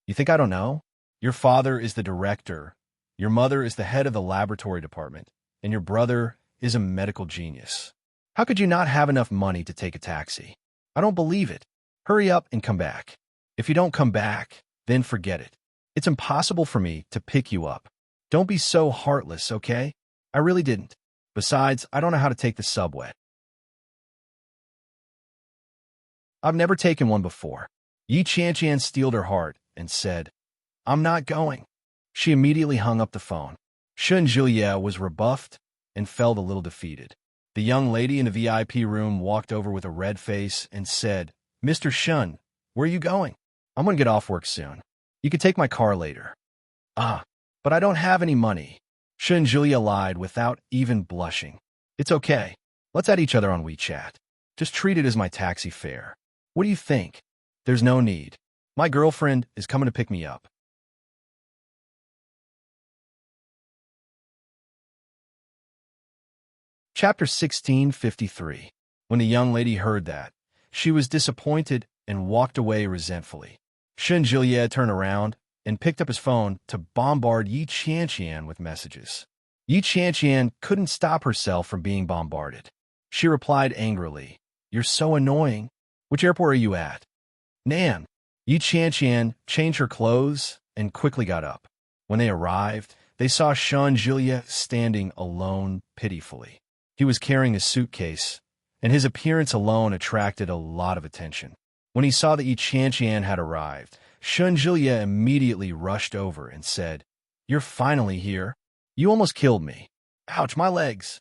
"You think I don't know? Your father is the director, your mother is the head of the laboratory department, and your brother is a medical genius. How could you not have enough money to take a taxi? I don't believe it. Hurry up and come back. If you don't come back, then forget it. It's impossible for me to pick you up. Don't be so heartless, okay? I really didn't. Besides, I don't know how to take the subway. I've never taken one before." Yi Qianqian steeled her heart and said, "I'm not going." She immediately hung up the phone. Shun Julia was rebuffed and felt a little defeated. The young lady in the VIP room walked over with a red face and said, "Mr. Shun, where are you going?" "I'm going to get off work soon. You can take my car later." "Ah, but I don't have any money." Shun Julia lied without even blushing. "It's okay. Let's add each other on WeChat. Just treat it as my taxi fare. What do you think?" "There's no need. My girlfriend is coming to pick me up." Chapter 1653. When the young lady heard that, she was disappointed and walked away resentfully. Shun Julia turned around and picked up his phone to bombard Yi Qianqian with messages. Yi Qianqian couldn't stop herself from being bombarded. She replied angrily, "You're so annoying. Which airport are you at?" "Nan." Yi Qianqian changed her clothes and quickly got up. When they arrived, they saw Shun Julia standing alone pitifully. He was carrying a suitcase, and his appearance alone attracted a lot of attention. When he saw that Yi Qianqian had arrived, Shun Julia immediately rushed over and said, "You're finally here. You almost killed me. Ouch, my legs."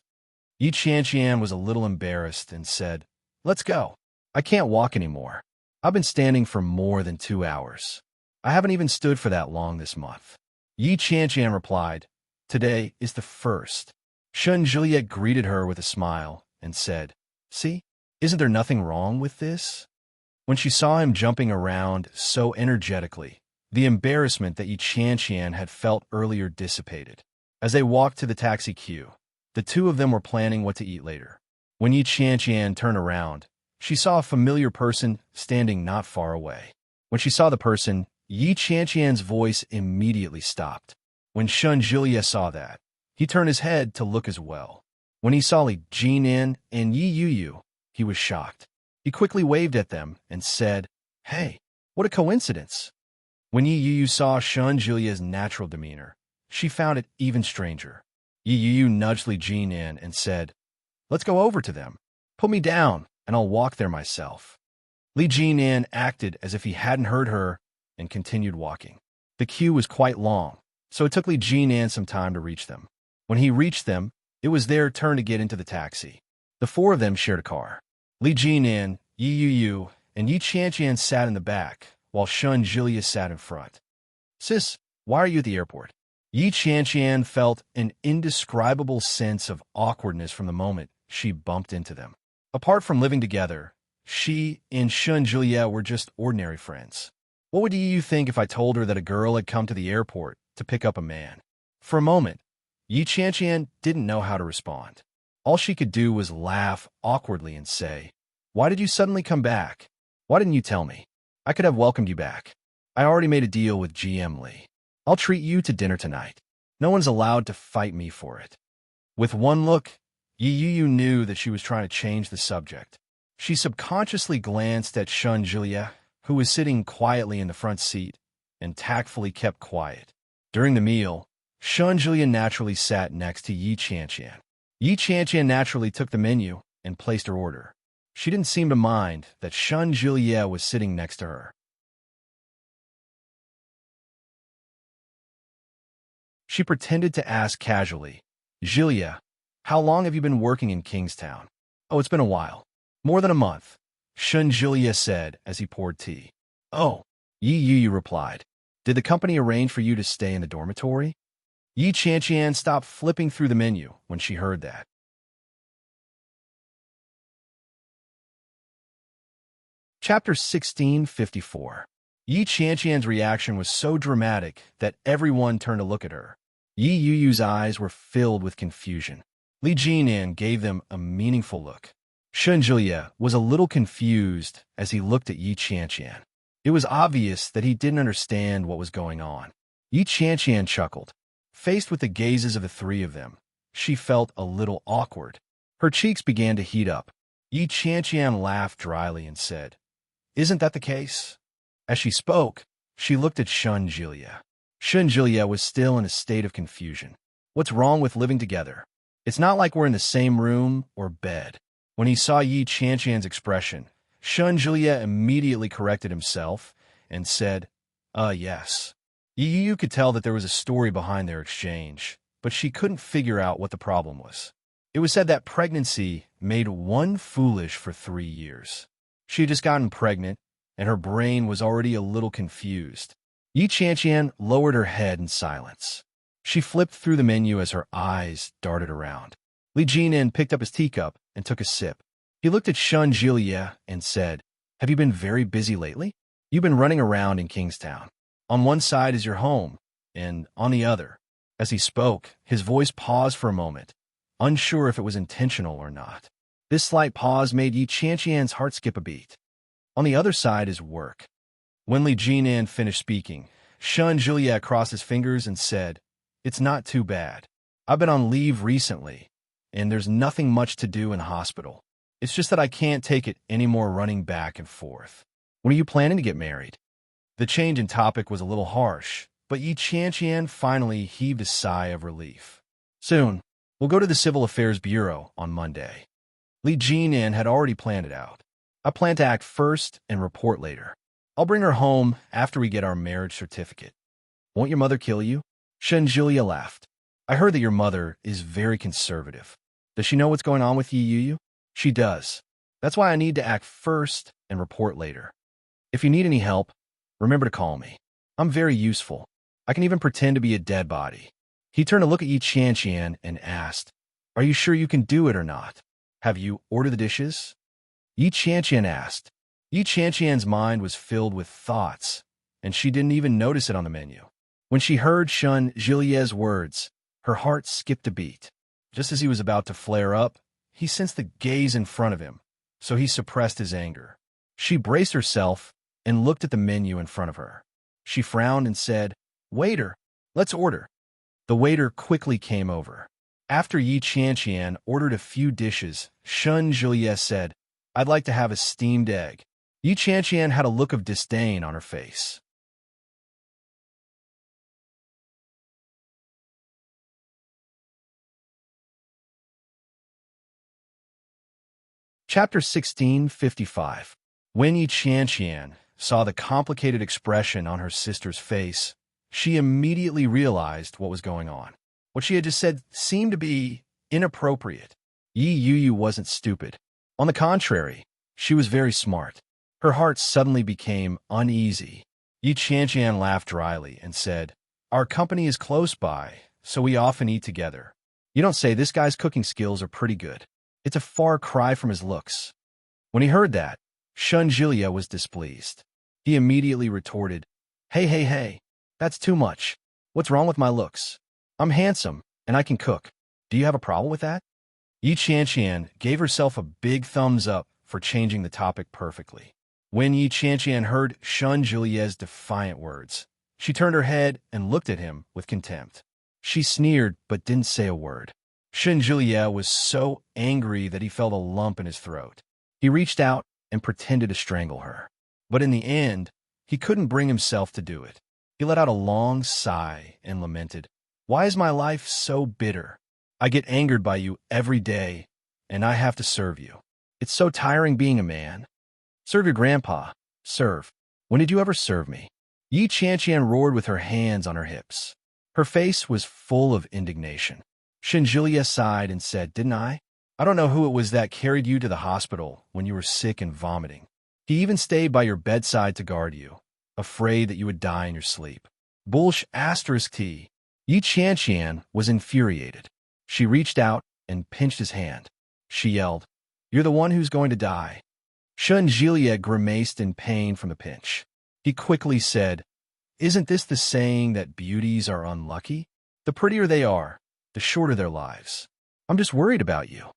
Yi Qianqian was a little embarrassed and said, "Let's go. I can't walk anymore. I've been standing for more than 2 hours. I haven't even stood for that long this month." Yi Qianqian replied, "Today is the first." Shun Juliet greeted her with a smile and said, "See, isn't there nothing wrong with this?" When she saw him jumping around so energetically, the embarrassment that Yi Qianqian had felt earlier dissipated. As they walked to the taxi queue, the two of them were planning what to eat later. When Yi Qianqian turned around, she saw a familiar person standing not far away. When she saw the person, Yi Qianqian's voice immediately stopped. When Shun Julia saw that, he turned his head to look as well. When he saw Li Jinan and Yi Yuyu, he was shocked. He quickly waved at them and said, "Hey, what a coincidence." When Yi Yuyu saw Shun Julia's natural demeanor, she found it even stranger. Yi Yuyu nudged Li Jinan and said, "Let's go over to them. Put me down, and I'll walk there myself." Li Jinan acted as if he hadn't heard her and continued walking. The queue was quite long, so it took Li Jinan some time to reach them. When he reached them, it was their turn to get into the taxi. The four of them shared a car. Li Jinan, Yi Yuyu, and Yi Qianqian sat in the back, while Shun Julia sat in front. "Sis, why are you at the airport?" Yi Qianqian felt an indescribable sense of awkwardness from the moment she bumped into them. Apart from living together, she and Shun Julia were just ordinary friends. What would you think if I told her that a girl had come to the airport to to pick up a man. For a moment, Yi Qianqian didn't know how to respond. All she could do was laugh awkwardly and say, "Why did you suddenly come back? Why didn't you tell me? I could have welcomed you back. I already made a deal with GM Li. I'll treat you to dinner tonight. No one's allowed to fight me for it." With one look, Yi Yu knew that she was trying to change the subject. She subconsciously glanced at Shun Julia, who was sitting quietly in the front seat, and tactfully kept quiet. During the meal, Shun Julia naturally sat next to Yi Qianqian. Yi Qianqian naturally took the menu and placed her order. She didn't seem to mind that Shun Julia was sitting next to her. She pretended to ask casually, "Julia, how long have you been working in Kingstown?" "Oh, it's been a while. More than a month," Shun Julia said as he poured tea. "Oh," Yi Yu replied. "Did the company arrange for you to stay in the dormitory?" Yi Qianqian stopped flipping through the menu when she heard that. Chapter 1654. Yi Qianqian's reaction was so dramatic that everyone turned to look at her. Yi Yu's eyes were filled with confusion. Li Jinan gave them a meaningful look. Shun Julia was a little confused as he looked at Yi Qianqian. It was obvious that he didn't understand what was going on. Yi Qianqian chuckled. Faced with the gazes of the three of them, she felt a little awkward. Her cheeks began to heat up. Yi Qianqian laughed dryly and said, "Isn't that the case?" As she spoke, she looked at Shun Julia. Shun Julia was still in a state of confusion. "What's wrong with living together? It's not like we're in the same room or bed." When he saw Yi Qianqian's expression, Shun Julia immediately corrected himself and said, Yes." Yi Yu could tell that there was a story behind their exchange, but she couldn't figure out what the problem was. It was said that pregnancy made one foolish for 3 years. She had just gotten pregnant, and her brain was already a little confused. Yi Qianqian lowered her head in silence. She flipped through the menu as her eyes darted around. Li Jinan picked up his teacup and took a sip. He looked at Shun Julia and said, "Have you been very busy lately? You've been running around in Kingstown. On one side is your home, and on the other." As he spoke, his voice paused for a moment, unsure if it was intentional or not. This slight pause made Yi Qianqian's heart skip a beat. "On the other side is work." When Li Jinan finished speaking, Shun Julia crossed his fingers and said, "It's not too bad. I've been on leave recently, and there's nothing much to do in hospital. It's just that I can't take it anymore running back and forth. When are you planning to get married?" The change in topic was a little harsh, but Yi Qianqian finally heaved a sigh of relief. "Soon, we'll go to the Civil Affairs Bureau on Monday." Li Jinan had already planned it out. "I plan to act first and report later. I'll bring her home after we get our marriage certificate." "Won't your mother kill you?" Shun Julia laughed. "I heard that your mother is very conservative. Does she know what's going on with Yi Yu?" "She does. That's why I need to act first and report later. If you need any help, remember to call me. I'm very useful. I can even pretend to be a dead body." He turned to look at Yi Qianqian and asked, "Are you sure you can do it or not? Have you ordered the dishes?" Yi Qianqian asked. Yi Qianqian's mind was filled with thoughts, and she didn't even notice it on the menu. When she heard Shun Julia's words, her heart skipped a beat. Just as he was about to flare up, he sensed the gaze in front of him, so he suppressed his anger. She braced herself and looked at the menu in front of her. She frowned and said, "Waiter, let's order." The waiter quickly came over. After Yi Qianqian ordered a few dishes, Shun Julia said, "I'd like to have a steamed egg." Yi Qianqian had a look of disdain on her face. Chapter 1655. When Yi Qianqian saw the complicated expression on her sister's face, she immediately realized what was going on. What she had just said seemed to be inappropriate. Yi Yu wasn't stupid. On the contrary, she was very smart. Her heart suddenly became uneasy. Yi Qianqian laughed dryly and said, "Our company is close by, so we often eat together. You don't say. This guy's cooking skills are pretty good." It's a far cry from his looks. When he heard that, Shun Julia was displeased. He immediately retorted, Hey, that's too much. What's wrong with my looks? I'm handsome, and I can cook. Do you have a problem with that? Yi Qianqian gave herself a big thumbs up for changing the topic perfectly. When Yi Qianqian heard Shun Julie's defiant words, she turned her head and looked at him with contempt. She sneered but didn't say a word. Shun Julie was so angry that he felt a lump in his throat. He reached out and pretended to strangle her. But in the end, he couldn't bring himself to do it. He let out a long sigh and lamented, "Why is my life so bitter? I get angered by you every day, and I have to serve you. It's so tiring being a man." "Serve your grandpa. Serve. When did you ever serve me?" Yi Qianqian roared with her hands on her hips. Her face was full of indignation. Shun Julie sighed and said, "Didn't I? I don't know who it was that carried you to the hospital when you were sick and vomiting. He even stayed by your bedside to guard you, afraid that you would die in your sleep." Bullsh asterisk T. Yi Qianqian was infuriated. She reached out and pinched his hand. She yelled, "You're the one who's going to die." Shun Julie grimaced in pain from the pinch. He quickly said, "Isn't this the saying that beauties are unlucky? The prettier they are, the shorter their lives. I'm just worried about you."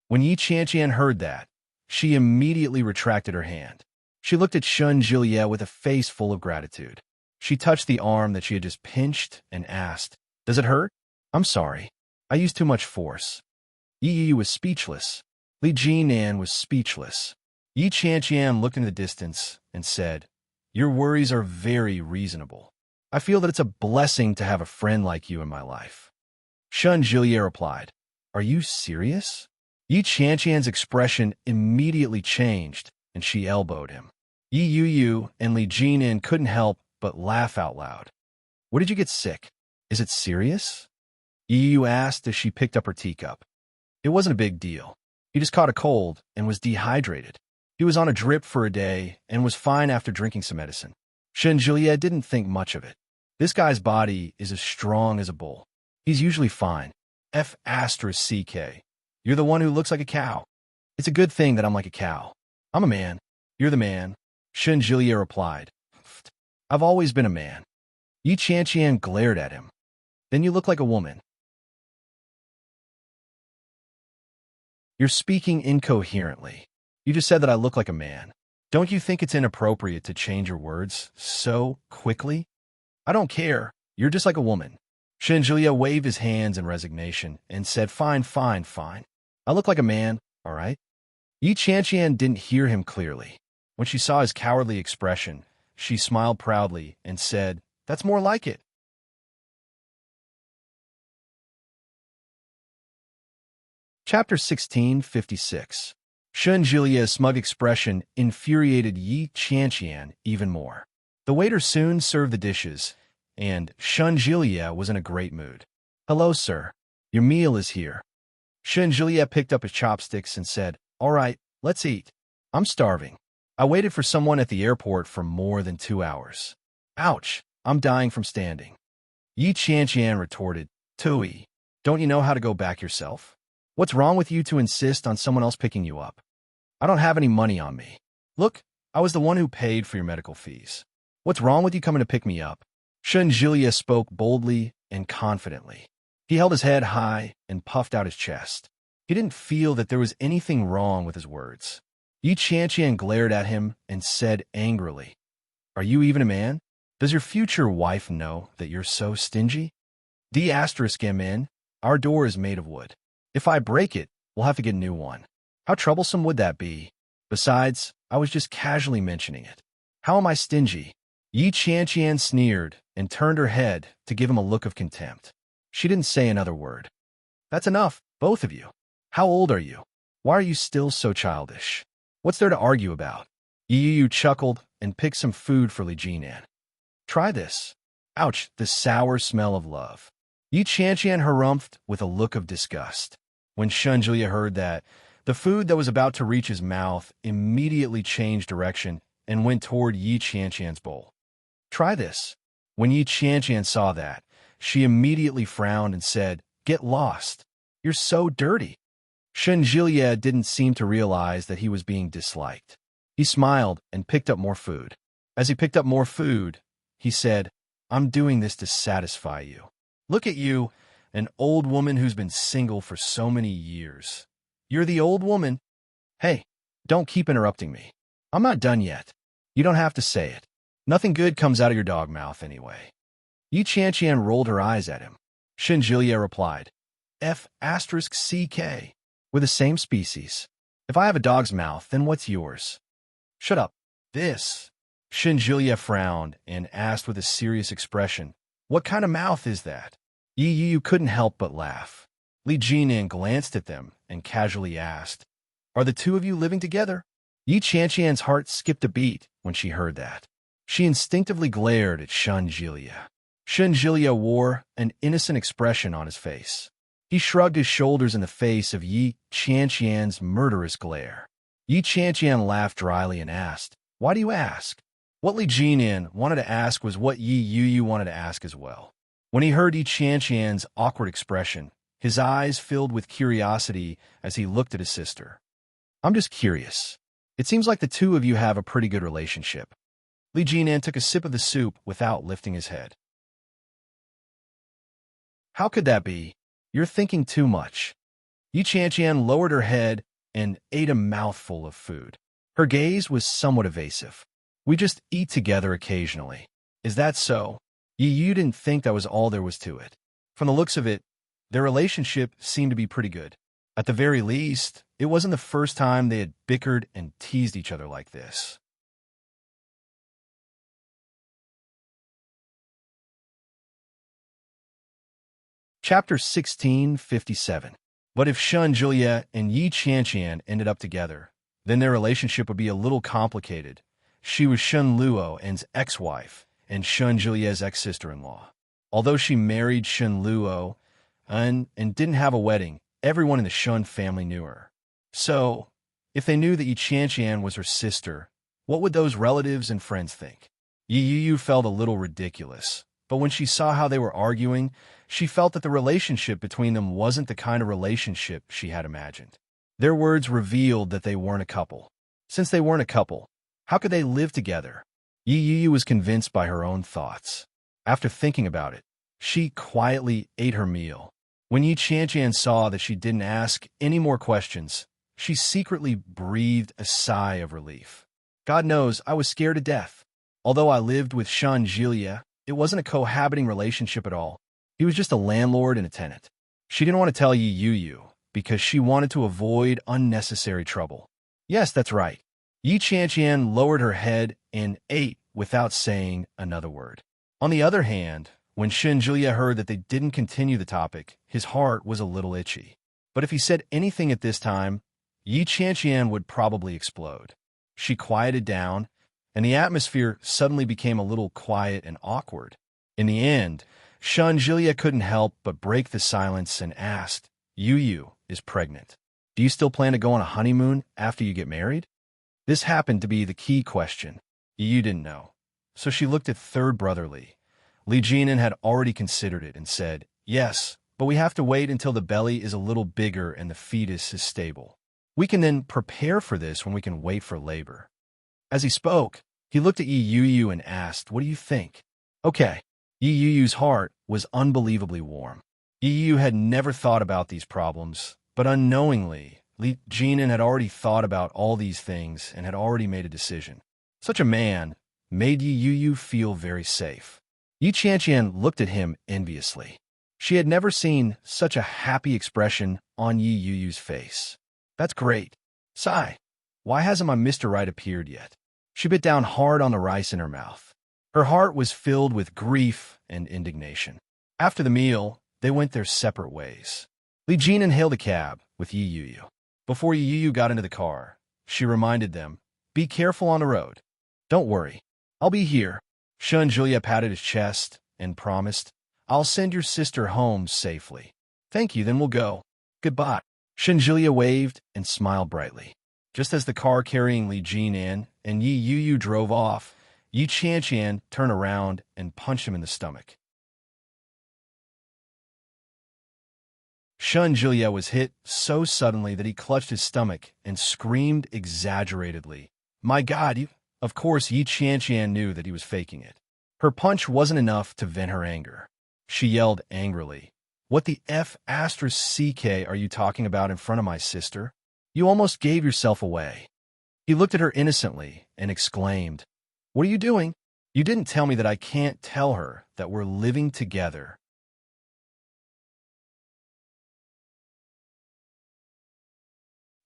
When Yi Qianqian heard that, she immediately retracted her hand. She looked at Shun Julie with a face full of gratitude. She touched the arm that she had just pinched and asked, "Does it hurt?" "I'm sorry. I used too much force." Yi was speechless. Li Jinan was speechless. Yi Qianqian looked into the distance and said, "Your worries are very reasonable. I feel that it's a blessing to have a friend like you in my life." Shun Julie replied, "Are you serious?" Yi Qianqian's expression immediately changed, and she elbowed him. Yi Yu and Li Jinan couldn't help but laugh out loud. "What did you get sick? Is it serious?" Yi Yu asked as she picked up her teacup. "It wasn't a big deal. He just caught a cold and was dehydrated. He was on a drip for a day and was fine after drinking some medicine." Shun Julie didn't think much of it. This guy's body is as strong as a bull. He's usually fine. F***CK. You're the one who looks like a cow. It's a good thing that I'm like a cow. I'm a man. You're the man. Shun Julie replied, "I've always been a man." Yi Qianqian glared at him. "Then you look like a woman." "You're speaking incoherently. You just said that I look like a man. Don't you think it's inappropriate to change your words so quickly?" "I don't care. You're just like a woman." Shun Julie waved his hands in resignation and said, "Fine, fine, fine. I look like a man, all right?" Yi Qianqian didn't hear him clearly. When she saw his cowardly expression, she smiled proudly and said, "That's more like it." Chapter 1656. Shun Julia's smug expression infuriated Yi Qianqian even more. The waiter soon served the dishes, and Shun Julia was in a great mood. "Hello, sir. Your meal is here." Shun Julia picked up his chopsticks and said, "All right, let's eat. I'm starving. I waited for someone at the airport for more than 2 hours. Ouch, I'm dying from standing." Yi Qianqian retorted, "Tui, don't you know how to go back yourself? What's wrong with you to insist on someone else picking you up? I don't have any money on me. Look, I was the one who paid for your medical fees. What's wrong with you coming to pick me up?" Shun Julia spoke boldly and confidently. He held his head high and puffed out his chest. He didn't feel that there was anything wrong with his words. Yi Qianqian glared at him and said angrily, "Are you even a man? Does your future wife know that you're so stingy? D***MN, our door is made of wood. If I break it, we'll have to get a new one. How troublesome would that be? Besides, I was just casually mentioning it. How am I stingy?" Yi Qianqian sneered and turned her head to give him a look of contempt. She didn't say another word. "That's enough, both of you. How old are you? Why are you still so childish? What's there to argue about?" Yi Yu chuckled and picked some food for Li Jinan. "Try this. Ouch, the sour smell of love." Yi Qianqian harumphed with a look of disgust. When Shun Julia heard that, the food that was about to reach his mouth immediately changed direction and went toward Yi Qianqian's bowl. "Try this." When Yi Qianqian saw that, she immediately frowned and said, "Get lost. You're so dirty." Shun Julia didn't seem to realize that he was being disliked. He smiled and picked up more food. As he picked up more food, he said, I'm doing this to satisfy you. Look at you, an old woman who's been single for so many years. You're the old woman. Hey, don't keep interrupting me. I'm not done yet. You don't have to say it. Nothing good comes out of your dog mouth anyway. Yi Qianqian rolled her eyes at him. Shenjilia replied, F***CK. We're the same species. If I have a dog's mouth, then what's yours? Shut up. This. Shenjilia frowned and asked with a serious expression, what kind of mouth is that? Yi Yu couldn't help but laugh. Li Jinan glanced at them and casually asked, are the two of you living together? Yi Qianqian's heart skipped a beat when she heard that. She instinctively glared at Shenjilia. Shenjilia wore an innocent expression on his face. He shrugged his shoulders in the face of Yi Qianqian's murderous glare. Yi Qianqian laughed dryly and asked, why do you ask? What Li Jinan wanted to ask was what Yi Yu wanted to ask as well. When he heard Yi Qianqian's awkward expression, his eyes filled with curiosity as he looked at his sister. I'm just curious. It seems like the two of you have a pretty good relationship. Li Jinan took a sip of the soup without lifting his head. How could that be? You're thinking too much. Yi Qianqian lowered her head and ate a mouthful of food. Her gaze was somewhat evasive. We just eat together occasionally. Is that so? Yi Yu didn't think that was all there was to it. From the looks of it, their relationship seemed to be pretty good. At the very least, it wasn't the first time they had bickered and teased each other like this. Chapter 1657. But if Shenjilia and Yi Qianqian ended up together, then their relationship would be a little complicated. She was Shen Luo's ex-wife and Shenjilia's ex-sister-in-law. Although she married Shen Luo and didn't have a wedding, everyone in the Shen family knew her. So, if they knew that Yi Qianqian was her sister, what would those relatives and friends think? Yi Yu felt a little ridiculous, but when she saw how they were arguing, she felt that the relationship between them wasn't the kind of relationship she had imagined. Their words revealed that they weren't a couple. Since they weren't a couple, how could they live together? Yi Yu was convinced by her own thoughts. After thinking about it, she quietly ate her meal. When Yi Qianqian saw that she didn't ask any more questions, she secretly breathed a sigh of relief. God knows, I was scared to death. Although I lived with Shenjilia, it wasn't a cohabiting relationship at all. He was just a landlord and a tenant. She didn't want to tell Yi Yu because she wanted to avoid unnecessary trouble. Yes, that's right. Yi Qianqian lowered her head and ate without saying another word. On the other hand, when Shenjilia heard that they didn't continue the topic, his heart was a little itchy. But if he said anything at this time, Yi Qianqian would probably explode. She quieted down, and the atmosphere suddenly became a little quiet and awkward. In the end, Shenjilia couldn't help but break the silence and asked, Yu is pregnant. Do you still plan to go on a honeymoon after you get married? This happened to be the key question. Yu didn't know. So she looked at third brother Li. Li Jinan had already considered it and said, yes, but we have to wait until the belly is a little bigger and the fetus is stable. We can then prepare for this when we can wait for labor. As he spoke, he looked at Yi Yu and asked, what do you think? Okay. Yi Yu's heart was unbelievably warm. Yi Yu had never thought about these problems, but unknowingly, Li Jinan had already thought about all these things and had already made a decision. Such a man made Yi Yu feel very safe. Yi Qianqian looked at him enviously. She had never seen such a happy expression on Yi Yu's face. That's great. Sigh. Why hasn't my Mr. Right appeared yet? She bit down hard on the rice in her mouth. Her heart was filled with grief and indignation. After the meal, they went their separate ways. Li Jinan hailed a cab with Yi Yu. Before Yi Yu got into the car, she reminded them, be careful on the road. Don't worry. I'll be here. Shenjilia patted his chest and promised, I'll send your sister home safely. Thank you, then we'll go. Goodbye. Shenjilia waved and smiled brightly. Just as the car carrying Li Jinan and Yi Yu drove off, Yi Qianqian turned around and punched him in the stomach. Shenjilia was hit so suddenly that he clutched his stomach and screamed exaggeratedly, My God, you... Of course, Yi Qianqian knew that he was faking it. Her punch wasn't enough to vent her anger. She yelled angrily, "What the F***ck are you talking about in front of my sister? You almost gave yourself away." He looked at her innocently and exclaimed, "What are you doing? You didn't tell me that I can't tell her that we're living together."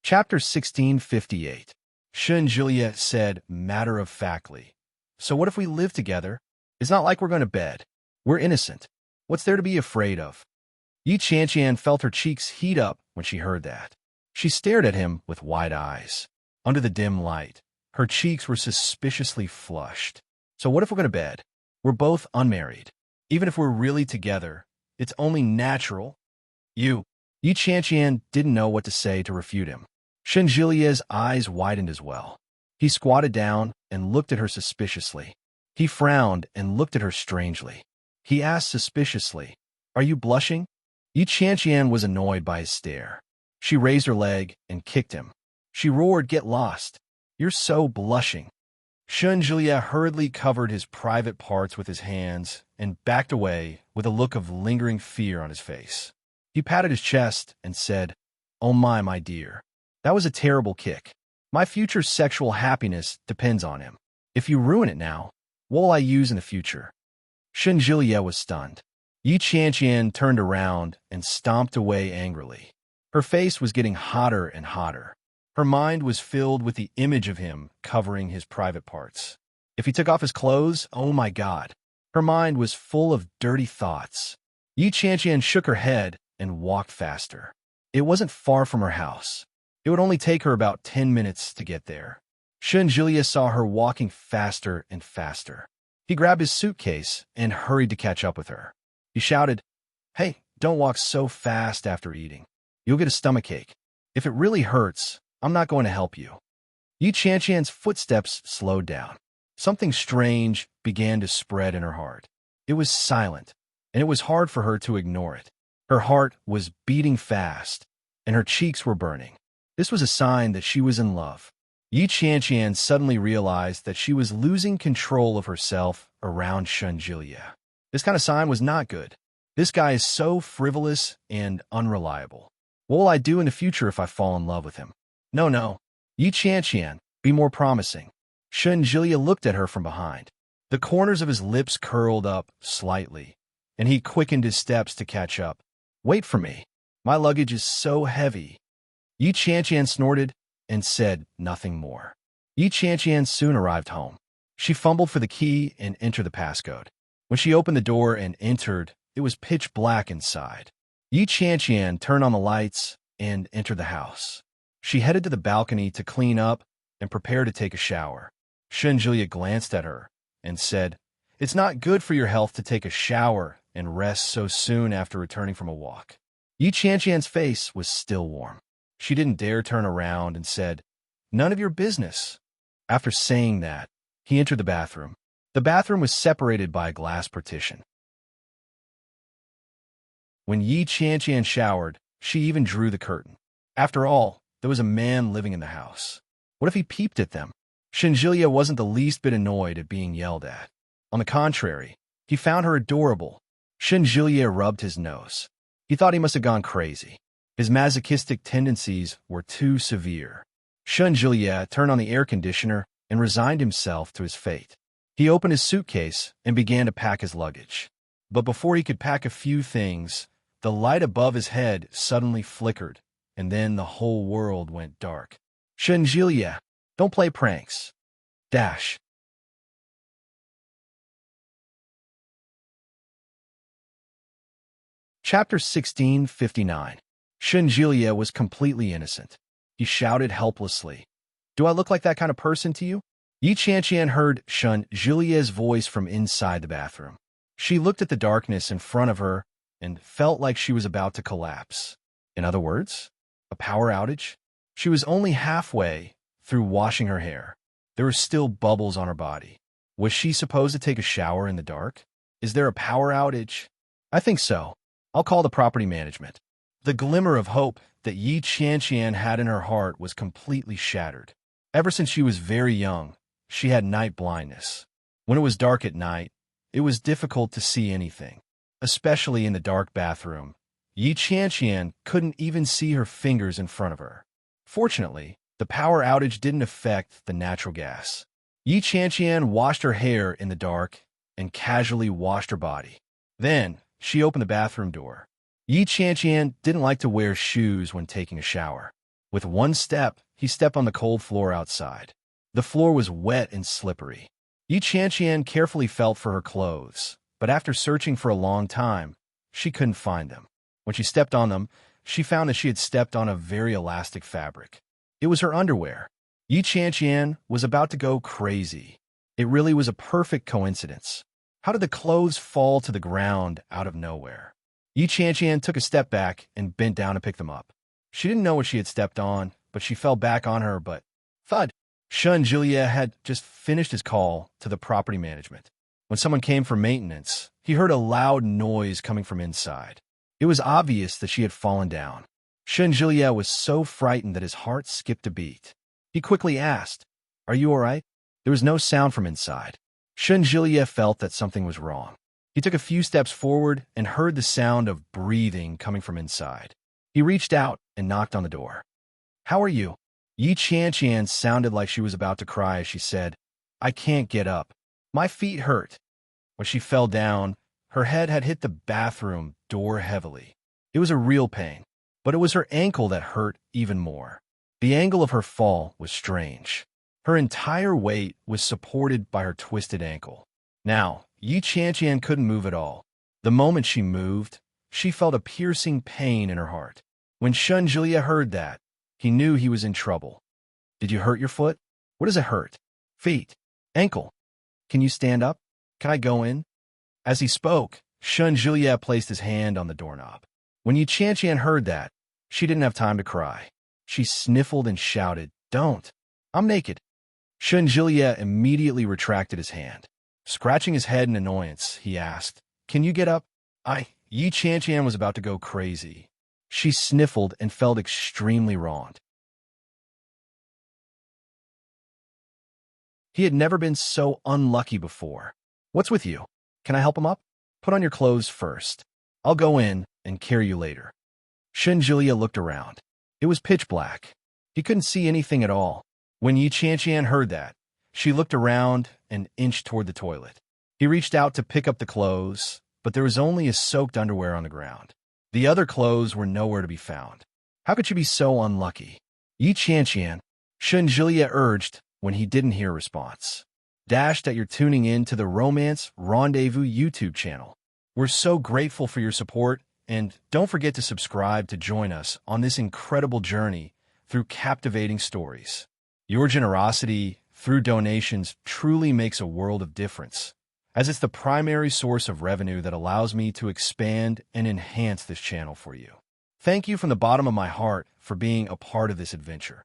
Chapter 1658. Juliet said matter-of-factly, "So what if we live together? It's not like we're going to bed. We're innocent. What's there to be afraid of?" Yi Qianqian felt her cheeks heat up when she heard that. She stared at him with wide eyes. Under the dim light, her cheeks were suspiciously flushed. "So what if we're going to bed? We're both unmarried. Even if we're really together, it's only natural." Yi Qianqian didn't know what to say to refute him. Juliet's eyes widened as well. He squatted down and looked at her suspiciously. He frowned and looked at her strangely. He asked suspiciously, "Are you blushing?" Yi Qianqian was annoyed by his stare. She raised her leg and kicked him. She roared, "Get lost. You're so blushing." Juliet hurriedly covered his private parts with his hands and backed away with a look of lingering fear on his face. He patted his chest and said, "Oh my dear. That was a terrible kick. My future sexual happiness depends on him. If you ruin it now, what will I use in the future?" Juliet was stunned. Yi Qianqian turned around and stomped away angrily. Her face was getting hotter and hotter. Her mind was filled with the image of him covering his private parts. If he took off his clothes, oh my God. Her mind was full of dirty thoughts. Yi Qianqian shook her head and walked faster. It wasn't far from her house. It would only take her about 10 minutes to get there. Juliet saw her walking faster and faster. He grabbed his suitcase and hurried to catch up with her. He shouted, "Hey, don't walk so fast after eating. You'll get a stomachache. If it really hurts, I'm not going to help you." Yi Qianqian's footsteps slowed down. Something strange began to spread in her heart. It was silent, and it was hard for her to ignore it. Her heart was beating fast, and her cheeks were burning. This was a sign that she was in love. Yi Qianqian suddenly realized that she was losing control of herself around Juliet. This kind of sign was not good. This guy is so frivolous and unreliable. What will I do in the future if I fall in love with him? No. Yi Qianqian, be more promising. Juliet looked at her from behind. The corners of his lips curled up slightly, and he quickened his steps to catch up. "Wait for me. My luggage is so heavy." Yi Qianqian snorted and said nothing more. Yi Qianqian soon arrived home. She fumbled for the key and entered the passcode. When she opened the door and entered, it was pitch black inside. Yi Qianqian turned on the lights and entered the house. She headed to the balcony to clean up and prepare to take a shower. Juliet glanced at her and said, "It's not good for your health to take a shower and rest so soon after returning from a walk." Yi Qianqian's face was still warm. She didn't dare turn around and said, "None of your business." After saying that, he entered the bathroom. The bathroom was separated by a glass partition. When Yi Qianqian showered, she even drew the curtain. After all, there was a man living in the house. What if he peeped at them? Juliet wasn't the least bit annoyed at being yelled at. On the contrary, he found her adorable. Juliet rubbed his nose. He thought he must have gone crazy. His masochistic tendencies were too severe. Juliet turned on the air conditioner and resigned himself to his fate. He opened his suitcase and began to pack his luggage. But before he could pack a few things, the light above his head suddenly flickered, and then the whole world went dark. Juliet, don't play pranks. Dash. Chapter 1659. Juliet was completely innocent. He shouted helplessly, "Do I look like that kind of person to you?" Yi Qianqian heard Juliet's voice from inside the bathroom. She looked at the darkness in front of her and felt like she was about to collapse. In other words, a power outage? She was only halfway through washing her hair. There were still bubbles on her body. Was she supposed to take a shower in the dark? Is there a power outage? I think so. I'll call the property management. The glimmer of hope that Yi Qianqian had in her heart was completely shattered. Ever since she was very young, she had night blindness. When it was dark at night, It was difficult to see anything, especially in the dark bathroom. Yi Qianqian couldn't even see her fingers in front of her. Fortunately, the power outage didn't affect the natural gas. Yi Qianqian washed her hair in the dark and casually washed her body. Then, she opened the bathroom door. Yi Qianqian didn't like to wear shoes when taking a shower. With one step, he stepped on the cold floor outside. The floor was wet and slippery. Yi Qianqian carefully felt for her clothes, but after searching for a long time, she couldn't find them. When she stepped on them, she found that she had stepped on a very elastic fabric. It was her underwear. Yi Qianqian was about to go crazy. It really was a perfect coincidence. How did the clothes fall to the ground out of nowhere? Yi Qianqian took a step back and bent down to pick them up. She didn't know what she had stepped on, but she fell back on her, but thud. Shun Julia had just finished his call to the property management. When someone came for maintenance, he heard a loud noise coming from inside. It was obvious that she had fallen down. Shun Julia was so frightened that his heart skipped a beat. He quickly asked, "Are you all right?" There was no sound from inside. Shun Julia felt that something was wrong. He took a few steps forward and heard the sound of breathing coming from inside. He reached out and knocked on the door. "How are you?" Yi Qianqian sounded like she was about to cry as she said, "I can't get up. My feet hurt." When she fell down, her head had hit the bathroom door heavily. It was a real pain, but it was her ankle that hurt even more. The angle of her fall was strange. Her entire weight was supported by her twisted ankle. Now, Yi Qianqian couldn't move at all. The moment she moved, she felt a piercing pain in her heart. When Shun Julia heard that, he knew he was in trouble. "Did you hurt your foot? What does it hurt?" "Feet. Ankle. Can you stand up? Can I go in?" As he spoke, Shun Julia placed his hand on the doorknob. When Yi Qianqian heard that, she didn't have time to cry. She sniffled and shouted, "Don't! I'm naked." Shun Julia immediately retracted his hand. Scratching his head in annoyance, he asked, "Can you get up?" Yi Qianqian was about to go crazy. She sniffled and felt extremely wronged. He had never been so unlucky before. "What's with you? Can I help him up?" "Put on your clothes first. I'll go in and carry you later." Shun Julia looked around. It was pitch black. He couldn't see anything at all. When Yi Qianqian heard that, she looked around and inched toward the toilet. He reached out to pick up the clothes, but there was only his soaked underwear on the ground. The other clothes were nowhere to be found. How could she be so unlucky? "Yi Qianqian," Shun Julia urged when he didn't hear a response. Dashed that you're tuning in to the Romance Rendezvous YouTube channel. We're so grateful for your support, and don't forget to subscribe to join us on this incredible journey through captivating stories. Your generosity through donations truly makes a world of difference, as it's the primary source of revenue that allows me to expand and enhance this channel for you. Thank you from the bottom of my heart for being a part of this adventure.